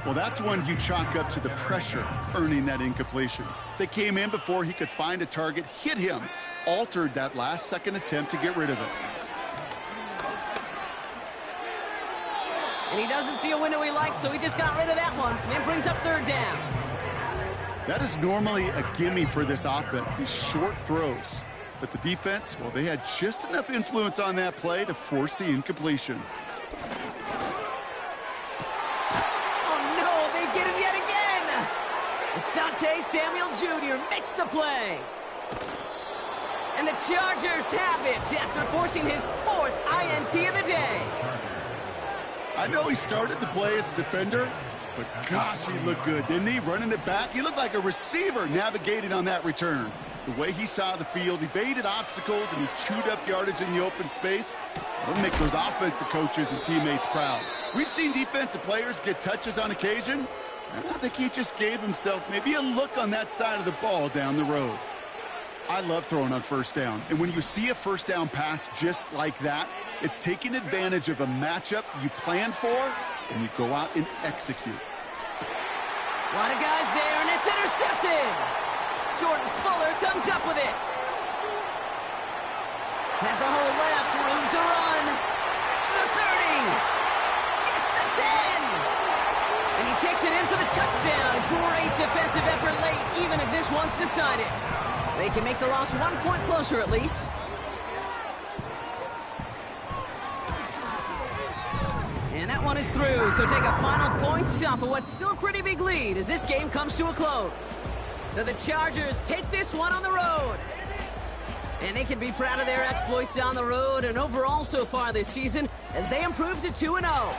Well, that's one you chalk up to the pressure earning that incompletion. They came in before he could find a target, hit him, altered that last-second attempt to get rid of it. And he doesn't see a window he likes, so he just got rid of that one. And brings up third down. That is normally a gimme for this offense, these short throws. But the defense, well, they had just enough influence on that play to force the incompletion. Asante Samuel Jr. makes the play. And the Chargers have it after forcing his 4th INT of the day. I know he started the play as a defender, but gosh, he looked good, didn't he? Running it back, he looked like a receiver navigating on that return. The way he saw the field, he baited obstacles, and he chewed up yardage in the open space. That'll make those offensive coaches and teammates proud. We've seen defensive players get touches on occasion. I think he just gave himself maybe a look on that side of the ball down the road. I love throwing on first down. And when you see a first down pass just like that, it's taking advantage of a matchup you plan for, and you go out and execute. A lot of guys there, and it's intercepted. Jordan Fuller comes up with it. Has a hole left, room to run. The 30. Gets the 10. And he takes it in for the touchdown. Great defensive effort late, even if this one's decided. They can make the loss 1 point closer at least. And that one is through, so take a final point off of what's still a pretty big lead as this game comes to a close. So the Chargers take this one on the road. And they can be proud of their exploits on the road and overall so far this season as they improve to 2-0.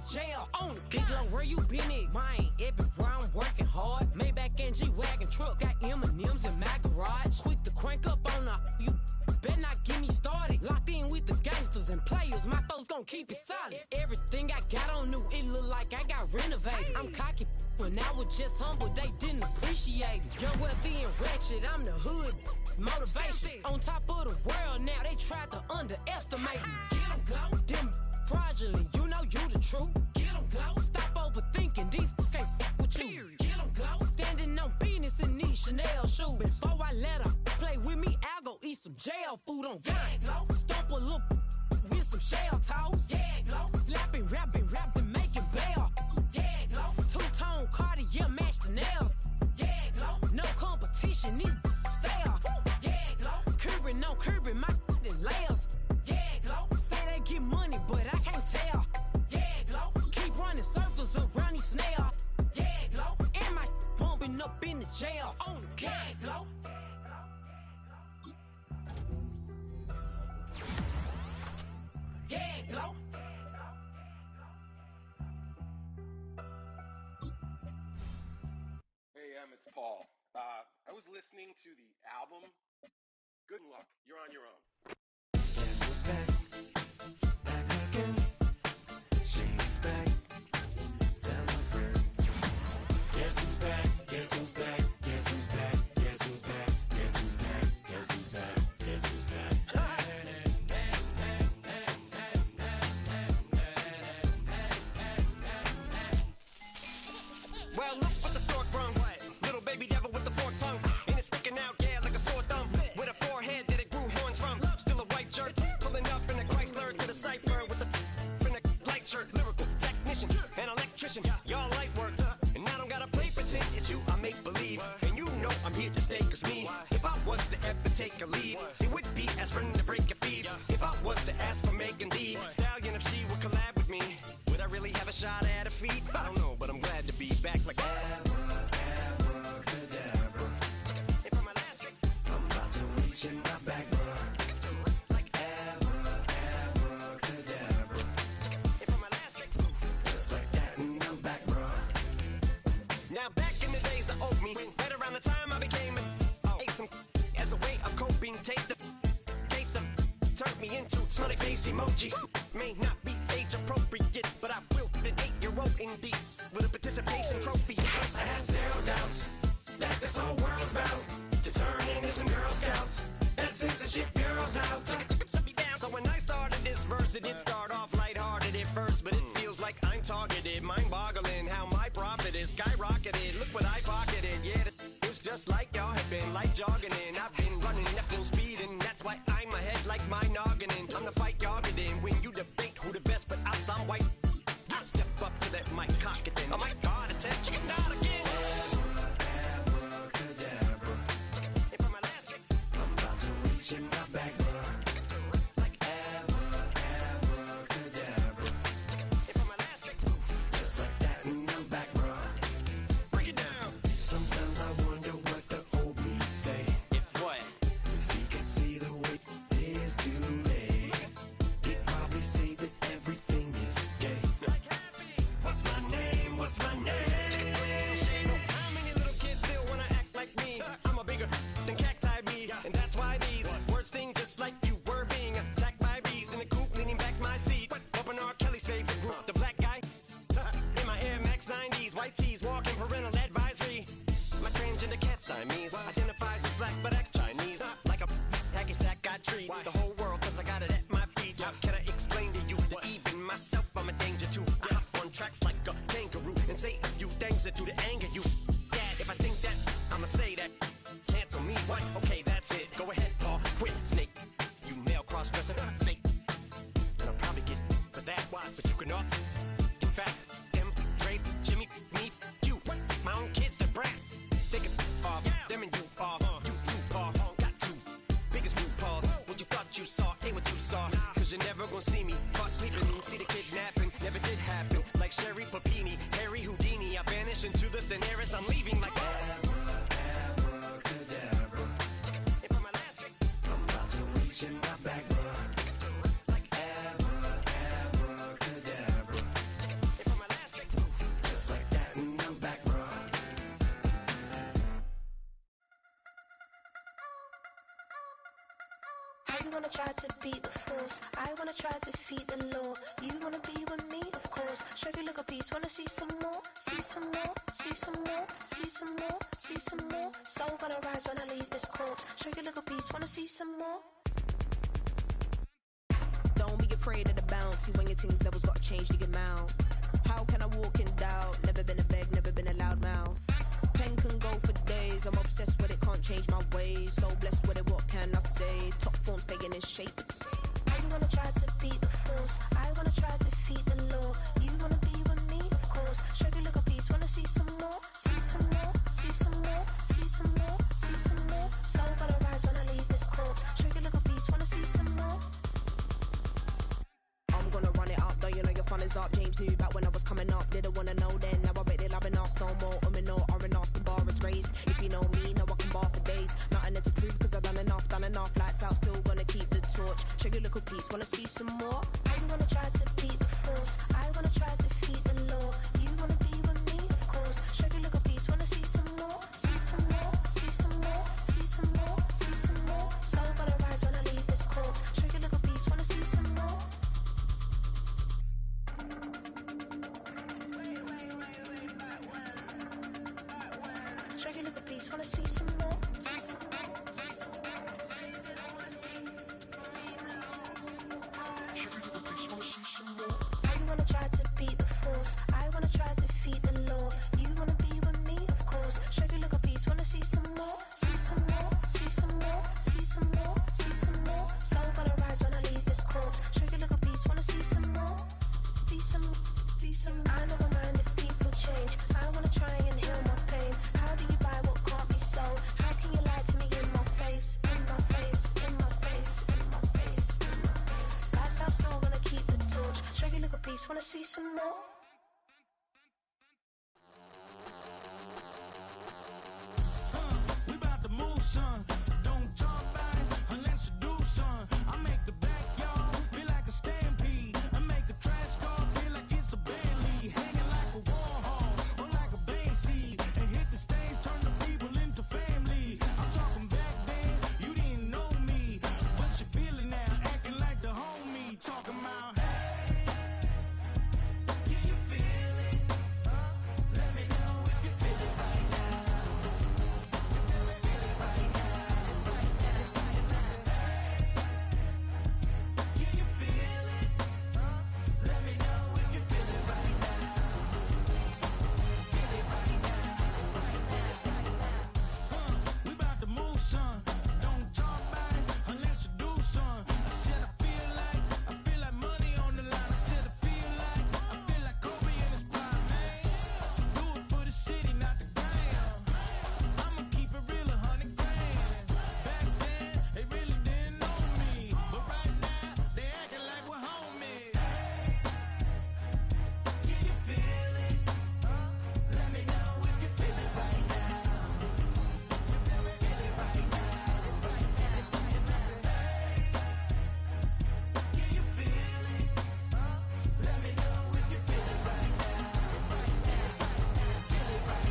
jail on it. Big low, where you been at? Mine, everywhere I'm working hard. Maybach and G-Wagon truck, got M&M's in my garage. Quick to crank up on her, you better not get me started. Locked in with the gangsters and players, my folks gon' keep it solid. Everything I got on new, it look like I got renovated. I'm cocky, when I was just humble, they didn't appreciate it. Young, wealthy, and ratchet, I'm the hood. Motivation, on top of the world now, they tried to underestimate me. Get 'em go, them fraudulent, you know you the truth. Get 'em go, stop overthinking, these can't with you. Get 'em go, standing on business in these Chanel shoes. Before I let her play with me, I'll go eat some jail food on gang. Stomp a little with some shell toes. Yeah, glow, slapping, rapping, making bail. Yeah, glow, two-tone Cartier match the nails. Yeah, glow, no competition, these in the jail on the gang glow. Gang glow. Hey, it's Paul. I was listening to the album. Good luck. You're on your own. Guess who's back? Back again. She's back. Tell a friend. Guess who's back? Guess who's back? Guess who's back? Guess who's back? Guess who's back? Guess who's back? Guess who's back? Well, look what the stork brung. Little baby devil with the forked tongue. And it's sticking out, yeah, like a sore thumb. With a forehead that it grew horns from. Still a white jerk, pulling up in a Chrysler to the cipher with the in a light shirt. Lyrical technician, an electrician, y'all light work. And I don't gotta play pretend, it's you I make believe. And you know I'm here to stay, cause me, if I was to ever take a leave, it would be aspirin to break a feed. If I was to ask for Megan D Stallion, if she would collab with me, would I really have a shot at a feat? I don't know, but I'm glad to be back like in my back, bruh. Like abracadabra. Just like that, and I'm back, bruh. Now back in the days of oat me, right around the time I became ate some as a way of coping. Take the case of turned me into smiley face emoji. May not be age appropriate, but I will be an 8-year-old indeed with a participation trophy. Yes, I have zero doubts that this whole world's bound to turn into some Girl Scouts. That censorship bureau's out. So when I started this verse, it did start off lighthearted at first, but it feels like I'm targeted. Mind-boggling how my profit is skyrocketed. Look what I pocketed. Yeah, it's just like y'all have been like jogging in. I've been running at full speed, and that's why I'm ahead like my noggin. I'm the fight y'all get in when you debate who the best, but I'm some white. I step up to that mic, cock it then. Oh my God, it's that chicken out again. In my back, bruh. Like abracadabra. Just like that, and I'm back, bruh. Break it down. Sometimes I wonder what the old me say. If what? If he could see the way it is today, he'd probably say that everything is gay. What's my name? What's my name? So how many little kids still wanna act like me? I'm a bigger than cacti me, and that's why these words sting just like you were being attacked by bees in the coop, leaning back my seat. Open R. Kelly's favorite group, the black guy. In my Air Max 90s, white tees, walking parental advisory. My transgender cat Siamese identifies as black but acts Chinese. Like a hacky sack I treat the whole world cause I got it at my feet. How can I explain to you that even myself I'm a danger to? I hop on tracks like a kangaroo and say a few things that do to anger you. Dad, if I think that, I'ma say that. Cancel me, what? Okay, that's it. Go ahead, Paul, quit, snake. You male cross-dresser, fake. And I'll probably get for that, but you can not. In fact, them, Dre, Jimmy, me, you. My own kids, they're brass. They can off, them and you off. You too, Paul, got two biggest root paws. What you thought you saw ain't what you saw. Cause you're never gonna see me caught sleeping. See the kidnapping, never did happen. Like Sherry Papini, Harry Houdini. I vanish into the thin air as I'm leaving like in my back, bruh. Like abracadabra. Just like that, and I'm back, bruh. I wanna try to beat the force. I wanna try to defeat the law. You wanna be with me, of course. Show you look a piece. Wanna see some more? See some more? See some more? See some more? See some more? Soul gonna rise when I leave this corpse. Show you look a piece. Wanna see some more? Don't be afraid of the bounce. See when your things levels gotta change to your mouth. How can I walk in doubt? Never been a beg, never been a loud mouth. Pen can go for days. I'm obsessed with it, can't change my ways. So blessed with it, what can I say? Top form staying in shape. I wanna try to beat the force. I wanna try to defeat the law. You wanna be with me, of course. Show you look a piece. Wanna see some more? See some more? See some more? See some more? See some more? Soul gonna rise when I leave this corpse. Show you look a piece. Wanna see some more? I'm gonna run it up, though you know your fun is up. James knew back when I was coming up, they don't wanna know then. Now I bet they loving us no more. No, R&R's the bar is raised. If you know me, now I can bar for days. Nothing there to prove, cause I've done enough. Lights out, still gonna keep the torch. Check your little piece, wanna see some more? I wanna try to beat the force. I wanna try to defeat the law. You wanna be with me, of course. Check your little piece, wanna see some more? See some more, see some more, see some more, see some more. So gonna rise when I leave this corpse. Check your little piece, wanna see some more? Check your little piece, wanna see some more? I wanna try to beat the force. I wanna try to defeat the law. You wanna be with me, of course. Check your little piece, wanna see some more? See some more, see some more, see some more, see some more. So gonna rise when I leave this corpse. Check your little piece, wanna see some more? See some, see some. I never mind if people change. I wanna try and heal my pain. How do you buy what can't be sold? How can you lie to me in my face? In my face, in my face, in my face, in my face. That's how still gonna keep the torch. Check your little piece, wanna see some more? We about to move, son. Don't talk about it unless you do, son. I make the backyard feel like a stampede. I make a trash car feel like it's a Bentley. Hanging like a Warhol or like a Banksy. And hit the stage, turn the people into family. I'm talking back then, you didn't know me. But you feel it now, acting like the homie. Talking about, hey, can you feel it? Let me know if you feel it right now. We about to move, son. Don't talk about it unless you do, son. I said I feel like money on the line. I said I feel like Kobe in his prime, man. Do it for the city, not the gram. I'ma keep it real, 100 grand. Back then, they really didn't know me, but right now they acting like we're homies. Can you feel it? Let me know if you feel it right now. Can you feel it? Let me know if you feel it right now. Feel it right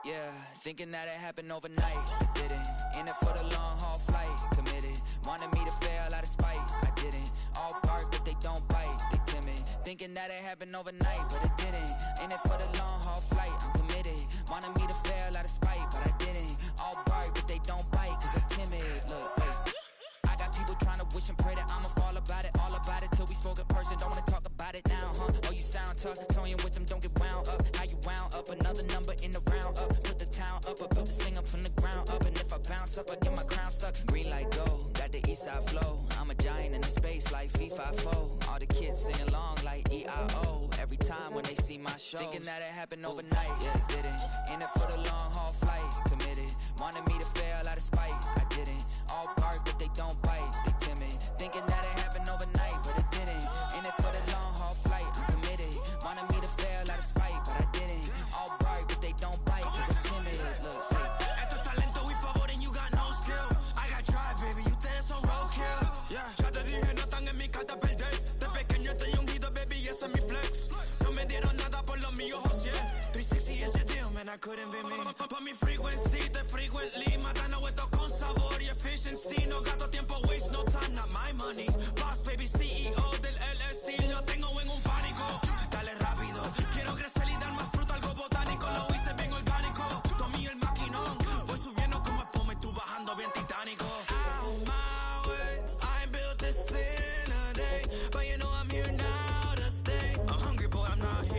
Yeah, thinking that it happened overnight. I didn't. In it for the long haul flight. Committed. Wanted me to fail out of spite. I didn't. All bark, but they don't bite. They timid. Thinking that it happened overnight, but it didn't. In it for the long haul flight. I'm committed. Wanted me to fail out of spite, but I didn't. All bark, but they don't bite, cause I'm timid. Look, wait. I got people trying to wish and pray that I'ma fall about it. All about it till we spoke in person. Don't wanna talk about it now, huh? Oh, you sound tough. Toying with them, don't get wound up. How you wound up? Another number in the round up. Put the town up. I built this thing up from the ground up. And if I bounce up, I get my crown stuck. Green like gold, got the east side flow. I'm a giant in the space like FIFA4. All the kids sing along like EIO. Every time when they see my show. Thinking that it happened overnight. Yeah, it didn't. In it for the long haul flight. Committed. Wanted me to fail out of spite. I didn't. All bark, but they don't bite. They timid. Thinking that it happened overnight, but it didn't. In it for the long haul flight. I'm committed. Wanted me to fail out of spite, but I didn't. All bark, but they don't bite, cause I'm timid. Look, Esto es talento y favor and you got no skill. I got drive, baby, ustedes son roadkill. Yeah, ya te dije, no están en mi carta perder. De pequeño estoy ungido, baby, ese es mi flex. No me dieron nada por lo mío, José. 360 ese deal, man, I couldn't be me. Pa' mi frequency, te frequently. Matando esto con sabor y efficiency. No gasto tiempo, waste no time, not my money. Boss, baby, CEO del LLC. Lo tengo en un pánico. Dale rápido, quiero crecer y dar más fruto, algo botánico. Lo hice go out my way. I ain't built this in a day, but you know I'm here now to stay. I'm hungry, boy, I'm not here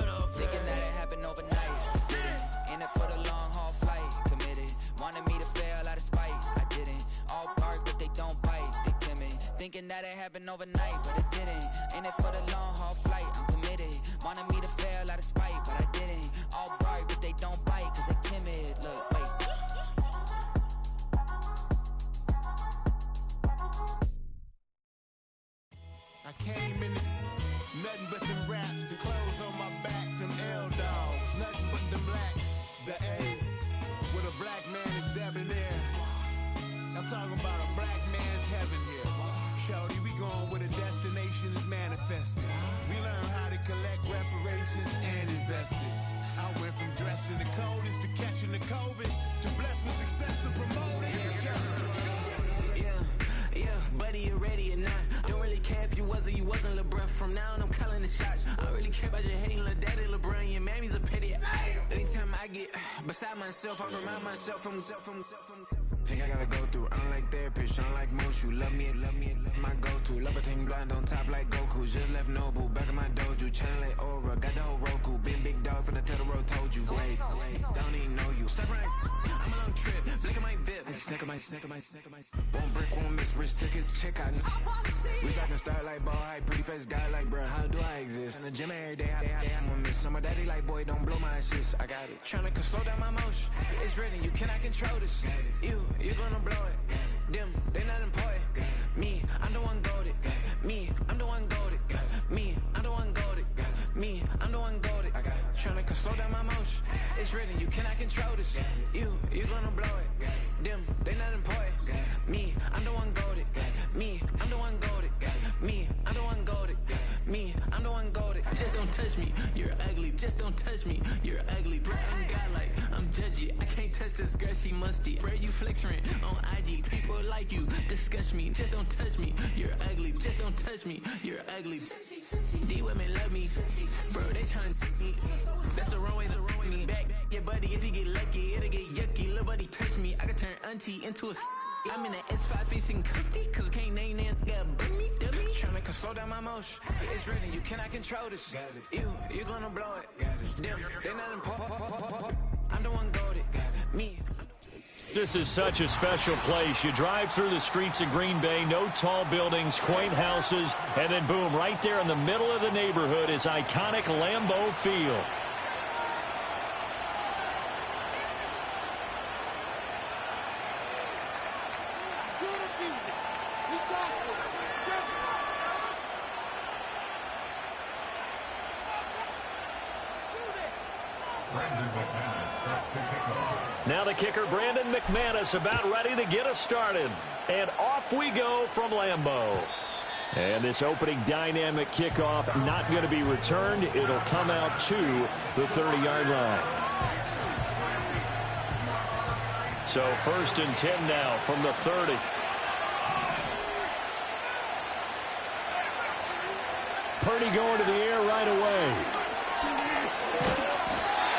to play. Thinking that it happened overnight. Didn't. In it for the long haul flight. Committed. Wanted me to fail out of spite. I didn't. All bark, but they don't bite. They timid. Thinking that it happened overnight, but it didn't. In it for the long haul flight. I'm committed. Wanted me to fail out of spite, but I didn't. All bark, but they don't bite, cause they timid. Look, wait. I came in nothing but them raps, the clothes on my back, them L-dogs, nothing but them blacks. The A, with a black man is debonair. I'm talking about a black man's heaven here. Shorty, we going where the destination is manifested. We learn how to collect reparations and invest it. I went from dressing the coldest to catching the COVID, to blessed with success and promoting to just Yeah, buddy, you ready or not? Don't really care if you was or you wasn't LeBron. From now on, I'm calling the shots. I don't really care about your hating little daddy LeBron. Your mammy's a pity. Anytime I get beside myself, I remind myself from Think I gotta go through. I don't like therapist, I don't like most. You love me, my go-to. Love a thing blind on top like Goku. Just left Nobu, back in my dojo. Channel like Aura, got the whole Roku. Been big dog from the Totoro, told you. Wait, don't even know you. Step right, I'm a long trip. Blink of my VIP. And snack of my. Won't break, won't miss. Rich tickets, check out. We talking start like ball hype. Pretty face guy like, bruh, how do I exist? In the gym every day, I'm gonna miss. So my daddy like, boy, don't blow my assist. I got it. Tryna slow down my motion. It's written, you cannot control this. You gonna blow it. Them, they not important. Me, I'm the one goated. Me, I'm the one goated. Me, I'm the one goated. Me, I'm the one goated. I got it. Tryna slow down my motion. It's written, you cannot control this. You gonna blow it. Them, they not important. Me, I'm the one goated. Me, I'm the one goated. Me, I'm the one goated. Me, I'm the one goated. Just don't touch me, you're ugly. Just don't touch me, you're ugly. Bro, I'm godlike, I'm judgy. I can't touch this girl, she musty. Bro, you flexing on IG. People like you disgust me. Just don't touch me, you're ugly. Just don't touch me, you're ugly. These women love me, bro, they tryna me. That's the wrong way, me back. Yeah, buddy, if you get lucky, it'll get yucky. Little buddy touch me, I can turn auntie into a I'm in the S5 facing cuffy, cause I can't name that guy but me, dummy. Tryna slow down my motion. It's written, you cannot control this. You gonna blow it. Them, they not important. I'm the one goated. Me. This is such a special place. You drive through the streets of Green Bay, no tall buildings, quaint houses, and then boom, right there in the middle of the neighborhood is iconic Lambeau Field. Now the kicker, Brandon McManus, about ready to get us started. And off we go from Lambeau. And this opening dynamic kickoff not going to be returned. It'll come out to the 30-yard line. So 1st and 10 now from the 30. Purdy going to the air right away.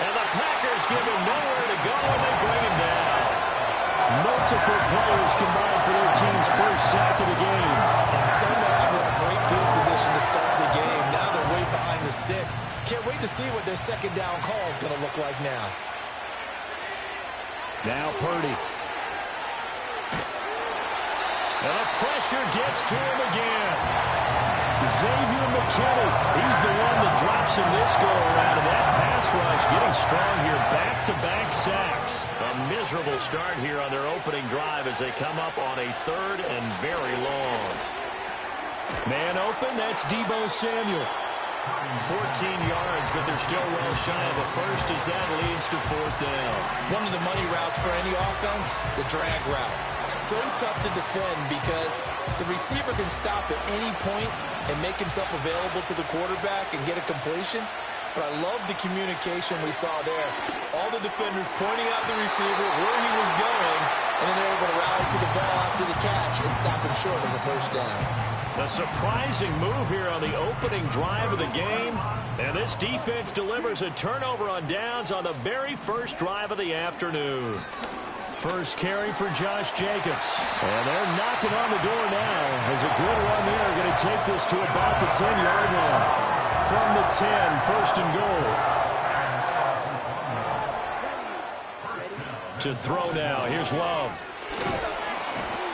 And the Packers give him nowhere to go, and they bring him down. Multiple players combined for their team's first sack of the game. And so much for a great field position to start the game. Now they're way behind the sticks. Can't wait to see what their second down call is going to look like now. Now Purdy. And the pressure gets to him again. Xavier McKinney, he's the one that drops him this go-around, and that pass rush getting strong here, back-to-back sacks. A miserable start here on their opening drive as they come up on a 3rd and very long. Man open, that's Deebo Samuel. 14 yards, but they're still well shy of a first as that leads to 4th down. One of the money routes for any offense, the drag route. So tough to defend because the receiver can stop at any point and make himself available to the quarterback and get a completion. But I love the communication we saw there. All the defenders pointing out the receiver, where he was going, and then they were able to rally to the ball after the catch and stop him short of the 1st down. A surprising move here on the opening drive of the game. And this defense delivers a turnover on downs on the very first drive of the afternoon. First carry for Josh Jacobs. And they're knocking on the door now as a good run there. Going to take this to about the 10-yard line. From the 10, first and goal. To throw now. Here's Love.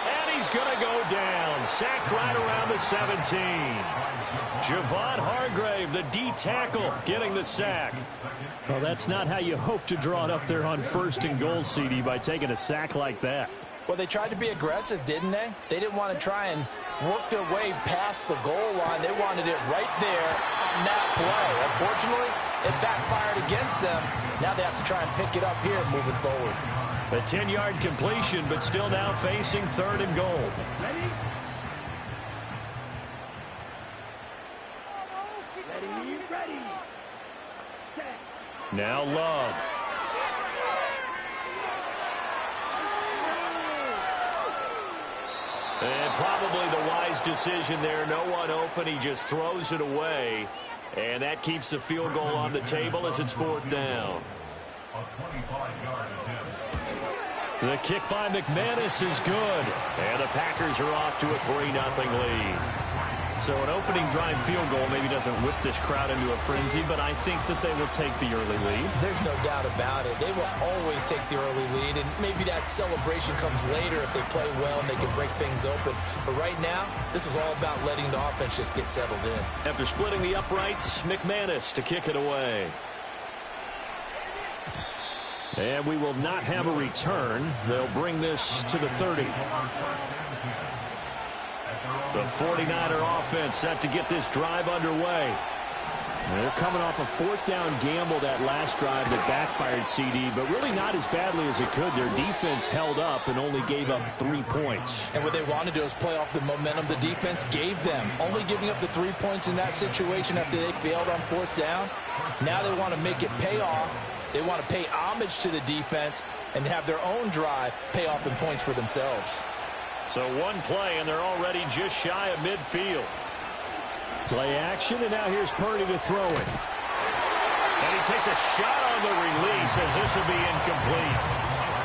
And he's going to go down. Sacked right around the 17. Javon Hargrave, the D tackle, getting the sack. Well, that's not how you hope to draw it up there on first and goal, CD, by taking a sack like that. Well, they tried to be aggressive, didn't they? They didn't want to try and work their way past the goal line. They wanted it right there on that play. Unfortunately, it backfired against them. Now they have to try and pick it up here moving forward. A 10-yard completion, but still now facing third and goal. Ready. Now Love. And probably the wise decision there. No one open. He just throws it away. And that keeps the field goal on the table as it's fourth down. The kick by McManus is good. And the Packers are off to a 3-0 lead. So an opening drive field goal maybe doesn't whip this crowd into a frenzy, but I think that they will take the early lead. There's no doubt about it. They will always take the early lead, and maybe that celebration comes later if they play well and they can break things open. But right now, this is all about letting the offense just get settled in. After splitting the uprights, McManus to kick it away. And we will not have a return. They'll bring this to the 30. The 49er offense set to get this drive underway. They're coming off a fourth down gamble that last drive that backfired, CD, but really not as badly as it could. Their defense held up and only gave up 3 points. And what they want to do is play off the momentum the defense gave them. Only giving up the 3 points in that situation after they failed on fourth down. Now they want to make it pay off. They want to pay homage to the defense and have their own drive pay off in points for themselves. So one play, and they're already just shy of midfield. Play action, and now here's Purdy to throw it. And he takes a shot on the release as this will be incomplete.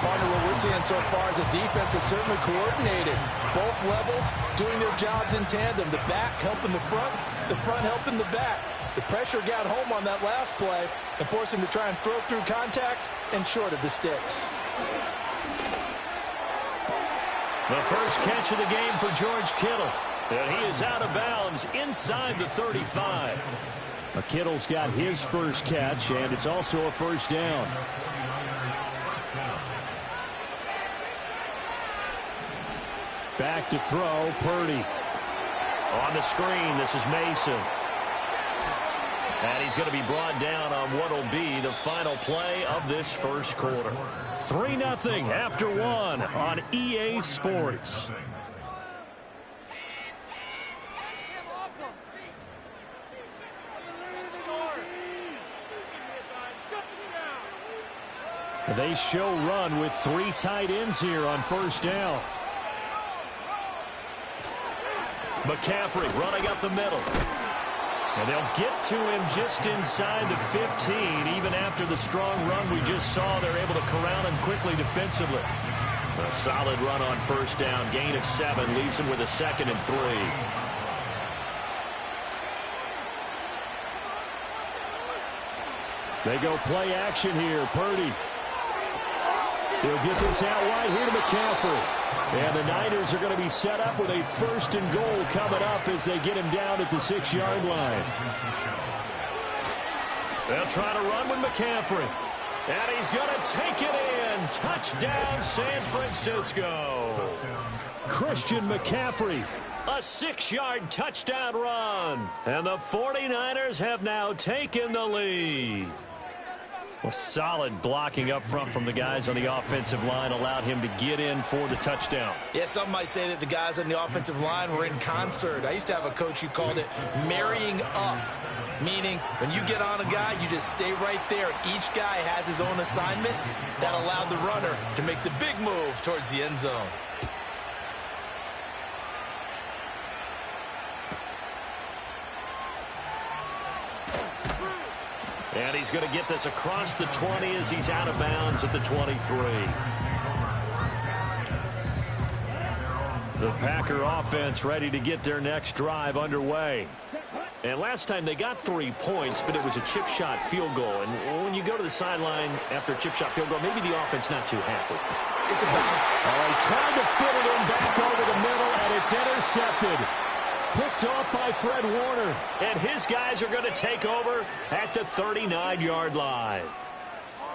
Partner, what we're seeing so far is a defense that's certainly coordinated. Both levels doing their jobs in tandem. The back helping the front helping the back. The pressure got home on that last play and forced him to try and throw through contact and short of the sticks. The first catch of the game for George Kittle. And he is out of bounds inside the 35. Kittle's got his first catch, and it's also a first down. Back to throw, Purdy. On the screen, this is Mason. And he's going to be brought down on what will be the final play of this first quarter. 3-0 after one on EA Sports. They show run with 3 tight ends here on first down. McCaffrey running up the middle. And they'll get to him just inside the 15. Even after the strong run we just saw, they're able to corral him quickly defensively. A solid run on first down. Gain of 7 leaves him with a 2nd and 3. They go play action here. Purdy. He'll get this out wide here to McCaffrey. And the Niners are going to be set up with a 1st and goal coming up as they get him down at the 6-yard line. They'll try to run with McCaffrey. And he's going to take it in. Touchdown, San Francisco. Christian McCaffrey. A 6-yard touchdown run. And the 49ers have now taken the lead. Well, solid blocking up front from the guys on the offensive line allowed him to get in for the touchdown. Yeah, some might say that the guys on the offensive line were in concert. I used to have a coach who called it marrying up, meaning when you get on a guy, you just stay right there. Each guy has his own assignment. That allowed the runner to make the big move towards the end zone. And he's going to get this across the 20 as he's out of bounds at the 23. The Packer offense ready to get their next drive underway. And last time they got 3 points, but it was a chip shot field goal. And when you go to the sideline after a chip shot field goal, maybe the offense not too happy. It's a bounce. All right, trying to fit it in back over the middle, and it's intercepted. Picked off by Fred Warner. And his guys are going to take over at the 39-yard line.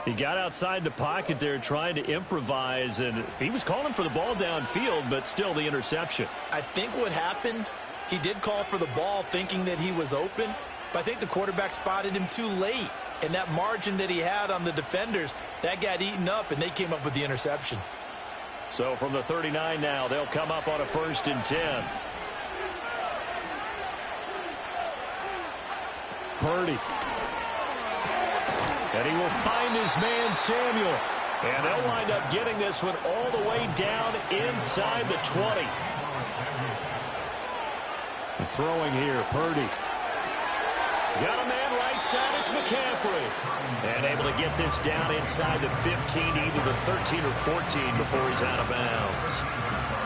He got outside the pocket there trying to improvise, and he was calling for the ball downfield, but still the interception. I think what happened, he did call for the ball thinking that he was open, but I think the quarterback spotted him too late. And that margin that he had on the defenders, that got eaten up, and they came up with the interception. So from the 39 now, they'll come up on a 1st and 10. Purdy. And he will find his man, Samuel. And they'll wind up getting this one all the way down inside the 20. And throwing here, Purdy. Got a man right side, it's McCaffrey. And able to get this down inside the 15, either the 13 or 14 before he's out of bounds.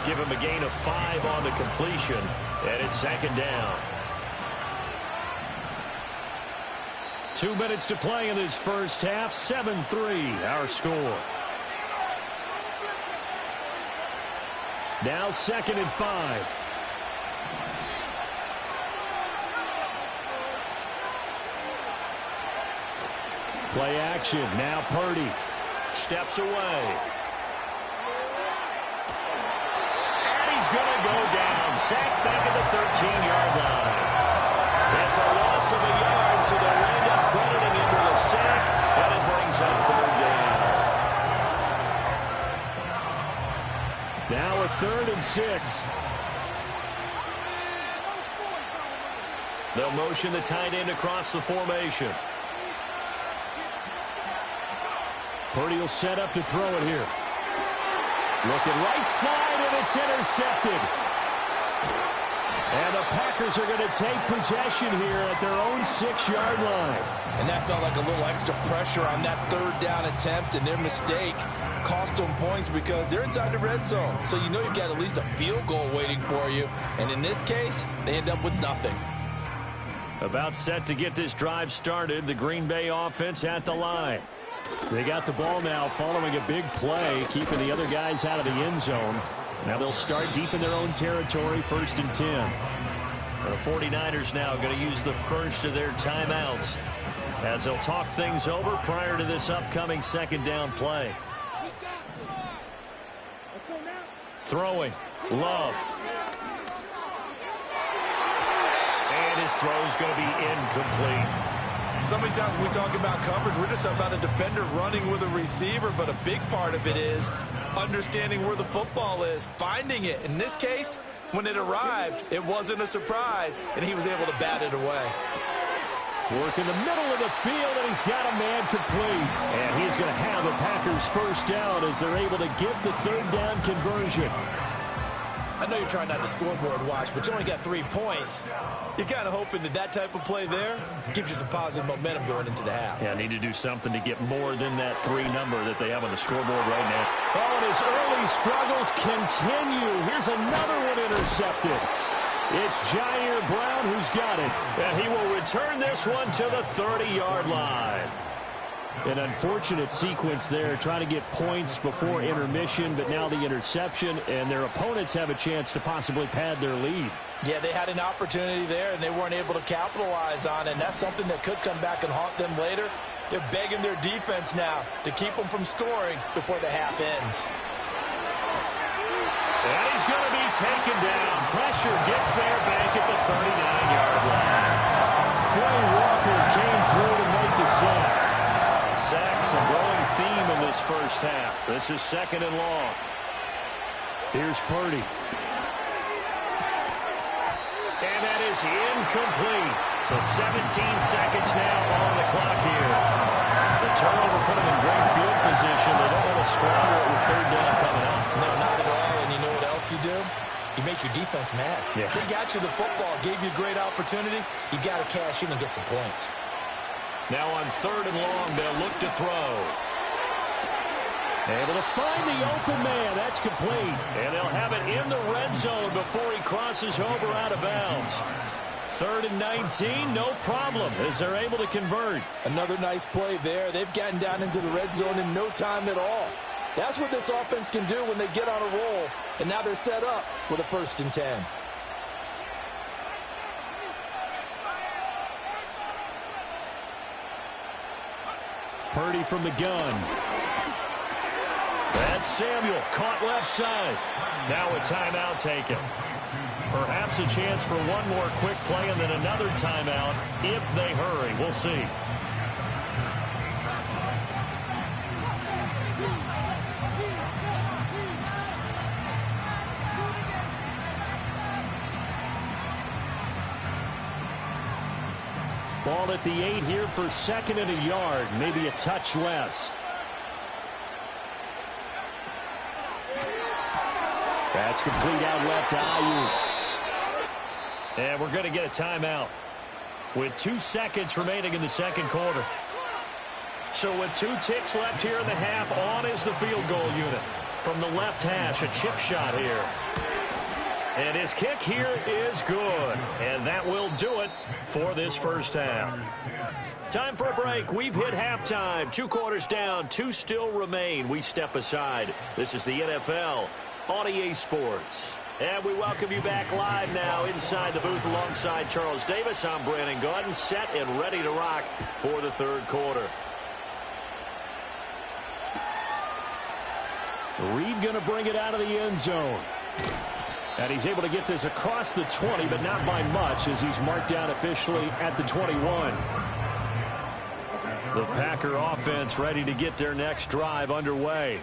Give him a gain of 5 on the completion, and it's 2nd down. 2 minutes to play in this first half. 7-3, our score. Now 2nd and 5. Play action. Now Purdy steps away. And he's going to go down. Sacked back at the 13-yard line. It's a loss of a yard, so they'll end up crediting him with a sack, and it brings up 3rd down. Now a 3rd and 6. They'll motion the tight end across the formation. Purdy will set up to throw it here. Looking right side, and it's intercepted. And the Packers are going to take possession here at their own 6-yard line. And that felt like a little extra pressure on that 3rd down attempt, and their mistake cost them points because they're inside the red zone. So you know you've got at least a field goal waiting for you. And in this case, they end up with nothing. About set to get this drive started, the Green Bay offense at the line. They got the ball now following a big play, keeping the other guys out of the end zone. Now they'll start deep in their own territory, 1st and 10. The 49ers now going to use the first of their timeouts as they'll talk things over prior to this upcoming 2nd down play. Throwing. Love. And his throw's going to be incomplete. So many times when we talk about coverage, we're just about a defender running with a receiver, but a big part of it is understanding where the football is, finding it. In this case, when it arrived, it wasn't a surprise, and he was able to bat it away. Work in the middle of the field, and he's got a man complete. And he's going to have the Packers 1st down as they're able to get the 3rd down conversion. I know you're trying not to scoreboard watch, but you only got 3 points. You're kind of hoping that that type of play there gives you some positive momentum going into the half. Yeah, need to do something to get more than that 3 number that they have on the scoreboard right now. Oh, and his early struggles continue. Here's another one intercepted. It's Jair Brown who's got it. And he will return this one to the 30-yard line. An unfortunate sequence there, trying to get points before intermission, but now the interception, and their opponents have a chance to possibly pad their lead. Yeah, they had an opportunity there, and they weren't able to capitalize on it, and that's something that could come back and haunt them later. They're begging their defense now to keep them from scoring before the half ends. And he's going to be taken down. Pressure gets there back at the 39-yard line. Quay Walker came through to make the sack. Sacks, a growing theme in this first half. This is 2nd and long. Here's Purdy. And that is incomplete. So 17 seconds now on the clock here. The turnover put them in great field position. They don't want to squander it with 3rd down coming up. No, not at all. And you know what else you do? You make your defense mad. Yeah. They got you the football, gave you a great opportunity. You got to cash in and get some points. Now on 3rd and long, they'll look to throw. Able to find the open man. That's complete. And they'll have it in the red zone before he crosses over out of bounds. 3rd and 19, no problem, as they're able to convert. Another nice play there. They've gotten down into the red zone in no time at all. That's what this offense can do when they get on a roll. And now they're set up with a 1st and 10. Purdy from the gun. That's Samuel, caught left side. Now a timeout taken. Perhaps a chance for one more quick play and then another timeout if they hurry. We'll see. Ball at the 8 here for 2nd and a yard, maybe a touch less. That's complete out left to Ayuk. And we're going to get a timeout with 2 seconds remaining in the 2nd quarter. So with 2 ticks left here in the half, on is the field goal unit. From the left hash, a chip shot here. And his kick here is good. And that will do it for this first half. Time for a break. We've hit halftime. 2 quarters down, 2 still remain. We step aside. This is the NFL on EA Sports. And we welcome you back live now inside the booth alongside Charles Davis. I'm Brandon Gaudin, set and ready to rock for the 3rd quarter. Reed going to bring it out of the end zone. And he's able to get this across the 20, but not by much as he's marked down officially at the 21. The Packer offense ready to get their next drive underway.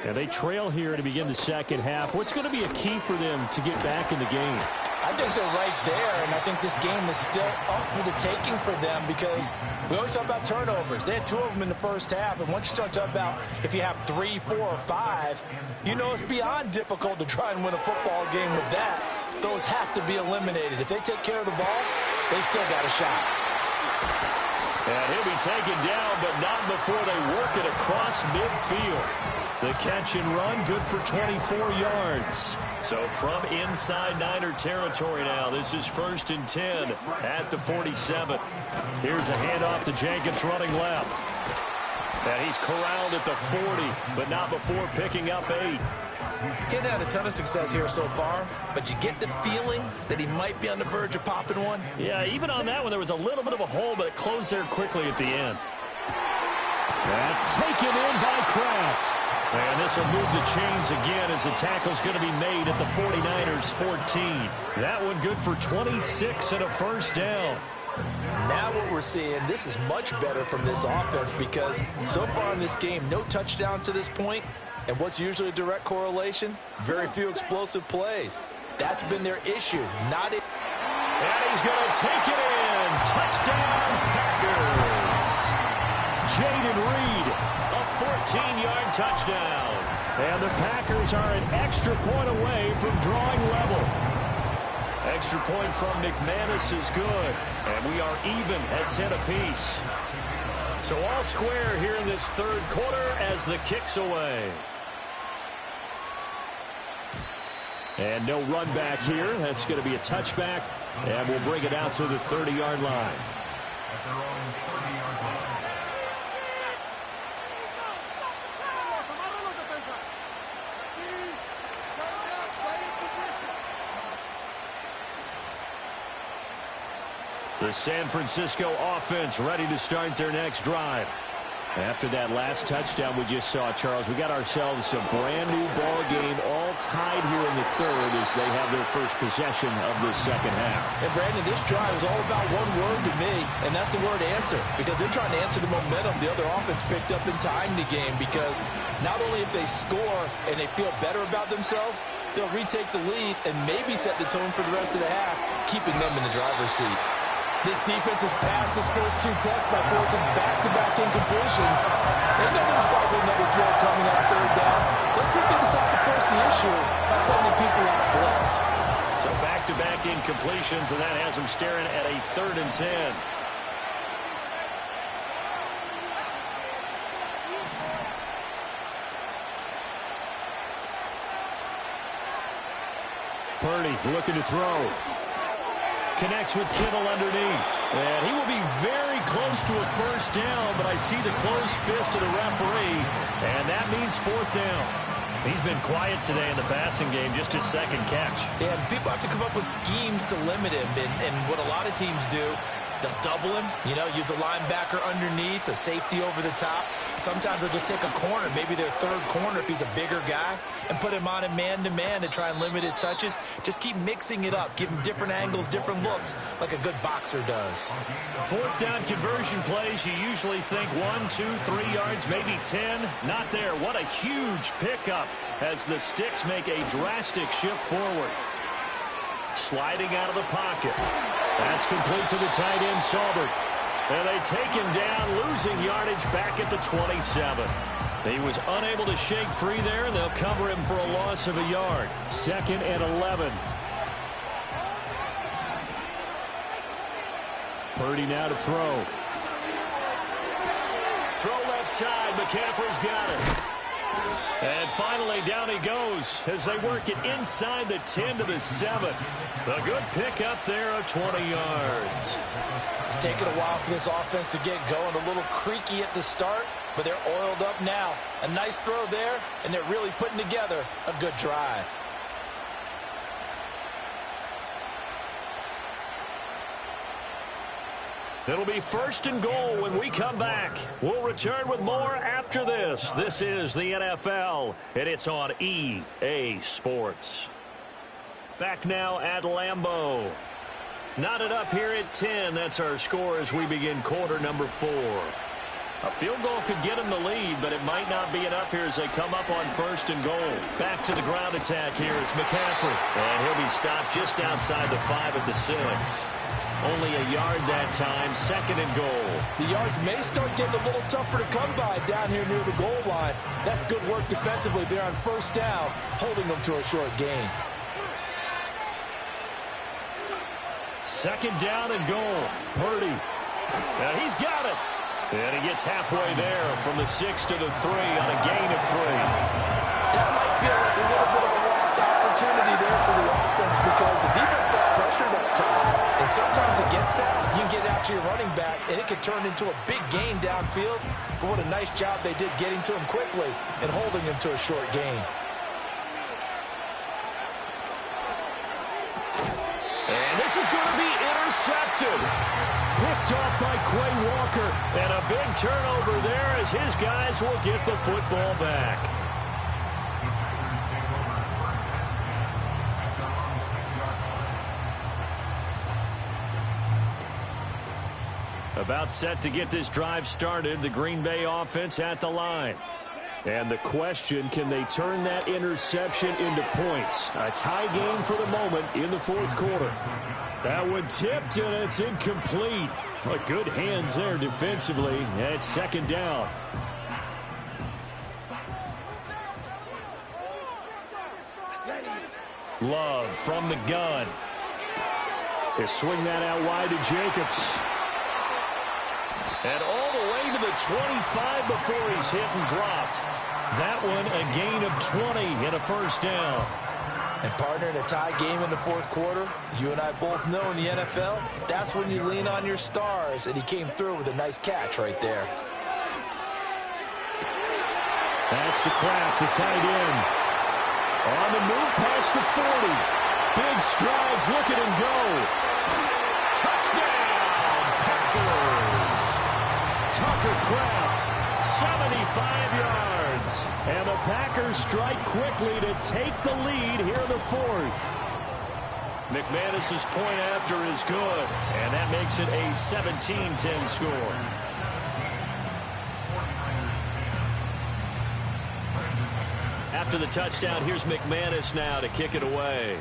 And they trail here to begin the 2nd half. What's going to be a key for them to get back in the game? I think they're right there, and I think this game is still up for the taking for them because we always talk about turnovers. They had 2 of them in the first half, and once you start talking about if you have 3, 4, or 5, you know it's beyond difficult to try and win a football game with that. Those have to be eliminated. If they take care of the ball, they still got a shot. And he'll be taken down, but not before they work it across midfield. The catch and run, good for 24 yards. So from inside Niner territory now, this is 1st and 10 at the 47. Here's a handoff to Jenkins running left. And he's corralled at the 40, but not before picking up 8. Getting had a ton of success here so far, but you get the feeling that he might be on the verge of popping one. Yeah, even on that one, there was a little bit of a hole, but it closed there quickly at the end. That's taken in by Kraft. And this will move the chains again as the tackle's going to be made at the 49ers 14. That one good for 26 and a first down. Now what we're seeing, this is much better from this offense because so far in this game, no touchdown to this point. And what's usually a direct correlation? Very few explosive plays. That's been their issue, not it. And he's going to take it in. Touchdown, Packers. Jaden Reed, a 14-yard touchdown. And the Packers are an extra point away from drawing level. Extra point from McManus is good. And we are even at 10 apiece. So all square here in this 3rd quarter as the kick's away. And no run back here. That's going to be a touchback. And we'll bring it out to the 30-yard line. At their own 30-yard line. The San Francisco offense ready to start their next drive. After that last touchdown we just saw, Charles, we got ourselves a brand new ball game, all tied here in the 3rd as they have their first possession of the 2nd half. And Brandon, this drive is all about one word to me, and that's the word answer, because they're trying to answer the momentum the other offense picked up in tying the game, because not only if they score and they feel better about themselves, they'll retake the lead and maybe set the tone for the rest of the half, keeping them in the driver's seat. This defense has passed its first 2 tests by forcing back-to-back incompletions. They know there's probably another throw coming on 3rd down. Let's see if they decide to force the issue by sending people out of blitz. So back-to-back incompletions, and that has them staring at a 3rd and 10. Purdy looking to throw. Connects with Kittle underneath. And he will be very close to a first down, but I see the closed fist of the referee, and that means fourth down. He's been quiet today in the passing game, just his second catch. Yeah, and people have to come up with schemes to limit him, and what a lot of teams do, they'll double him, use a linebacker underneath, a safety over the top. Sometimes they'll just take a corner, maybe their third corner if he's a bigger guy, and put him on a man-to-man to try and limit his touches. Just keep mixing it up, give him different angles, different looks, like a good boxer does. Fourth down conversion plays, you usually think 1, 2, 3 yards, maybe 10. Not there. What a huge pickup as the Sticks make a drastic shift forward. Sliding out of the pocket. That's complete to the tight end, Saubert. And they take him down, losing yardage back at the 27. He was unable to shake free there, and they'll cover him for a loss of a yard. 2nd and 11. Purdy now to throw. Throw left side. McCaffrey's got it. And finally, down he goes as they work it inside the 10 to the 7. A good pickup there of 20 yards. It's taken a while for this offense to get going. A little creaky at the start, but they're oiled up now. A nice throw there, and they're really putting together a good drive. It'll be 1st and goal when we come back. We'll return with more after this. This is the NFL, and it's on EA Sports. Back now at Lambeau. Knotted up here at 10. That's our score as we begin quarter number 4. A field goal could get them the lead, but it might not be enough here as they come up on 1st and goal. Back to the ground attack here. It's McCaffrey. And he'll be stopped just outside the 5 at the 6. Only a yard that time, 2nd and goal. The yards may start getting a little tougher to come by down here near the goal line. That's good work defensively there on 1st down, holding them to a short gain. 2nd down and goal. Purdy. Now he's got it. And he gets halfway there from the 6 to the 3 on a gain of 3. That might feel like a little bit of a lost opportunity there for the offense because the defense brought pressure that time. And sometimes against that, you can get out to your running back, and it can turn into a big gain downfield. But what a nice job they did getting to him quickly and holding him to a short gain. And this is going to be intercepted. Picked off by Quay Walker. And a big turnover there as his guys will get the football back. About set to get this drive started, the Green Bay offense at the line. And the question, can they turn that interception into points? A tie game for the moment in the 4th quarter. That one tipped, and it's incomplete. Well, good hands there defensively. It's 2nd down. Love from the gun. They swing that out wide to Jacobs. And all the way to the 25 before he's hit and dropped. That one a gain of 20 and a 1st down. And partner, in a tie game in the 4th quarter, you and I both know in the NFL, that's when you lean on your stars, and he came through with a nice catch right there. That's to Kraft, the tight end. On the move past the 40. Big strides, look at him go. Touchdown, Packers. Tucker Kraft, 75 yards. And the Packers strike quickly to take the lead here in the 4th. McManus's point after is good, and that makes it a 17-10 score. After the touchdown, here's McManus now to kick it away.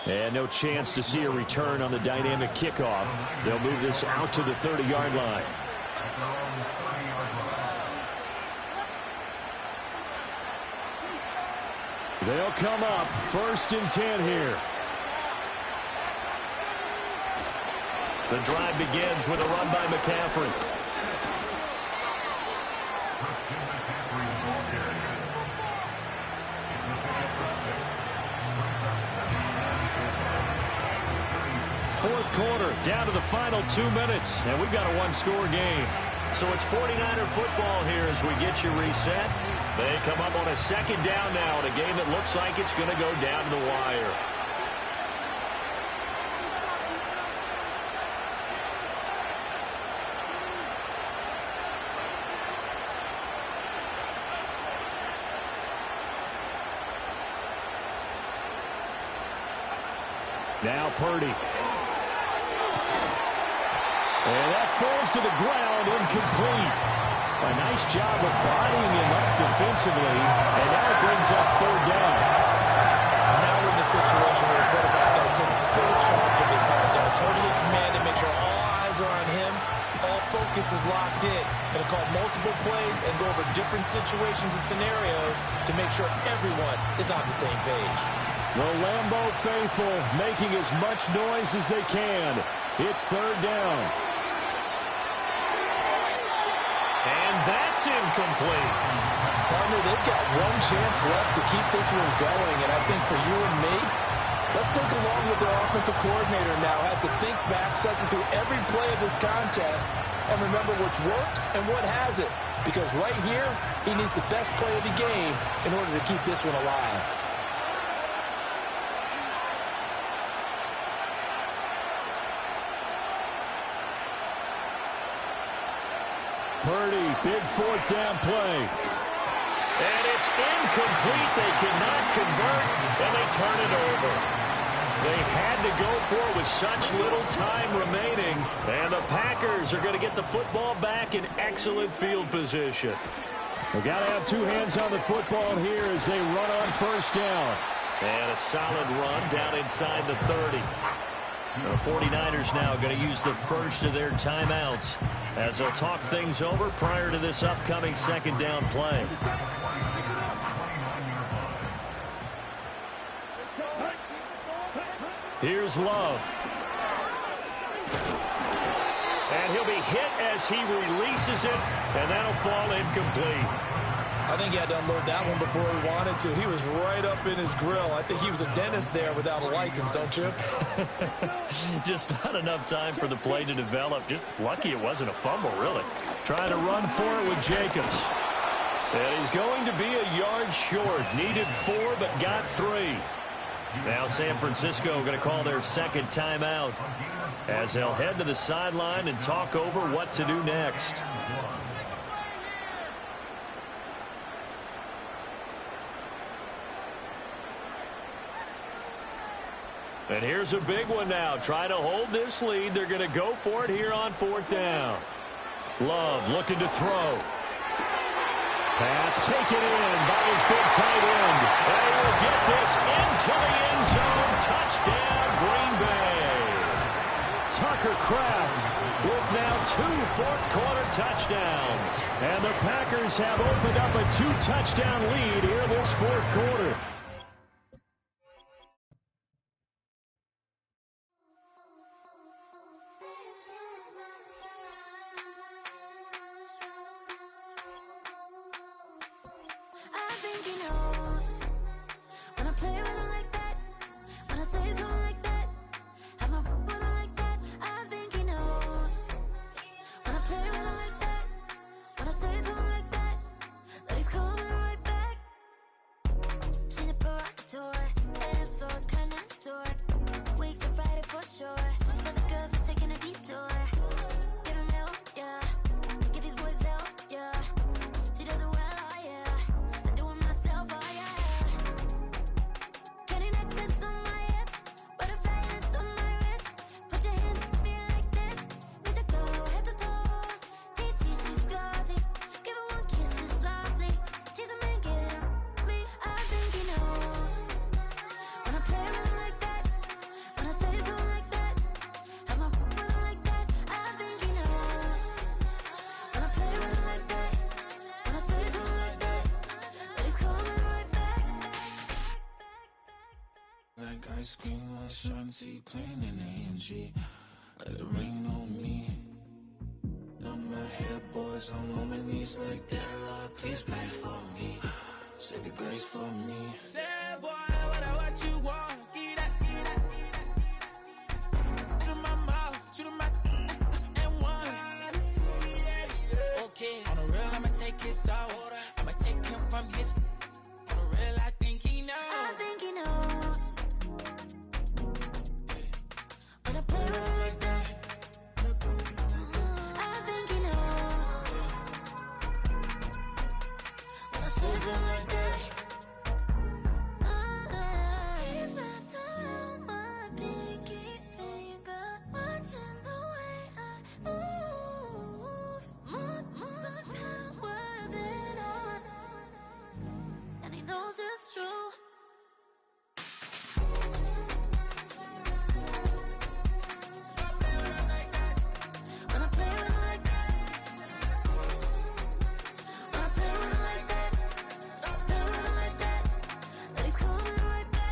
And no chance to see a return on the dynamic kickoff. They'll move this out to the 30-yard line. They'll come up 1st and 10 here. The drive begins with a run by McCaffrey. fourth quarter, down to the final 2 minutes, and we've got a one-score game. So it's 49er football here as we get you reset. They come up on a second down now in a game that looks like it's going to go down to the wire. Now Purdy. And that falls to the ground, incomplete. A nice job of bodying him up defensively, and now it brings up third down. Now we're in the situation where the quarterback's got to take full charge of his heart. Got to totally command and make sure all eyes are on him. All focus is locked in. Going to call multiple plays and go over different situations and scenarios to make sure everyone is on the same page. The Lambeau faithful making as much noise as they can. It's third down. And that's incomplete. Partner, they've got one chance left to keep this one going, and I think for you and me, let's think along with their offensive coordinator now. Has to think back, cycle through every play of this contest, and remember what's worked and what hasn't. Because right here, he needs the best play of the game in order to keep this one alive. Purdy, big fourth down play. And it's incomplete. They cannot convert, and they turn it over. They had to go for it with such little time remaining, and the Packers are going to get the football back in excellent field position. They've got to have two hands on the football here as they run on first down. And a solid run down inside the 30. The 49ers now going to use the first of their timeouts as they'll talk things over prior to this upcoming second down play. Here's Love. And he'll be hit as he releases it, and that'll fall incomplete. I think he had to unload that one before he wanted to. He was right up in his grill. I think he was a dentist there without a license, don't you? Just not enough time for the play to develop. Just lucky it wasn't a fumble, really. Trying to run for it with Jacobs. And he's going to be a yard short. Needed 4, but got 3. Now San Francisco going to call their second timeout as they'll head to the sideline and talk over what to do next. And here's a big one now. Try to hold this lead. They're going to go for it here on fourth down. Love looking to throw. Pass taken in by his big tight end. And he will get this into the end zone. Touchdown, Green Bay. Tucker Kraft with now 2 fourth-quarter touchdowns. And the Packers have opened up a 2-touchdown lead here this fourth quarter. Ice cream like Shanti playing in AMG. Let it rain on me. On my head, boys, I'm on my knees like that. Lord, please pray for me. Save your grace for me. Say, boy, what you want? Get that, get that, get that, get that. gets out. I'ma take him from his for real, I think he knows. I think he knows. When I play with him like that, I think he knows. When I say to him like that, he's wrapped around my pinky finger, watching the way I move. More power than on, and he knows it's true. When I play with him like that, when I play with him like that, play with him like that, then he's coming right back.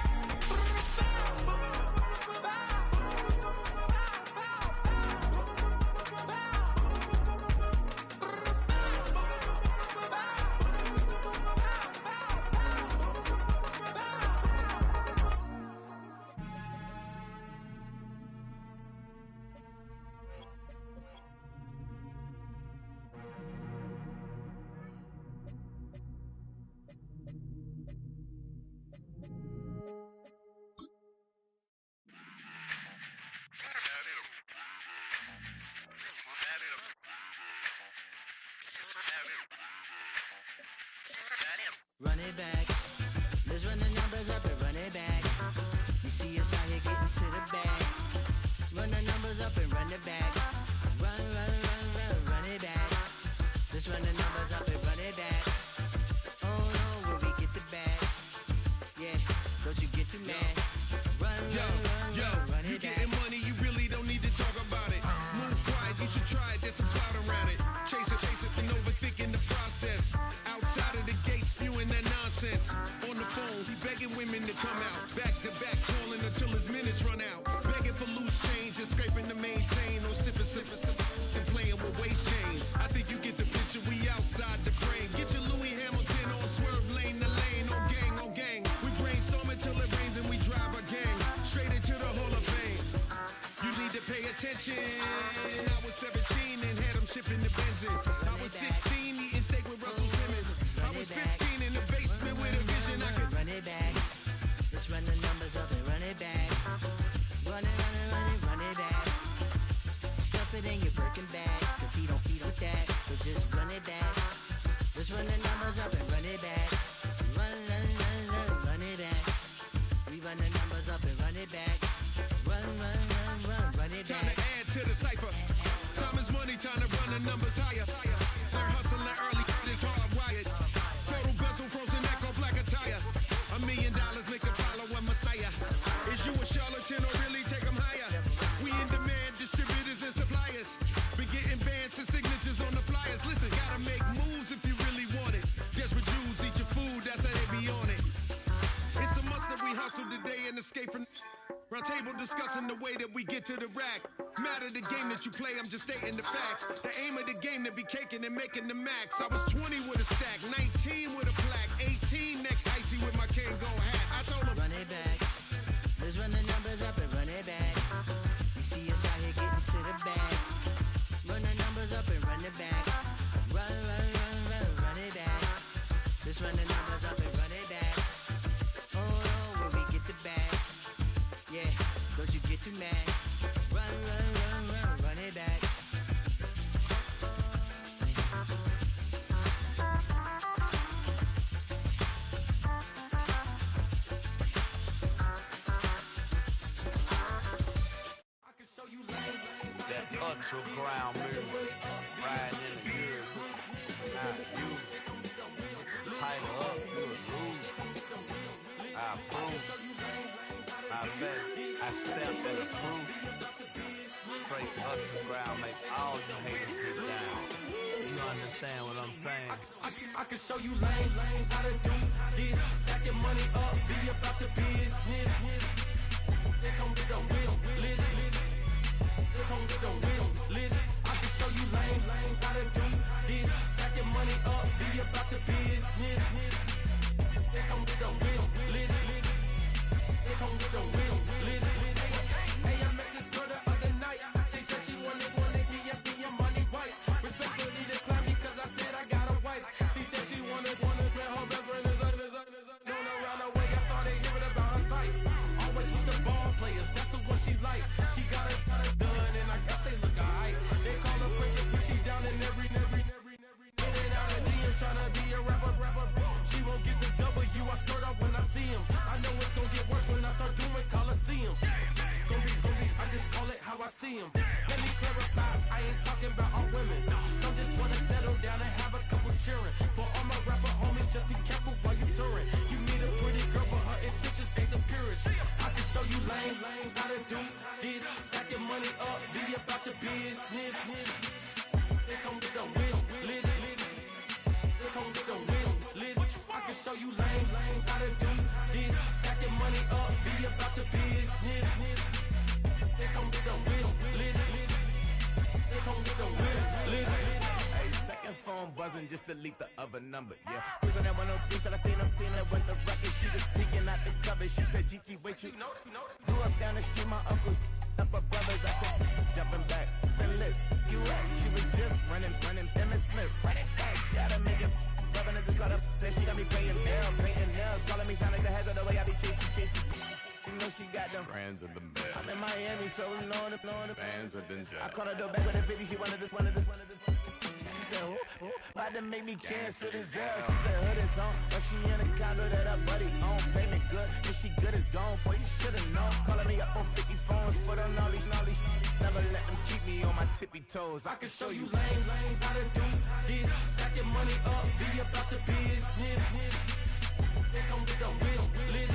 Run it back. Let's run the numbers up and run it back. You see us out here getting to the bag. Run the numbers up and run it back. Run it back. Let's run the numbers up and run it back. Oh no, where we get the bag. Yeah, don't you get too mad. Run it You back. getting money, you really don't need to talk about it. Move quiet, you should try it, there's some clout around it. Chase it, and overthinking the process. Outside of the gate, spewing that nonsense. On the phone, he begging women to come out. Back to back, calling until his minutes run out. Begging for loose change and scraping to maintain. Or sipping, and playing with waist chains. I think you get the picture, we outside the frame. Get your Louis Hamilton on swerve lane to lane. On gang. We brainstorm until it rains and we drive a gang. Straight into the Hall of Fame. You need to pay attention. I was 17 and had him shipping the Benzin. I was 16 eating steak with Russell Simmons. I was 15 in the basement with a vision. I could run it back. Let's run the numbers up and run it back. Run it back. Stuff it in your Birkin bag, cause he don't feed with that. So just run it back. Let's run the numbers up and run it back. Run it back. We run the numbers up and run it back. Run it time back. to add to the cipher. Time is money, time to run the numbers higher. Learn hustling early, is hardwired. Total bezel, frozen neck, or black attire. $1 million make a follow a messiah. Is you a charlatan or really take them higher? We in demand, distributors and suppliers. Been getting bands and signatures on the flyers. Listen, gotta make moves if you really want it. Desperate Jews eat your food, that's how they be on it. It's a must that we hustle today and escape from round table discussing the way that we get to the rack. Matter the game that you play, I'm just stating the facts. The aim of the game to be caking and making the max. I was 20 with a stack, 19 with a plaque, 18 neck icy with my Kango hat. I told him, run it back. Let's run the numbers up and run it back. You see us out here getting to the bag. Run the numbers up and run it back. Run it back. Let's run the numbers up and run it back. Oh no, where we get the bag. Yeah, don't you get too mad. Run it back. That ultra ground music, riding in the good, not used. Tighten up, you a loser. I approve. I bet I stepped and approved. Straight ultra ground, make all you haters get down. You understand what I'm saying? I can show you lame, how to do this. Stack your money up, be about your business. They come with a wish list. They come with a wish list. I can show you lame, how to do this. Stack your money up, be about your business. They come with a wish list. They come with a wish list. Hey, I met this girl the other night. She said she wanted me and be your money white. Respectfully declined because I said I got a wife. be a rapper. She won't get the W, I skirt off when I see him. I know it's gonna get worse when I start doing Coliseums. Gonna be, I just call it how I see him. Let me clarify, I ain't talking about all women. Some just wanna settle down and have a couple cheering. For all my rapper homies, just be careful while you touring. You meet a pretty girl, but her intentions ain't the purest. I can show you lame, how to do this. Stacking money up, be about your business. They come with a wish list. They come with a wish list. I can show you lame, how to do this. Stacking money up, be about your business. They come with a wish list. They come with a wish list. Hey, second phone buzzing, just delete the other number, yeah. Cruising at 103 till I seen them teaming with the record. She was peeking out the cover. She said, Gigi, wait, you grew up down the street, my uncles up her brothers. I said, jumping back, been lit. You at? She was just running, Emmett Smith, running back. She had to make it. Rubbing it just caught up. Then she got me painting nails, calling me sound like the heads of the way I be chasing. You know she got them brands in the mail. I'm in Miami, so we know the fans have been I called her door back with a 50. She wanted the. She said, oh, about to make me cancel the Zell. She said, hood is on, but she in a condo that her buddy own. Payment good, if she good is gone. Boy, you should've known. Calling me up on 50 phones, foot on all these. Never let them keep me on my tippy toes. I can show you lame, how to do this. Stacking money up, be about your business. They come with a wish list.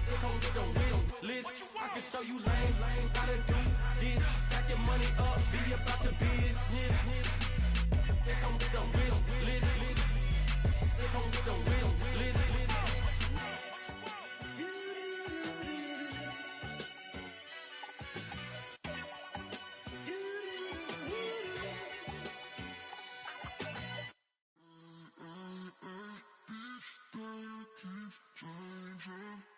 They come with a wish list. I can show you lame, how to do this. Stacking money up, be about your business. They come with a wish list. They come with a wish list. Keeps changing.